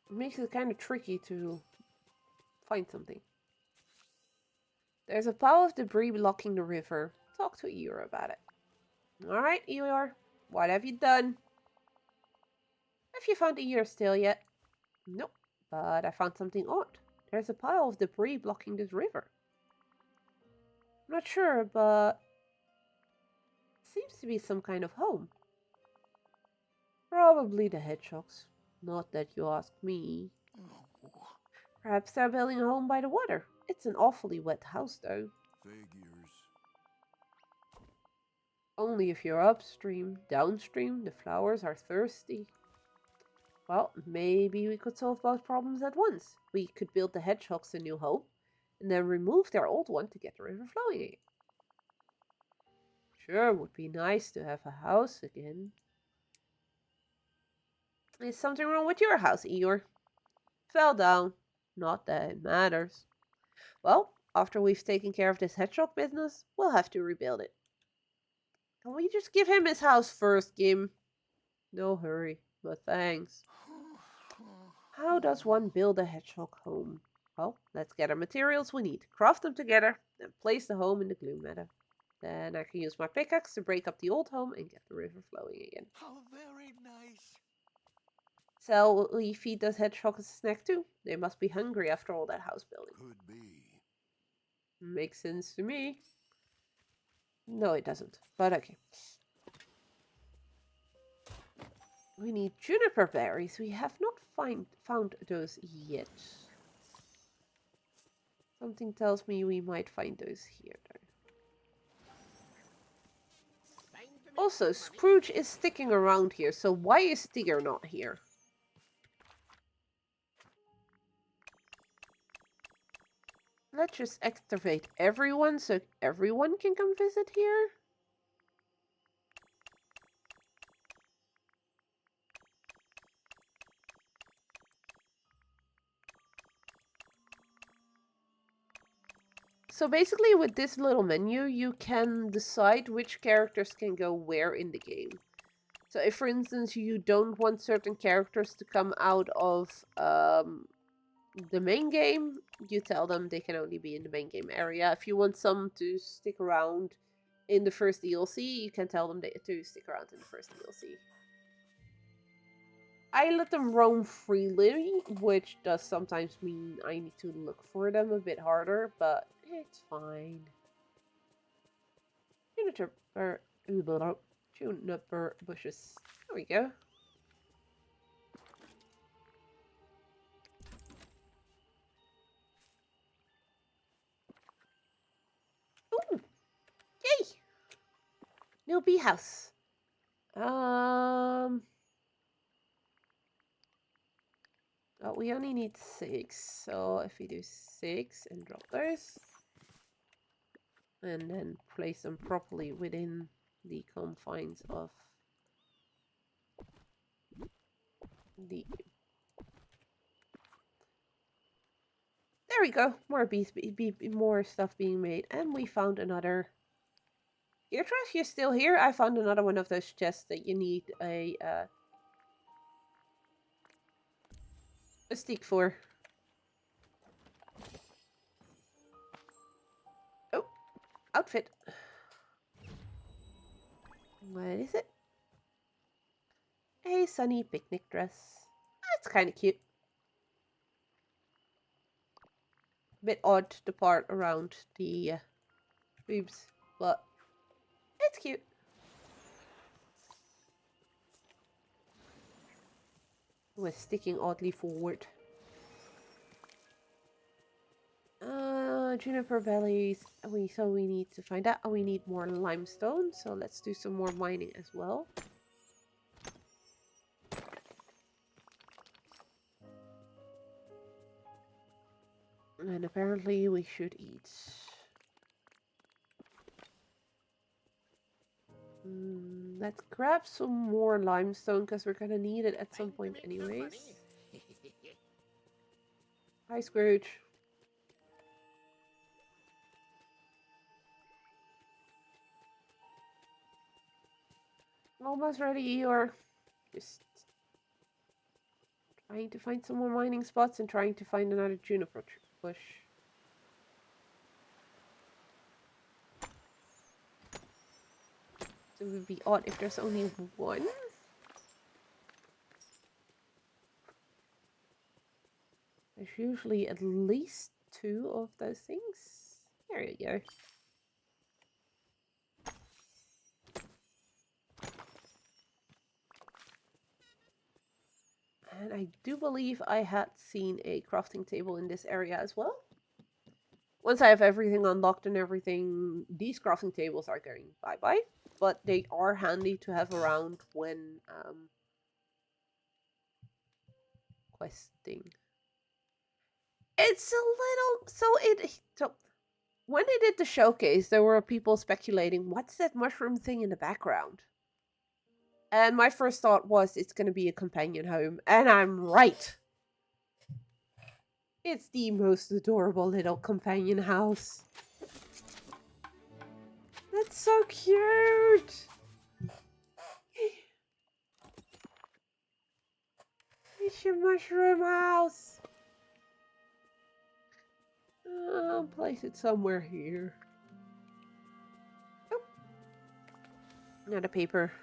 It makes it kind of tricky to find something. There's a pile of debris blocking the river. Talk to Eeyore about it. Alright, Eeyore. What have you done? Have you found Eeyore's tail yet? Nope. But I found something odd. There's a pile of debris blocking this river. I'm not sure, but... it seems to be some kind of home. Probably the hedgehogs. Not that you ask me. Perhaps they're building a home by the water. It's an awfully wet house, though. Figures. Only if you're upstream. Downstream, the flowers are thirsty. Well, maybe we could solve both problems at once. We could build the hedgehogs a new home, and then remove their old one to get the river flowing again. Sure, would be nice to have a house again. Is something wrong with your house, Eeyore? Fell down. Not that it matters. Well, after we've taken care of this hedgehog business, we'll have to rebuild it. Can we just give him his house first, Gim? No hurry, but thanks. How does one build a hedgehog home? Well, let's get our materials we need, craft them together, and place the home in the gloom meadow. Then I can use my pickaxe to break up the old home and get the river flowing again. How very nice. So we feed those hedgehogs a snack too. They must be hungry after all that house building. Could be. Makes sense to me. No, it doesn't. But okay. We need juniper berries. We have not found those yet. Something tells me we might find those here, though. Also, Scrooge is sticking around here, so why is Tigger not here? Let's just activate everyone so everyone can come visit here. So basically with this little menu, you can decide which characters can go where in the game. So if, for instance, you don't want certain characters to come out of the main game, you tell them they can only be in the main game area. If you want some to stick around in the first DLC, you can tell them to stick around in the first DLC. I let them roam freely, which does sometimes mean I need to look for them a bit harder, but it's fine. Juniper bushes. There we go. Ooh! Yay! New bee house. Oh, we only need 6, so if we do 6 and drop those, and then place them properly within the confines of the... There we go, more bees, more stuff being made, and we found another... Eartrash, you're still here? I found another one of those chests that you need a stick for. Oh, outfit. What is it? A sunny picnic dress. That's kind of cute. Bit odd, the part around the boobs, but it's cute. We're sticking oddly forward. Juniper bellies. So we need to find out. We need more limestone. So let's do some more mining as well. And apparently we should eat. Let's grab some more limestone because we're gonna need it at some point anyways. Hi, Scrooge. Almost ready, Eeyore. Just trying to find some more mining spots and trying to find another juniper bush. So it would be odd if there's only one. There's usually at least 2 of those things. There you go. And I do believe I had seen a crafting table in this area as well. Once I have everything unlocked and everything, these crafting tables are going bye-bye. But they are handy to have around when questing. It's a little... So when they did the showcase, there were people speculating, what's that mushroom thing in the background? And my first thought was, it's going to be a companion home. And I'm right. It's the most adorable little companion house. That's so cute. It's your mushroom house. I'll place it somewhere here. Oh. Not a paper.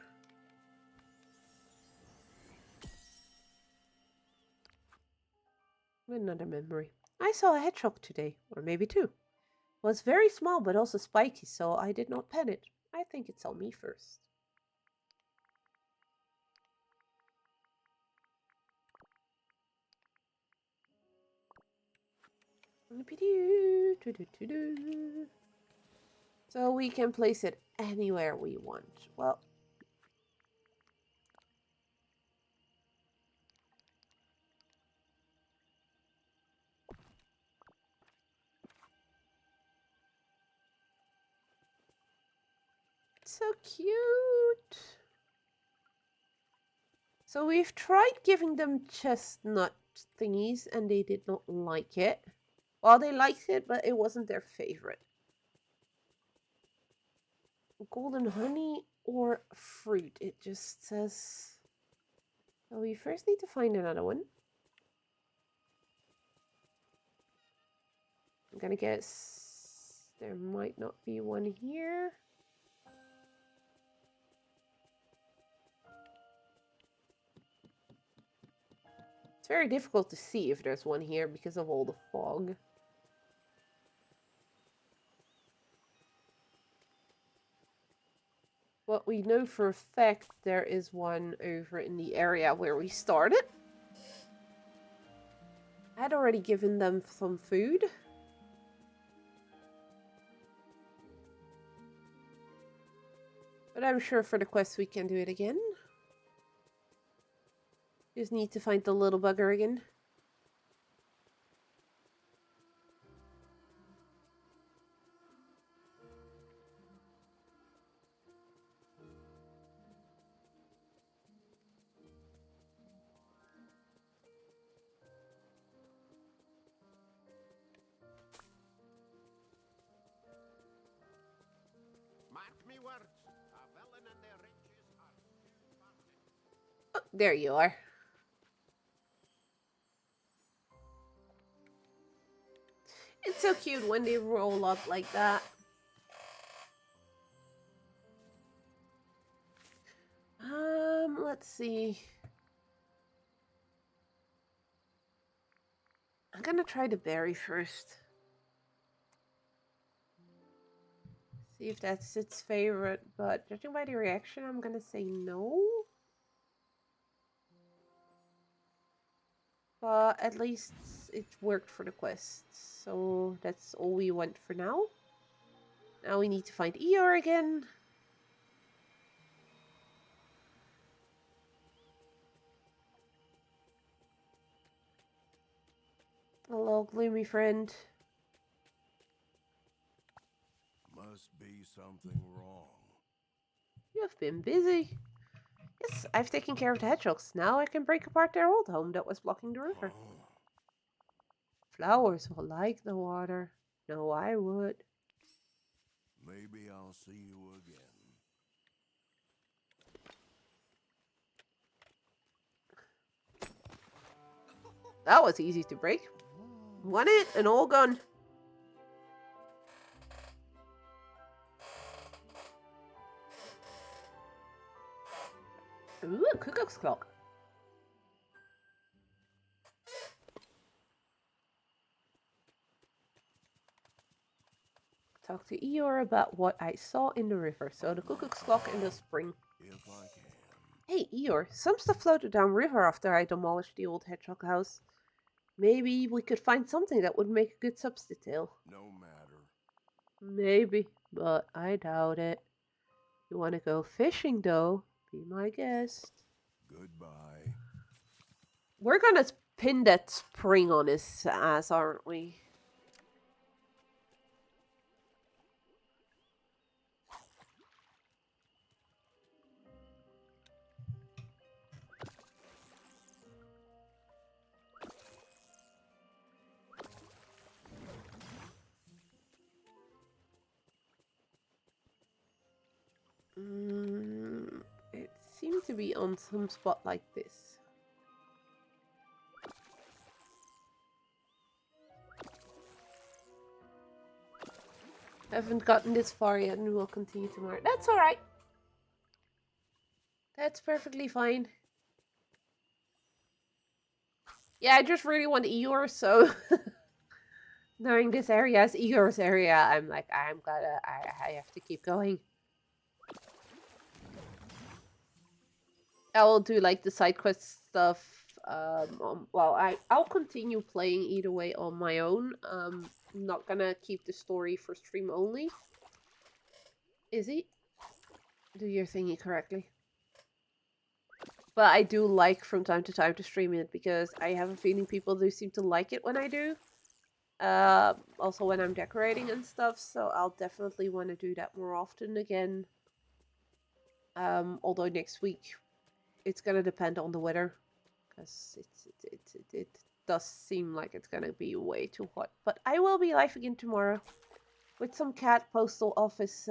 Another memory. I saw a hedgehog today, or maybe 2. It was very small but also spiky, so I did not pet it. I think it saw me first. So we can place it anywhere we want. Well, so cute. So we've tried giving them chestnut thingies and they did not like it. Well, they liked it, but it wasn't their favorite. Golden honey or fruit? It just says... So we first need to find another one. I'm gonna guess there might not be one here. It's very difficult to see if there's one here because of all the fog. But we know for a fact there is one over in the area where we started. I had already given them some food. But I'm sure for the quest we can do it again. Just need to find the little bugger again. Mark me words. A villain and their riches are few parted. Oh, there you are. It's so cute when they roll up like that. Let's see. I'm gonna try the berry first. See if that's its favorite, but judging by the reaction, I'm gonna say no. But at least it worked for the quest, so that's all we want for now. Now we need to find Eeyore again. Hello, gloomy friend. Must be something wrong. You've been busy. Yes, I've taken care of the hedgehogs. Now I can break apart their old home that was blocking the river. Oh, Flowers will like the water. No, I would. maybe I'll see you again. That was easy to break. One hit and all gone. Ooh, a cuckoo's clock. Talk to Eeyore about what I saw in the river. So the cuckoo's clock in the spring. If I can. Hey, Eeyore, some stuff floated downriver after I demolished the old hedgehog house. Maybe we could find something that would make a good substitute. No matter. Maybe, but I doubt it. You want to go fishing, though? Be my guest. Goodbye. We're gonna pin that spring on his ass, aren't we? It seems to be on some spot like this. Haven't gotten this far yet and we'll continue tomorrow. That's alright. That's perfectly fine. Yeah, I just really want Eeyore, so knowing this area is Eeyore's area, I'm like, I have to keep going. I will do like the side quest stuff Well, I'll continue playing either way on my own. I'm not gonna keep the story for stream only. Izzy, do your thingy correctly. But I do like from time to time to stream it because I have a feeling people do seem to like it when I do. Also when I'm decorating and stuff, so I'll definitely want to do that more often again. Although next week it's gonna depend on the weather, because it does seem like it's gonna be way too hot. But I will be live again tomorrow with some cat postal office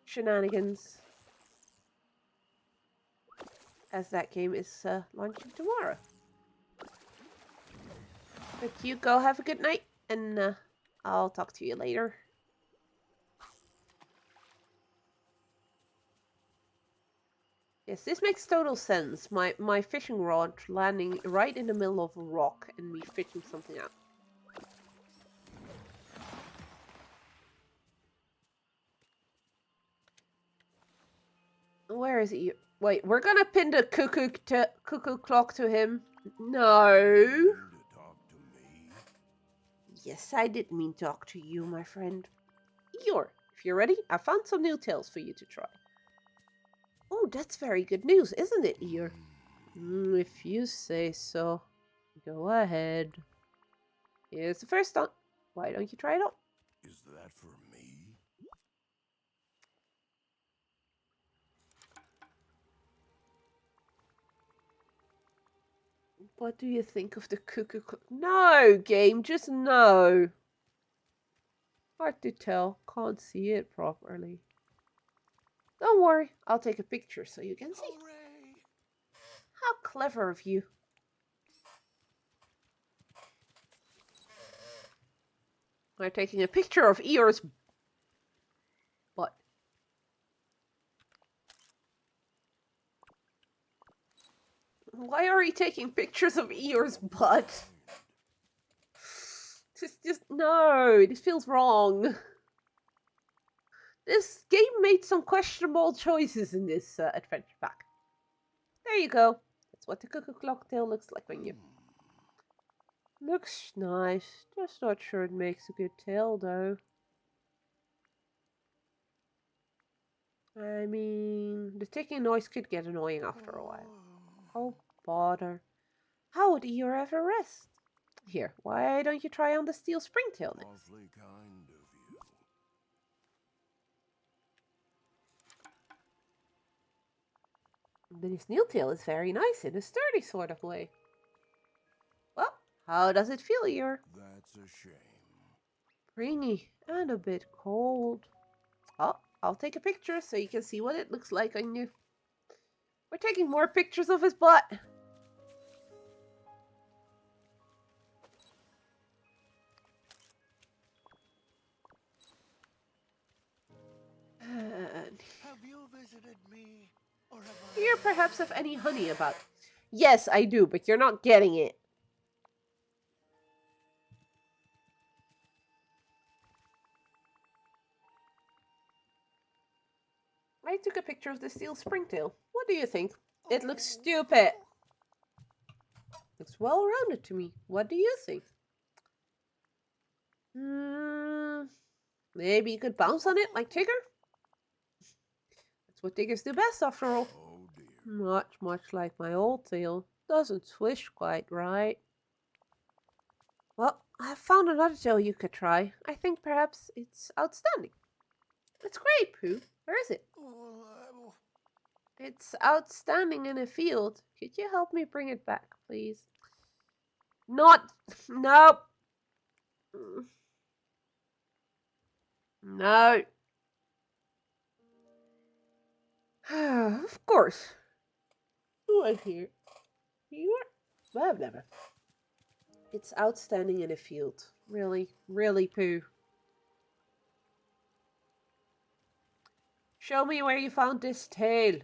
shenanigans, as that game is launching tomorrow. But you go have a good night, and I'll talk to you later. Yes, this makes total sense. My fishing rod landing right in the middle of a rock and me fishing something out. Where is he? Wait, we're gonna pin the cuckoo clock to him. No. Yes, I did mean talk to you, my friend. Eeyore, if you're ready, I found some new tales for you to try. Oh, that's very good news, isn't it, Eeyore? If you say so. Go ahead. Here's the first one. Why don't you try it out? Is that for me? What do you think of the cuckoo clock? No, game, just no. Hard to tell. Can't see it properly. Don't worry, I'll take a picture so you can see. Hooray! How clever of you. I'm taking a picture of Eeyore's butt. Why are you taking pictures of Eeyore's butt? Just no, this feels wrong. This game made some questionable choices in this adventure pack. There you go. That's what the cuckoo clock tail looks like when you... Looks nice. Just not sure it makes a good tail, though. I mean, the ticking noise could get annoying after a while. Oh, bother. How would Eeyore ever rest? Here, why don't you try on the steel springtail next? Awfully kind of you. But his new tail is very nice in a sturdy sort of way. Well, how does it feel, Eeyore? That's a shame. Springy and a bit cold. Oh, I'll take a picture so you can see what it looks like on you. We're taking more pictures of his butt. Have you visited me? Or have Do you perhaps have any honey about? Yes, I do, but you're not getting it. I took a picture of the steel springtail. What do you think? It looks stupid. Looks well rounded to me. What do you think? Maybe you could bounce on it like Tigger? That's what Tiggers do best, after all. Oh dear. Much like my old tail. Doesn't swish quite right. Well, I found another tail you could try. I think perhaps it's outstanding. It's great, Pooh. Where is it? It's outstanding in a field. Could you help me bring it back, please? Not... Nope. No. Of course. Who was here? You are... Blah, blah, blah. It's outstanding in a field. Really, really, Pooh. Show me where you found this tail.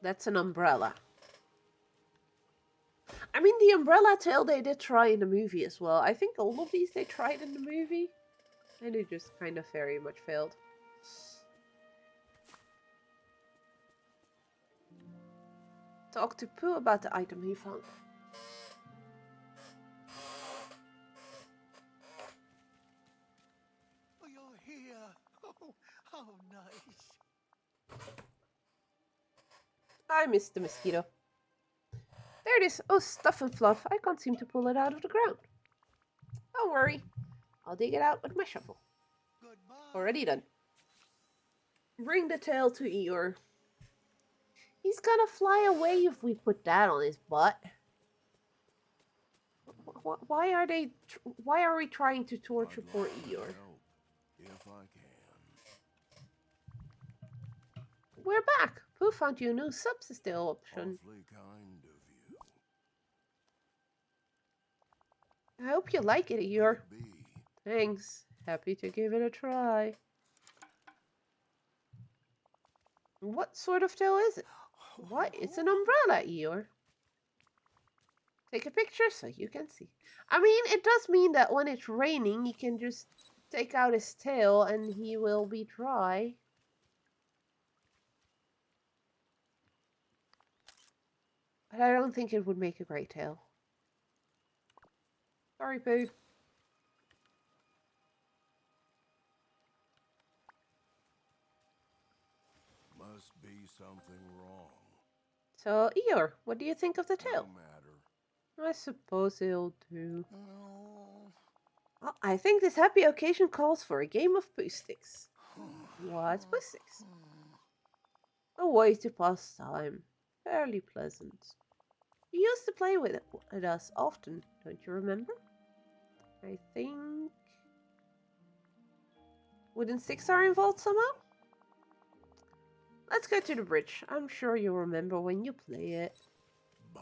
That's an umbrella. I mean, the umbrella tail they did try in the movie as well. I think all of these they tried in the movie. And it just kind of very much failed. Talk to Pooh about the item he found. Oh, you're here. Oh, how nice. I missed the mosquito. There it is. Oh, stuff and fluff. I can't seem to pull it out of the ground. Don't worry. I'll dig it out with my shovel. Goodbye. Already done. Bring the tail to Eeyore. He's gonna fly away if we put that on his butt. Why are they? Why are we trying to torture poor Eeyore? If I can. We're back. Pooh found you a new subsistence option. Awfully kind of you. I hope you like it, Eeyore. Be. Thanks. Happy to give it a try. What sort of tail is it? What? It's an umbrella, Eeyore. Take a picture so you can see. I mean, it does mean that when it's raining, he can just take out his tail and he will be dry. But I don't think it would make a great tail. Sorry, Pooh. Must be something wrong. So, Eeyore, what do you think of the tail? No matter. I suppose it'll do. No. Well, I think this happy occasion calls for a game of Pooh Sticks. What's Pooh Sticks? A way to pass time. Fairly pleasant. You used to play with us often, don't you remember? I think... wooden sticks are involved somehow? Let's go to the bridge. I'm sure you'll remember when you play it. Bye.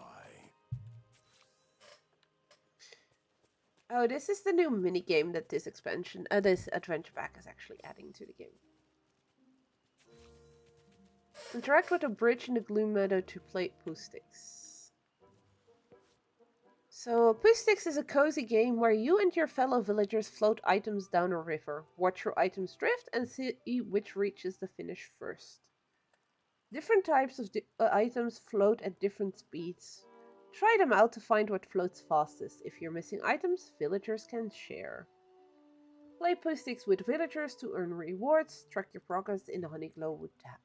Oh, this is the new minigame that this this adventure pack is actually adding to the game. Interact with a bridge in the Gloom Meadow to play Pooh Sticks. So, Pooh Sticks is a cozy game where you and your fellow villagers float items down a river, watch your items drift, and see which reaches the finish first. Different types of items float at different speeds. Try them out to find what floats fastest. If you're missing items, villagers can share. Play Pooh Sticks with villagers to earn rewards. Track your progress in the Honeyglow Wood tab.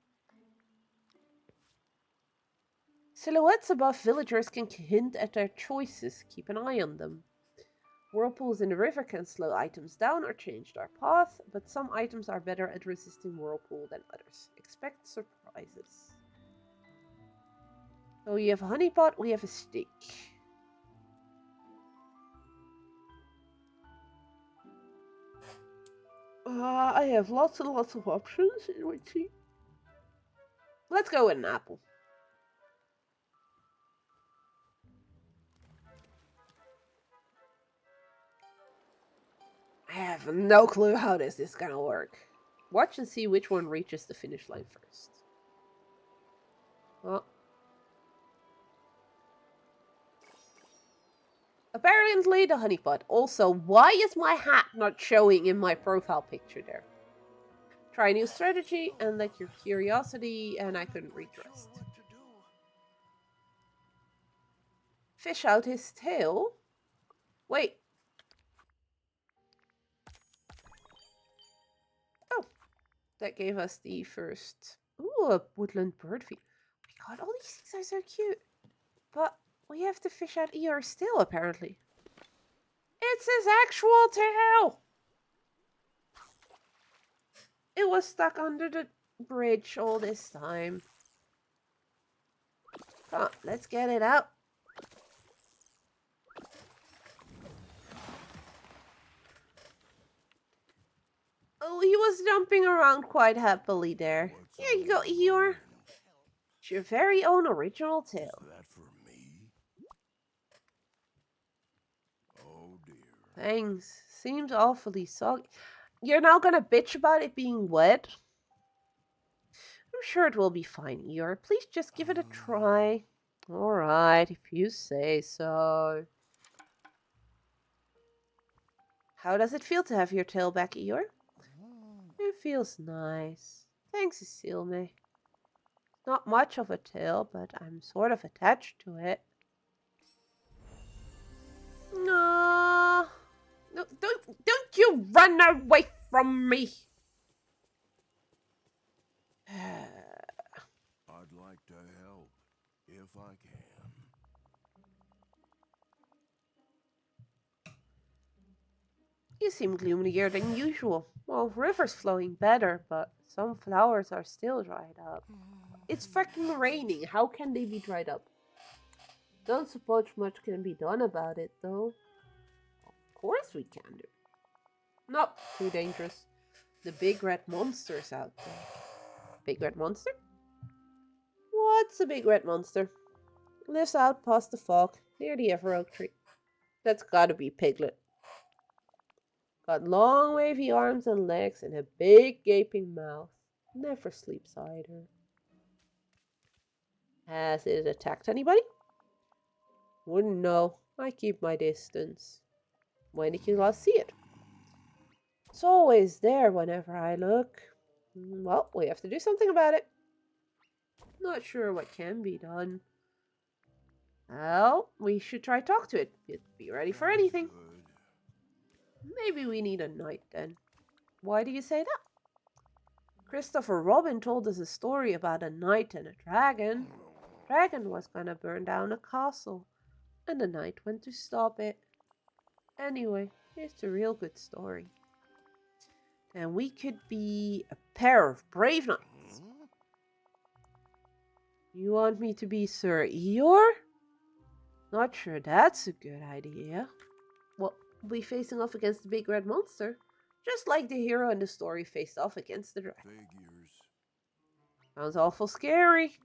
Silhouettes above villagers can hint at their choices. Keep an eye on them. Whirlpools in the river can slow items down or change their path, but some items are better at resisting whirlpool than others. Expect surprises. So we have a honey pot, we have a stick. I have lots and lots of options in my team. Let's go with an apple. I have no clue how this is gonna work. Watch and see which one reaches the finish line first. Well, apparently the honeypot. Also, why is my hat not showing in my profile picture there? Try a new strategy and let your curiosity, and I couldn't read the rest. What to do? Fish out his tail? Wait. Oh, that gave us the first... Ooh, a woodland bird feed. Oh my god, all these things are so cute. But we have to fish out Eeyore's tail, apparently. It's his actual tail! It was stuck under the bridge all this time. Come on, let's get it out. Oh, he was jumping around quite happily there. Here you go, Eeyore. It's your very own original tail. Is that for me? Oh dear. Thanks. Seems awfully soggy. You're now gonna bitch about it being wet? I'm sure it will be fine, Eeyore. Please just give it a try. Alright, if you say so. How does it feel to have your tail back, Eeyore? It feels nice. Thanks, Cecile. Not much of a tail, but I'm sort of attached to it. No, no, don't you run away from me! I'd like to help, if I can. You seem gloomier than usual. Well, river's flowing better, but some flowers are still dried up. It's freaking raining. How can they be dried up? Don't suppose much can be done about it, though. Of course we can do. Nope, too dangerous. The big red monster's out there. Big red monster? What's a big red monster? Lives out past the fog, near the ever oak tree. That's gotta be Piglet. Got long wavy arms and legs and a big gaping mouth. Never sleeps either. Has it attacked anybody? Wouldn't know. I keep my distance. When did you last see it? It's always there whenever I look. Well, we have to do something about it. Not sure what can be done. Well, we should try talk to it. It'd be ready for anything. Good. Maybe we need a knight then. Why do you say that? Christopher Robin told us a story about a knight and a dragon. Dragon was gonna burn down a castle, and the knight went to stop it. Anyway, it's a real good story. And we could be a pair of brave knights. You want me to be Sir Eeyore? Not sure that's a good idea. Well, we'll be facing off against the big red monster, just like the hero in the story faced off against the dragon. Figures. Sounds awful scary.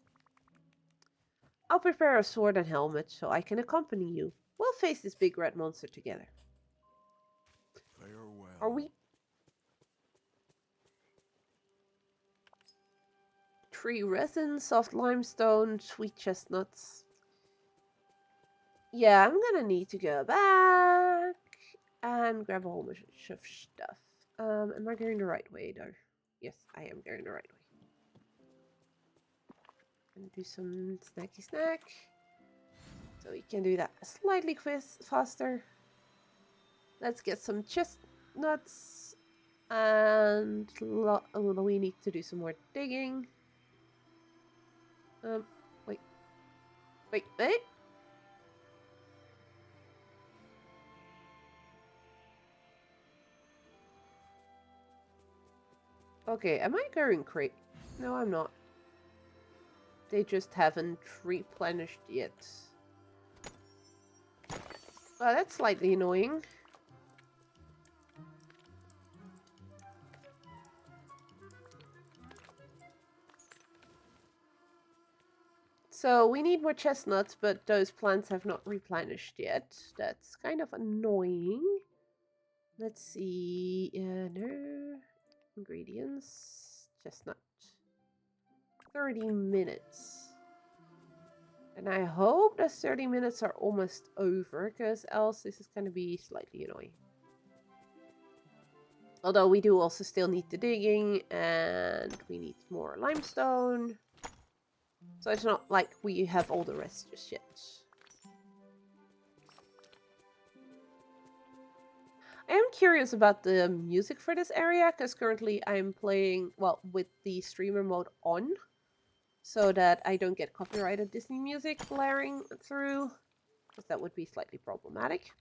I'll prepare a sword and helmet so I can accompany you. We'll face this big red monster together. Farewell. Are we? Tree resin, soft limestone, sweet chestnuts. Yeah, I'm gonna need to go back and grab a whole bunch of stuff. Am I going the right way though? Yes, I am going the right way. Gonna do some snacky snack. So we can do that slightly faster. Let's get some chestnuts. And we need to do some more digging. Wait. Okay, am I going crazy? No, I'm not. They just haven't replenished yet. Well, that's slightly annoying. So we need more chestnuts, but those plants have not replenished yet. That's kind of annoying. Let's see. No. Ingredients. Chestnut. 30 minutes. And I hope those 30 minutes are almost over, because else this is going to be slightly annoying. Although we do also still need the digging, and we need more limestone. So it's not like we have all the rest just yet. I am curious about the music for this area, because currently I'm playing, well, with the streamer mode on, so that I don't get copyrighted Disney music blaring through, because that would be slightly problematic.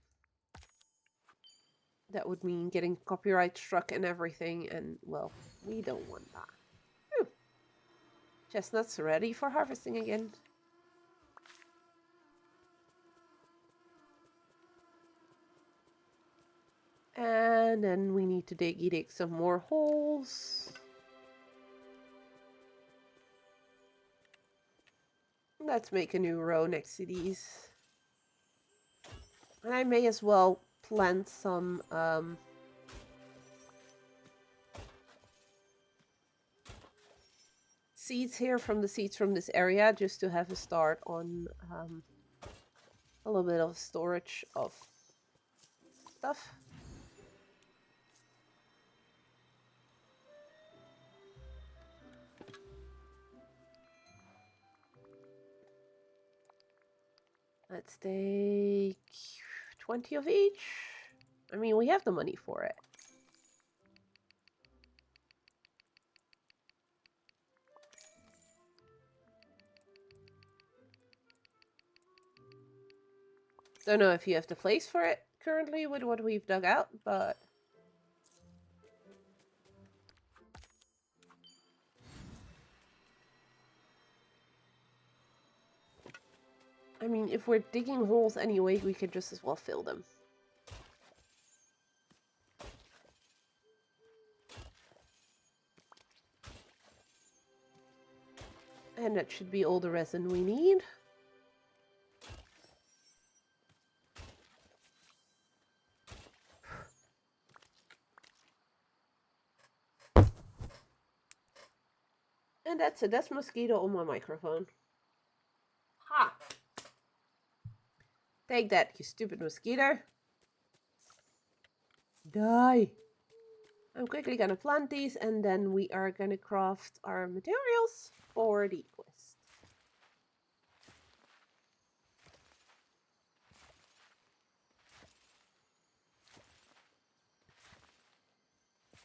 That would mean getting copyright struck and everything, and, well, we don't want that. Whew. Chestnuts ready for harvesting again. And then we need to dig some more holes. Let's make a new row next to these. And I may as well plant some seeds here from the seeds from this area, just to have a start on a little bit of storage of stuff. Let's take 20 of each. I mean, we have the money for it. Don't know if you have the place for it currently with what we've dug out, but... I mean, if we're digging holes anyway, we could just as well fill them. And that should be all the resin we need. And that's it. That's mosquito on my microphone. Ha! Take that, you stupid mosquito. Die! I'm quickly gonna plant these and then we are gonna craft our materials for the quest.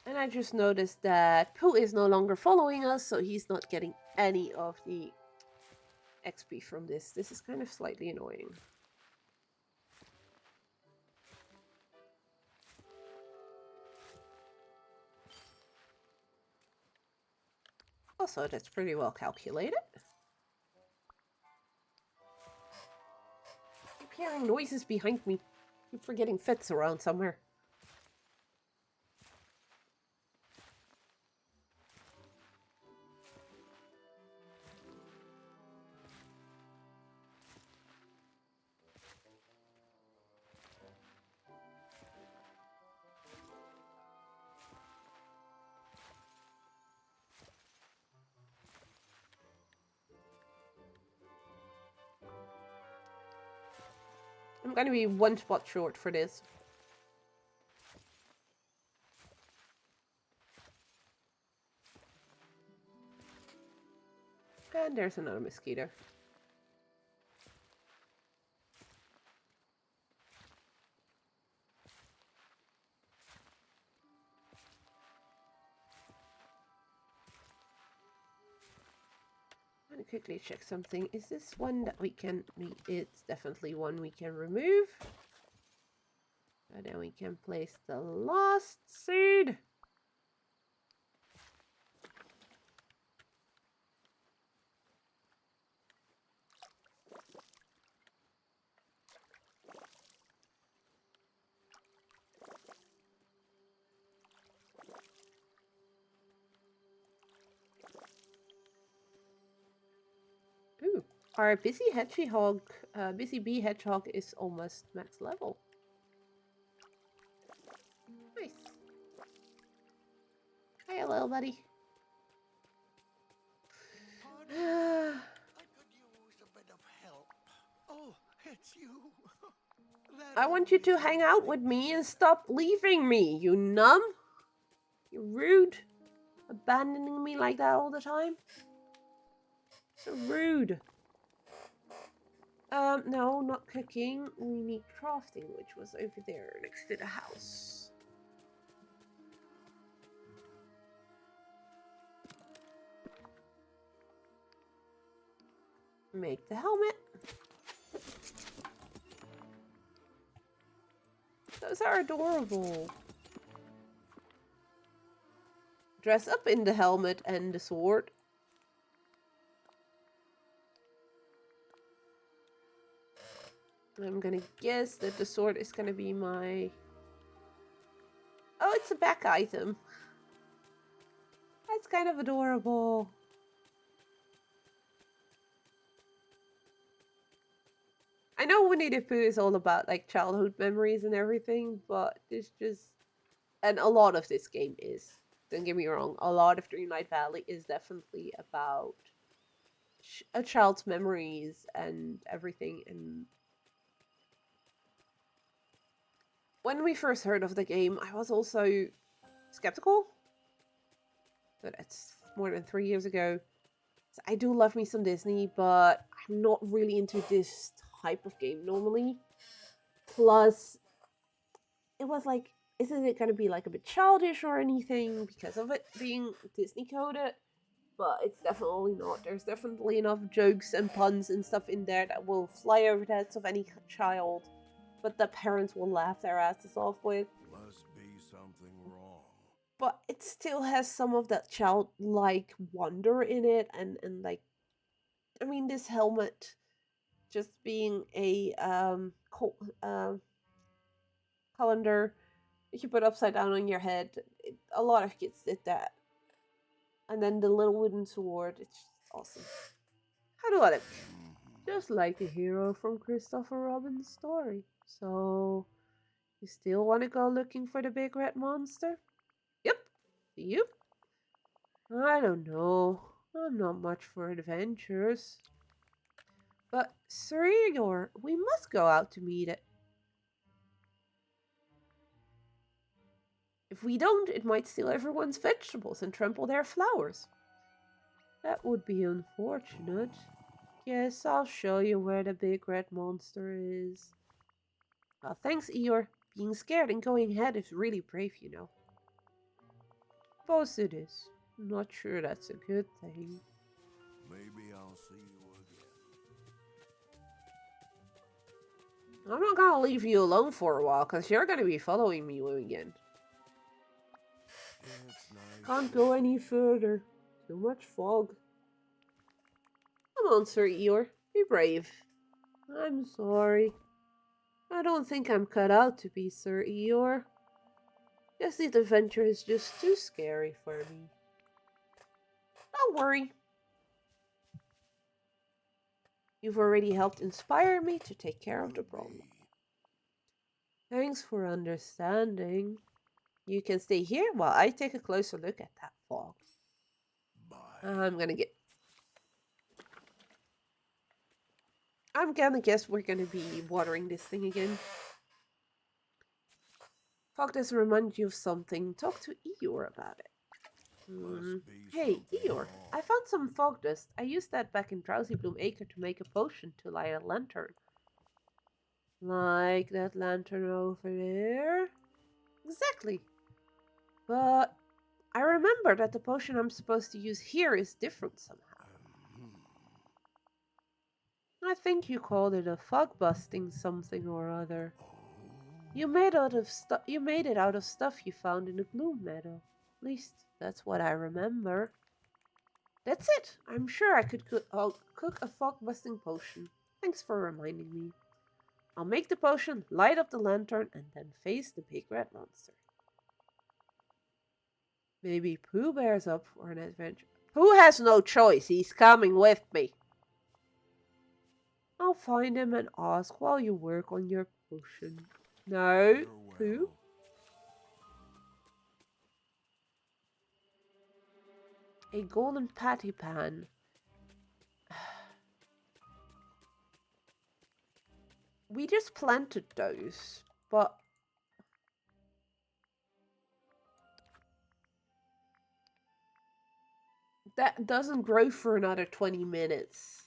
And I just noticed that Pooh is no longer following us, so he's not getting any of the XP from this. This is kind of slightly annoying. Also, that's pretty well calculated. I keep hearing noises behind me. I keep forgetting Fitz around somewhere. I'm gonna be one spot short for this. And there's another mosquito. I'm gonna quickly check something. Is this one that we can... It's definitely one we can remove. And then we can place the last seed. Ooh, our busy bee hedgehog is almost max level. Nice. Hi, little buddy. Pardon? I could use a bit of help. Oh, it's you. I want you to hang out with me and stop leaving me, you numb. You're rude. Abandoning me like that all the time. So rude. No, not cooking. We need crafting, which was over there next to the house. Make the helmet. Those are adorable. Dress up in the helmet and the sword. I'm gonna guess that the sword is gonna be my... Oh, it's a back item. That's kind of adorable. I know Winnie the Pooh is all about like childhood memories and everything, but it's just... And a lot of this game is. Don't get me wrong, a lot of Dreamlight Valley is definitely about a child's memories and everything. And when we first heard of the game, I was also skeptical. But it's more than 3 years ago. So I do love me some Disney, but I'm not really into this type of game normally. Plus, it was like, isn't it going to be like a bit childish or anything because of it being Disney coded? But it's definitely not. There's definitely enough jokes and puns and stuff in there that will fly over the heads of any child, but the parents will laugh their asses off with. Must be something wrong. But it still has some of that childlike wonder in it, and like, I mean, this helmet just being a colander that you put upside down on your head. A lot of kids did that. And then the little wooden sword, it's just awesome. How do I look? Just like the hero from Christopher Robin's story. So, you still want to go looking for the big red monster? Yep. You? I don't know. I'm not much for adventures. But, Sir Igor, we must go out to meet it. If we don't, it might steal everyone's vegetables and trample their flowers. That would be unfortunate. Yes, I'll show you where the big red monster is. Well, thanks, Eeyore. Being scared and going ahead is really brave, you know. Suppose it is. I'm not sure that's a good thing. Maybe I'll see you again. I'm not gonna leave you alone for a while, because you're gonna be following me again. It's nice. Can't go any further. Too much fog. Come on, Sir Eeyore. Be brave. I'm sorry. I don't think I'm cut out to be Sir Eeyore. Guess this adventure is just too scary for me. Don't worry. You've already helped inspire me to take care of the problem. Thanks for understanding. You can stay here while I take a closer look at that fog. Bye. I'm gonna guess we're gonna be watering this thing again. Fog does remind you of something. Talk to Eeyore about it. Hey, Eeyore, I found some fog dust. I used that back in Drowsy Bloom Acre to make a potion to light a lantern. Like that lantern over there? Exactly. But I remember that the potion I'm supposed to use here is different somehow. I think you called it a fog busting something or other. You made it out of stuff you found in the Gloom Meadow. At least that's what I remember. That's it. I'm sure I could cook a fog busting potion. Thanks for reminding me. I'll make the potion, light up the lantern, and then face the big red monster. Maybe Pooh Bear's up for an adventure. Pooh has no choice. He's coming with me. I'll find him and ask while you work on your potion. No, Pooh? A golden patty pan. We just planted those, but that doesn't grow for another 20 minutes.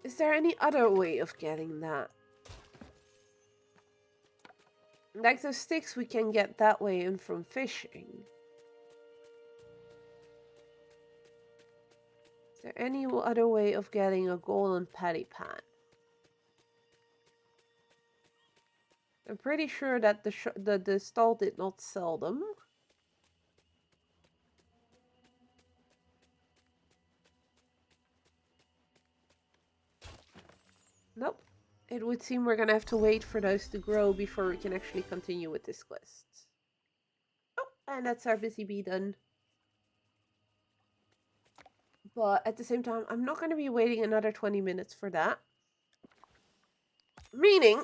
Is there any other way of getting that? Like those sticks we can get that way in from fishing. Is there any other way of getting a golden patty pan? I'm pretty sure that the stall did not sell them. Nope. It would seem we're gonna have to wait for those to grow before we can actually continue with this quest. Oh, and that's our busy bee done. But at the same time, I'm not gonna be waiting another 20 minutes for that. Meaning,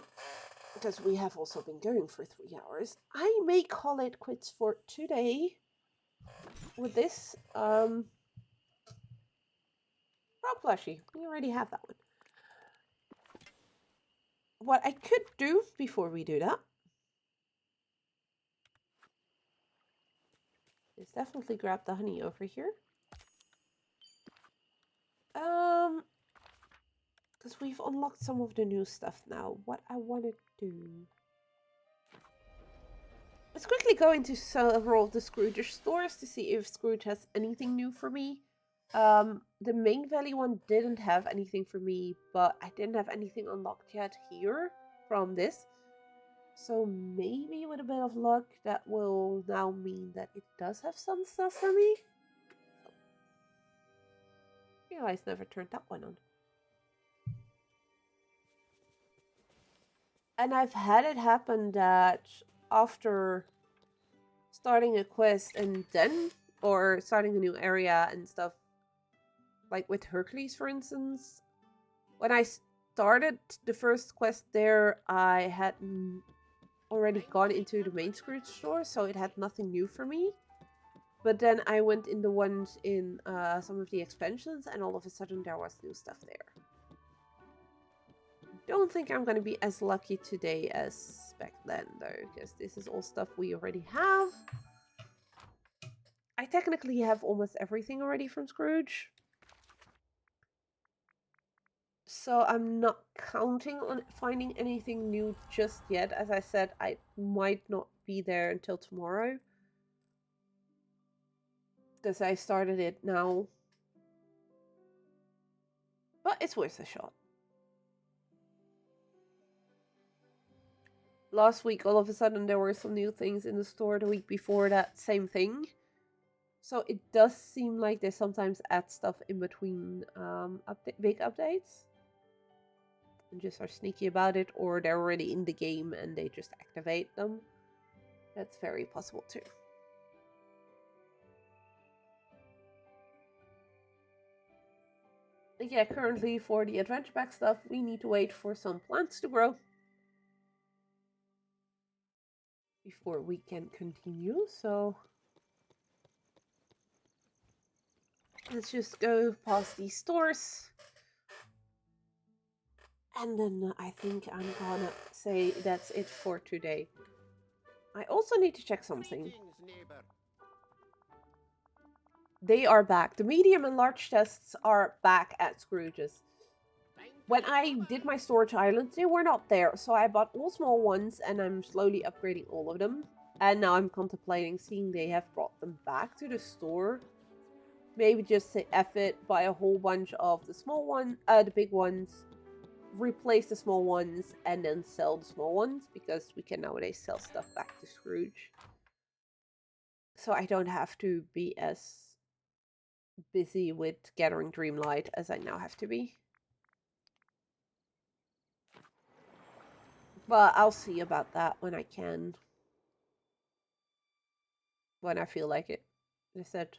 because we have also been going for 3 hours, I may call it quits for today with this frog plushie. We already have that one. What I could do before we do that is definitely grab the honey over here. Because we've unlocked some of the new stuff now. What I want to do... Let's quickly go into several of the Scrooge stores to see if Scrooge has anything new for me. The main Valley one didn't have anything for me, but I didn't have anything unlocked yet here from this. So maybe with a bit of luck, that will now mean that it does have some stuff for me. I realized I never turned that one on. And I've had it happen that after starting a quest and then, or starting a new area and stuff, like with Hercules, for instance, when I started the first quest there, I had already gone into the main Scrooge store, so it had nothing new for me. But then I went in the ones in some of the expansions, and all of a sudden there was new stuff there. Don't think I'm going to be as lucky today as back then, though, because this is all stuff we already have. I technically have almost everything already from Scrooge. So I'm not counting on finding anything new just yet. As I said, I might not be there until tomorrow. Because I started it now. But it's worth a shot. Last week, all of a sudden, there were some new things in the store. The week before that, same thing. So it does seem like they sometimes add stuff in between big updates. And just are sneaky about it, or they're already in the game and they just activate them. That's very possible too. But yeah, currently for the adventure pack stuff, we need to wait for some plants to grow before we can continue. So let's just go past these stores. And then I think I'm gonna say that's it for today. I also need to check something. Greetings, neighbor. They are back. The medium and large chests are back at Scrooge's. When I did my storage islands, they were not there. So I bought all small ones and I'm slowly upgrading all of them. And now I'm contemplating seeing they have brought them back to the store. Maybe just say F it, buy a whole bunch of the small one, the big ones. Replace the small ones and then sell the small ones, because we can nowadays sell stuff back to Scrooge. So I don't have to be as busy with gathering Dreamlight as I now have to be. But I'll see about that when I can. When I feel like it. I said,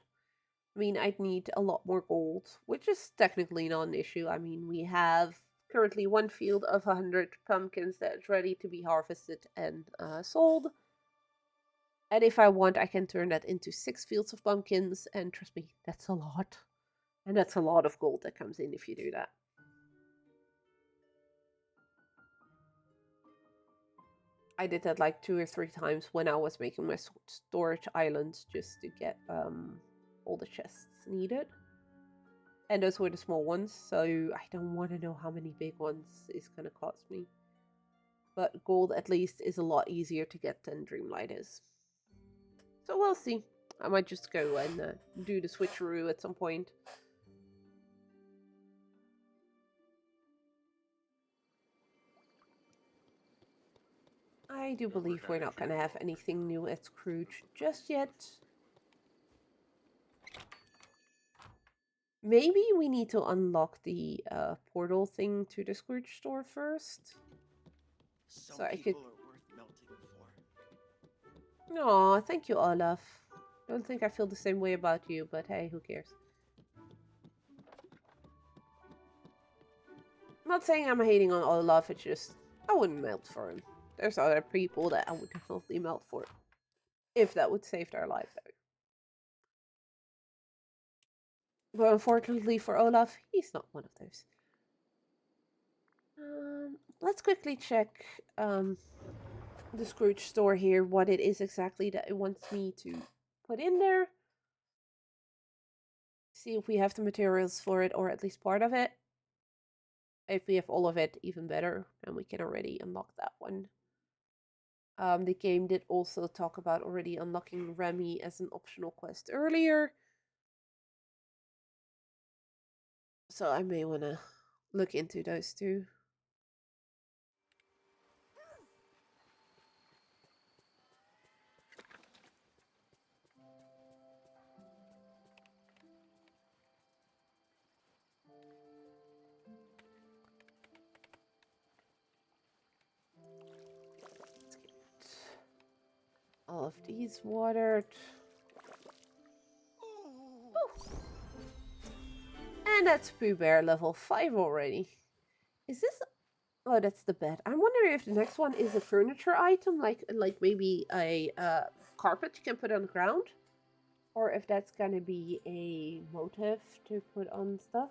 I mean, I'd need a lot more gold, which is technically not an issue. I mean, we have currently one field of 100 pumpkins that's ready to be harvested and sold. And if I want, I can turn that into 6 fields of pumpkins. And trust me, that's a lot. And that's a lot of gold that comes in if you do that. I did that like 2 or 3 times when I was making my storage islands just to get all the chests needed. And those were the small ones, so I don't want to know how many big ones it's going to cost me. But gold at least is a lot easier to get than Dreamlight is. So we'll see. I might just go and do the switcheroo at some point. I do believe we're not going to have anything new at Scrooge just yet. Maybe we need to unlock the portal thing to the Scrooge store first. So I could... Aw, thank you, Olaf. Don't think I feel the same way about you, but hey, who cares? I'm not saying I'm hating on Olaf, it's just I wouldn't melt for him. There's other people that I would definitely melt for. If that would save their life, though. But unfortunately for Olaf, he's not one of those. Let's quickly check the Scrooge store here, what it is exactly that it wants me to put in there. See if we have the materials for it, or at least part of it. If we have all of it, even better, and we can already unlock that one. The game did also talk about already unlocking Remy as an optional quest earlier. So I may want to look into those too. All of these watered. And that's Pooh Bear level 5 already. Is this... Oh, that's the bed. I'm wondering if the next one is a furniture item, like maybe a carpet you can put on the ground. Or if that's gonna be a motif to put on stuff.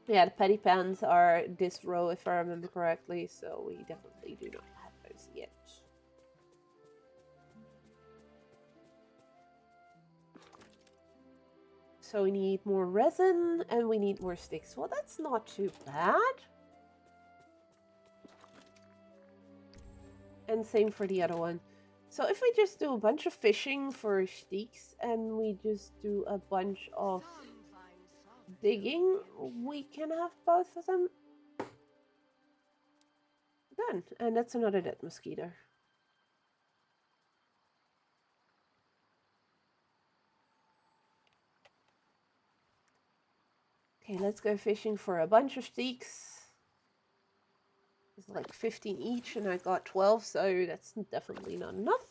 Yeah, the petty pans are this row if I remember correctly, so we definitely do not have those yet. So we need more resin and we need more sticks. Well, that's not too bad. And same for the other one. So if we just do a bunch of fishing for sticks and we just do a bunch of digging, we can have both of them done. And that's another dead mosquito. Okay, let's go fishing for a bunch of sticks. It's like 15 each and I got 12, so that's definitely not enough.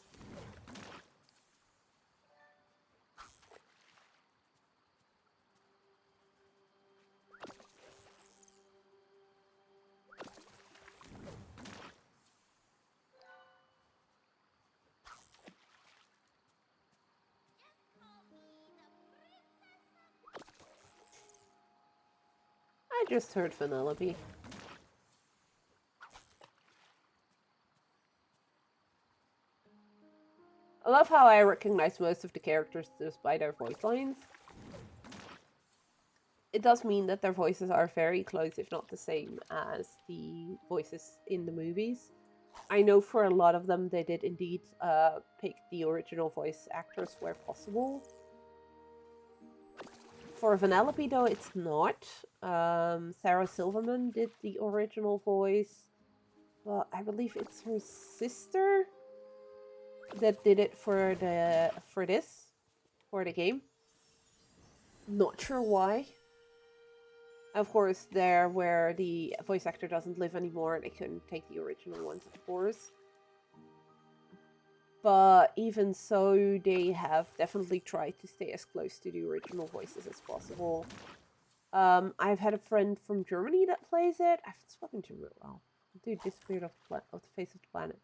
I just heard Vanellope. I love how I recognize most of the characters just by their voice lines. It does mean that their voices are very close, if not the same, as the voices in the movies. I know for a lot of them they did indeed pick the original voice actors where possible. For Vanellope, though, it's not. Sarah Silverman did the original voice, but I believe it's her sister that did it for the game. Not sure why. Of course, there where the voice actor doesn't live anymore, they couldn't take the original ones, of course. But even so, they have definitely tried to stay as close to the original voices as possible. I've had a friend from Germany that plays it. I haven't spoken to him real well. Dude disappeared off the face of the planet.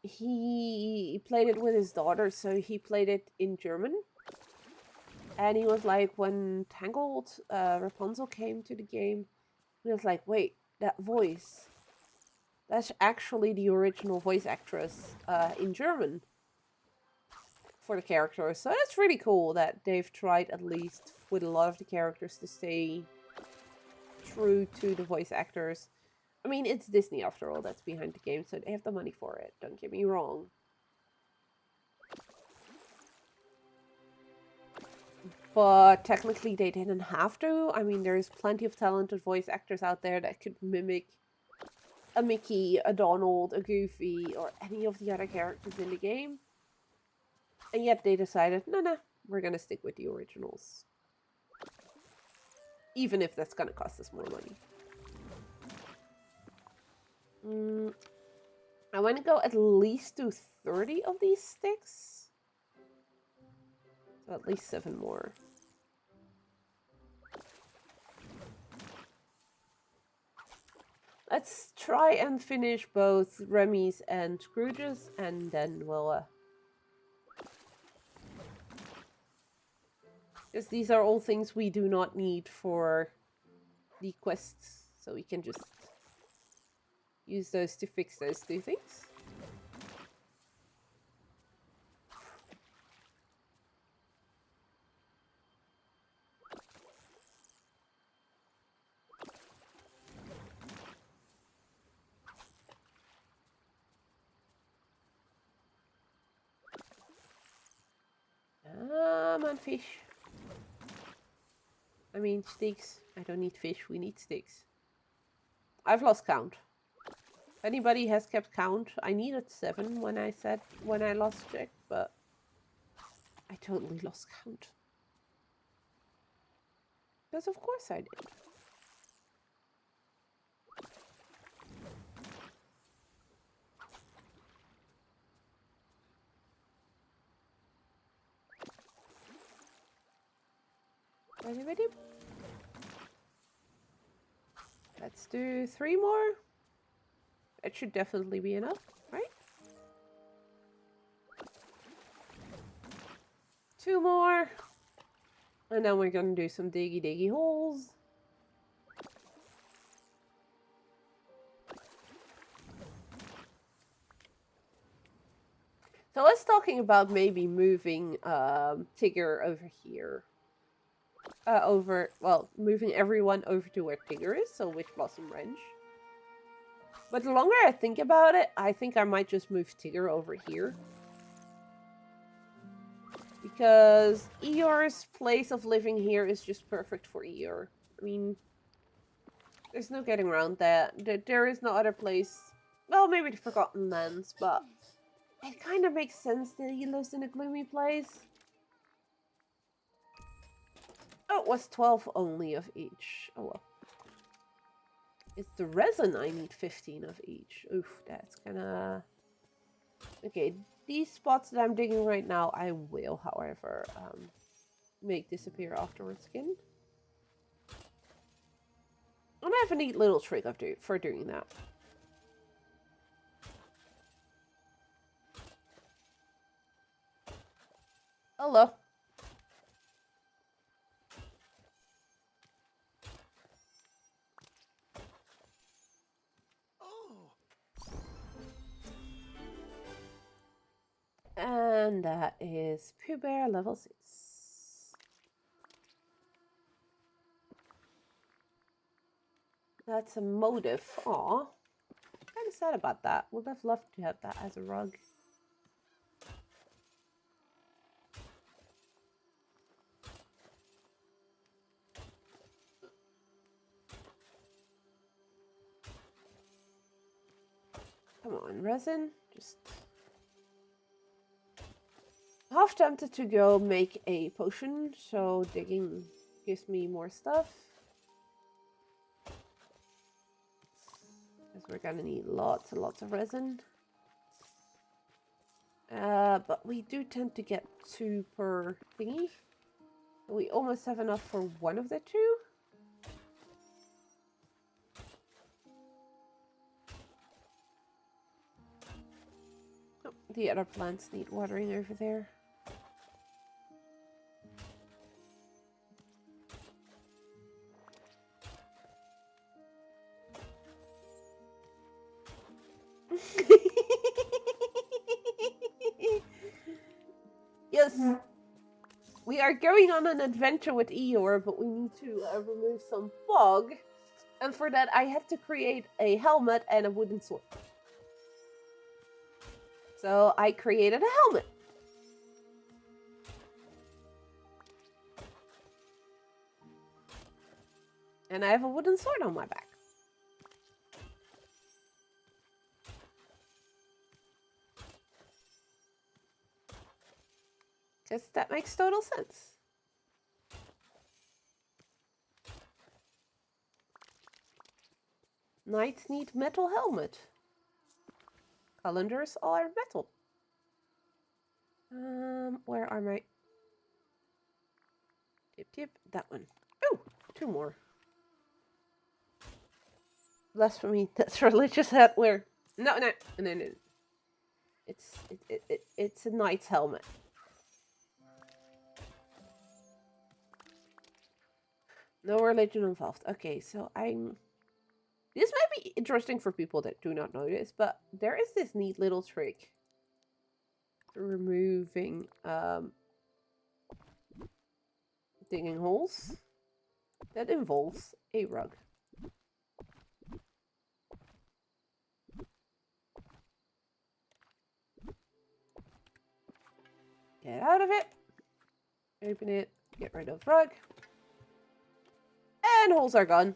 He played it with his daughter, so he played it in German. And he was like, when Tangled Rapunzel came to the game, he was like, wait, that voice, that's actually the original voice actress in German for the characters. So that's really cool that they've tried, at least with a lot of the characters, to stay true to the voice actors. I mean, it's Disney after all that's behind the game, so they have the money for it, don't get me wrong. But technically they didn't have to. I mean, there's plenty of talented voice actors out there that could mimic a Mickey, a Donald, a Goofy, or any of the other characters in the game. And yet they decided, no, we're gonna stick with the originals. Even if that's gonna cost us more money. I want to go at least to 30 of these sticks. So at least 7 more. Let's try and finish both Remy's and Scrooge's, and then we'll... Because these are all things we do not need for the quests, so we can just use those to fix those 2 things. Come on, fish. I mean, sticks. I don't need fish, we need sticks. I've lost count. If anybody has kept count, I needed 7 when I last checked, but I totally lost count. Because of course I did. Ready? Let's do 3 more. It should definitely be enough, right? 2 more. And then we're gonna do some diggy holes. So I was talking about maybe moving Tigger over here. Moving everyone over to where Tigger is, so Witch Blossom Ranch. But the longer I think about it, I think I might just move Tigger over here. Because Eeyore's place of living here is just perfect for Eeyore. I mean, there's no getting around that. There is no other place. Well, maybe the Forgotten Lands, but it kind of makes sense that he lives in a gloomy place. Oh, it was 12 only of each. Oh well. It's the resin I need 15 of each. Oof, that's gonna... Okay, these spots that I'm digging right now, I will, however, make disappear afterwards again. And I have a neat little trick for doing that. Hello. And that is Pooh Bear level 6. That's a motive. Aw. Kind of sad about that. Would have loved to have that as a rug. Come on, resin. Just... half tempted to go make a potion, so digging gives me more stuff. Because we're gonna need lots and lots of resin. But we do tend to get 2 per thingy. We almost have enough for one of the 2. Oh, the other plants need watering over there. Yes, we are going on an adventure with Eeyore, but we need to remove some fog. And for that, I had to create a helmet and a wooden sword. So I created a helmet. And I have a wooden sword on my back. Because that makes total sense. Knights need metal helmet. Calendars are metal. Where are my... Tip, that one. Oh, 2 more. Blasphemy, that's religious hat wear. No. It's a knight's helmet. No religion involved. Okay, so I'm... This might be interesting for people that do not know this, but there is this neat little trick for removing digging holes that involves a rug. Get out of it. Open it. Get rid of rug. And holes are gone.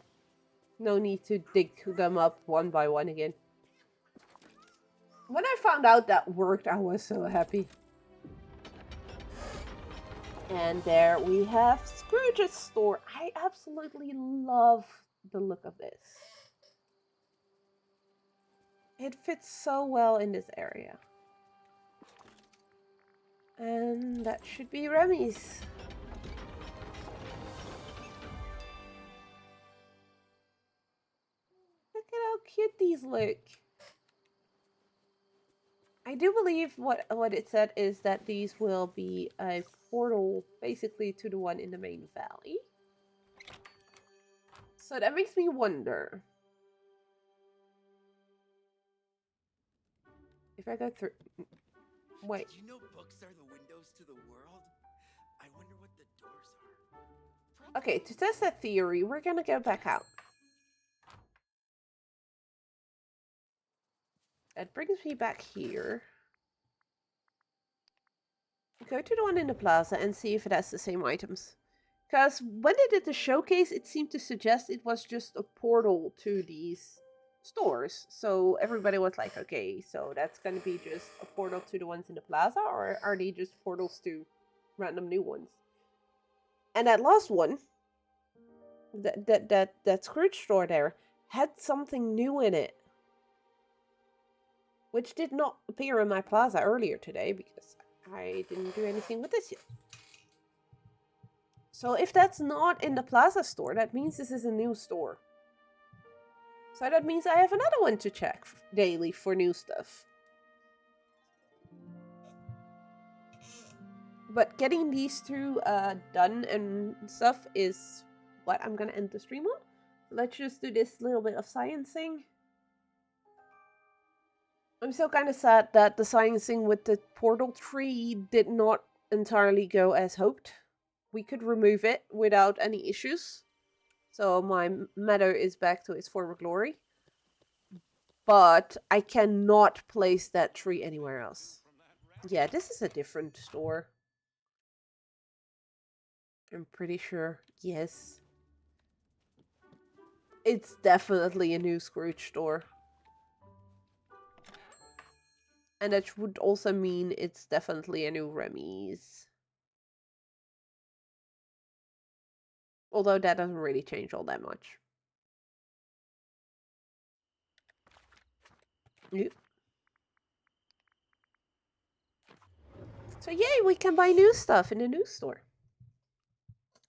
No need to dig them up one by one again. When I found out that worked, I was so happy. And there we have Scrooge's store. I absolutely love the look of this. It fits so well in this area. And that should be Remy's. Look at how cute these look. I do believe what it said is that these will be a portal basically to the one in the main valley. So that makes me wonder if I go through. Wait. Did you know books are the windows to the world? I wonder what the doors are. Okay, to test that theory, we're gonna go back out. That brings me back here. Go to the one in the plaza and see if it has the same items. Because when they did the showcase, it seemed to suggest it was just a portal to these stores. So everybody was like, okay, so that's going to be just a portal to the ones in the plaza, or are they just portals to random new ones? And that last one, that Scrooge store there, had something new in it. Which did not appear in my plaza earlier today, because I didn't do anything with this yet. So if that's not in the plaza store, that means this is a new store. So that means I have another one to check daily for new stuff. But getting these two done and stuff is what I'm gonna end the stream on. Let's just do this little bit of sciencing. I'm still kind of sad that the sciencing with the portal tree did not entirely go as hoped. We could remove it without any issues. So my meadow is back to its former glory. But I cannot place that tree anywhere else. Yeah, this is a different store. I'm pretty sure. Yes. It's definitely a new Scrooge store. And that would also mean it's definitely a new Remy's. Although that doesn't really change all that much. Yep. So yay, we can buy new stuff in the new store.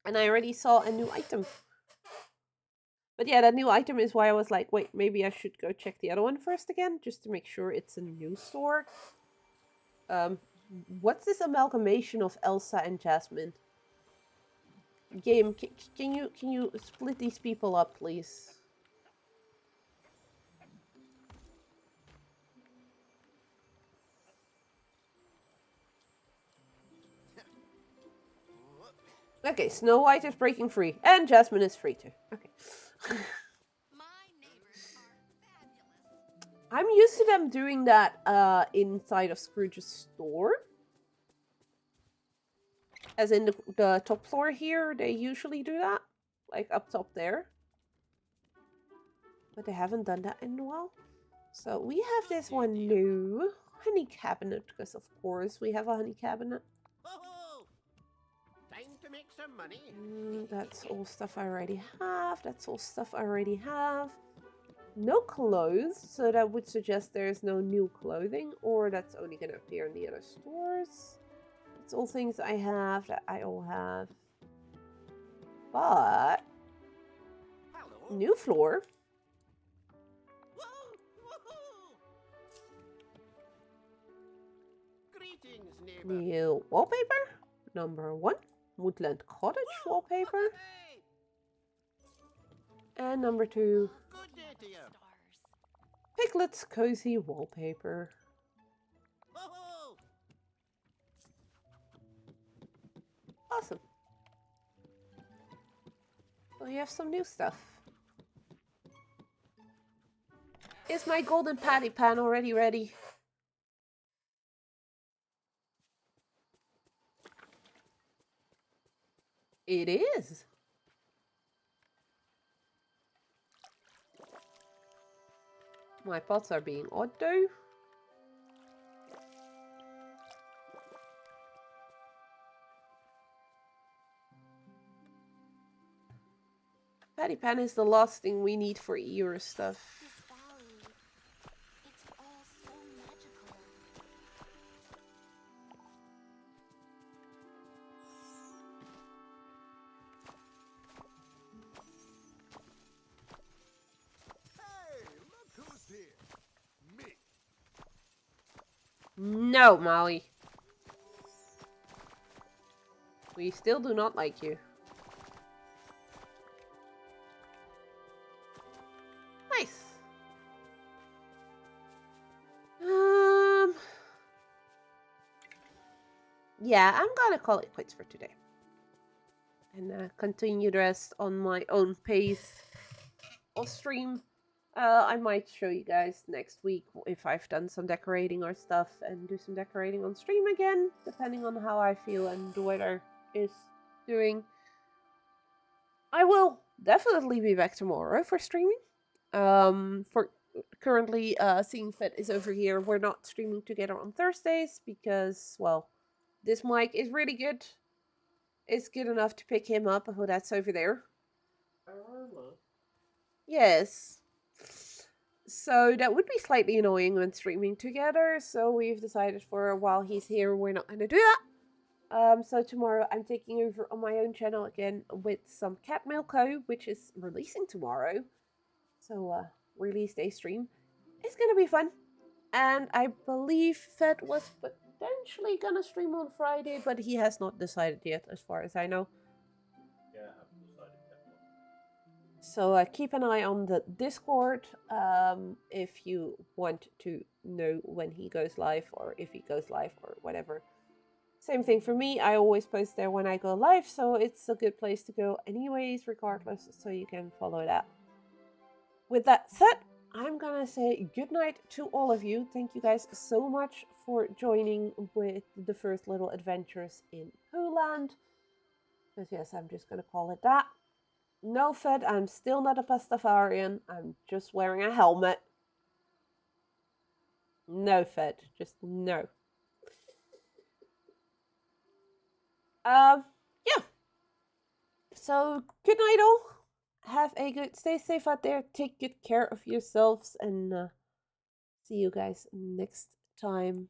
And I already saw a new item. But yeah, that new item is why I was like, wait, maybe I should go check the other one first again, just to make sure it's a new store. What's this amalgamation of Elsa and Jasmine? Game, can you split these people up, please? Okay, Snow White is breaking free, and Jasmine is free too. Okay. I'm used to them doing that inside of Scrooge's store. As in the top floor here, they usually do that. Like up top there. But they haven't done that in a while. So we have this one new honey cabinet, because of course we have a honey cabinet. Oh, time to make some money. That's all stuff I already have. That's all stuff I already have. No clothes, so that would suggest there's no new clothing, or that's only going to appear in the other stores. It's all things I have that I all have. But Hello. new floor. Greetings, neighbor. New wallpaper. Number 1. Woodland Cottage wallpaper. Hey, And number 2. good day to you. Piglet's Cozy wallpaper. Oh, Awesome. So you have some new stuff. Is my golden patty pan already ready? It is. My pots are being odd though. Patty Pan is the last thing we need for Eeyore stuff. This valley, it's all so magical. Hey, look who's here. Me. No, Molly. We still do not like you. Nice. Yeah, I'm gonna call it quits for today. And continue the rest on my own pace off stream. I might show you guys next week if I've done some decorating or stuff and do some decorating on stream again, depending on how I feel and the weather is doing. I will definitely be back tomorrow for streaming. For currently, Seeing Fit is over here. We're not streaming together on Thursdays because, well, this mic is really good. It's good enough to pick him up. Oh, that's over there. Yes. So that would be slightly annoying when streaming together. So we've decided for while he's here, we're not going to do that. So tomorrow I'm taking over on my own channel again with some Cat Milko, which is releasing tomorrow. So release day stream. It's going to be fun. And I believe Fed was potentially going to stream on Friday, but he has not decided yet, as far as I know. Yeah, I haven't decided yet. So keep an eye on the Discord if you want to know when he goes live or if he goes live or whatever. Same thing for me. I always post there when I go live, so it's a good place to go anyways, regardless, so you can follow that. With that said, I'm gonna say good night to all of you. Thank you guys so much for joining with the first little adventures in Poohland. Because yes, I'm just gonna call it that. No, Fed, I'm still not a Pastafarian. I'm just wearing a helmet. No, Fed, just no. Yeah. So, good night all. Have a good, stay safe out there. Take good care of yourselves and see you guys next time.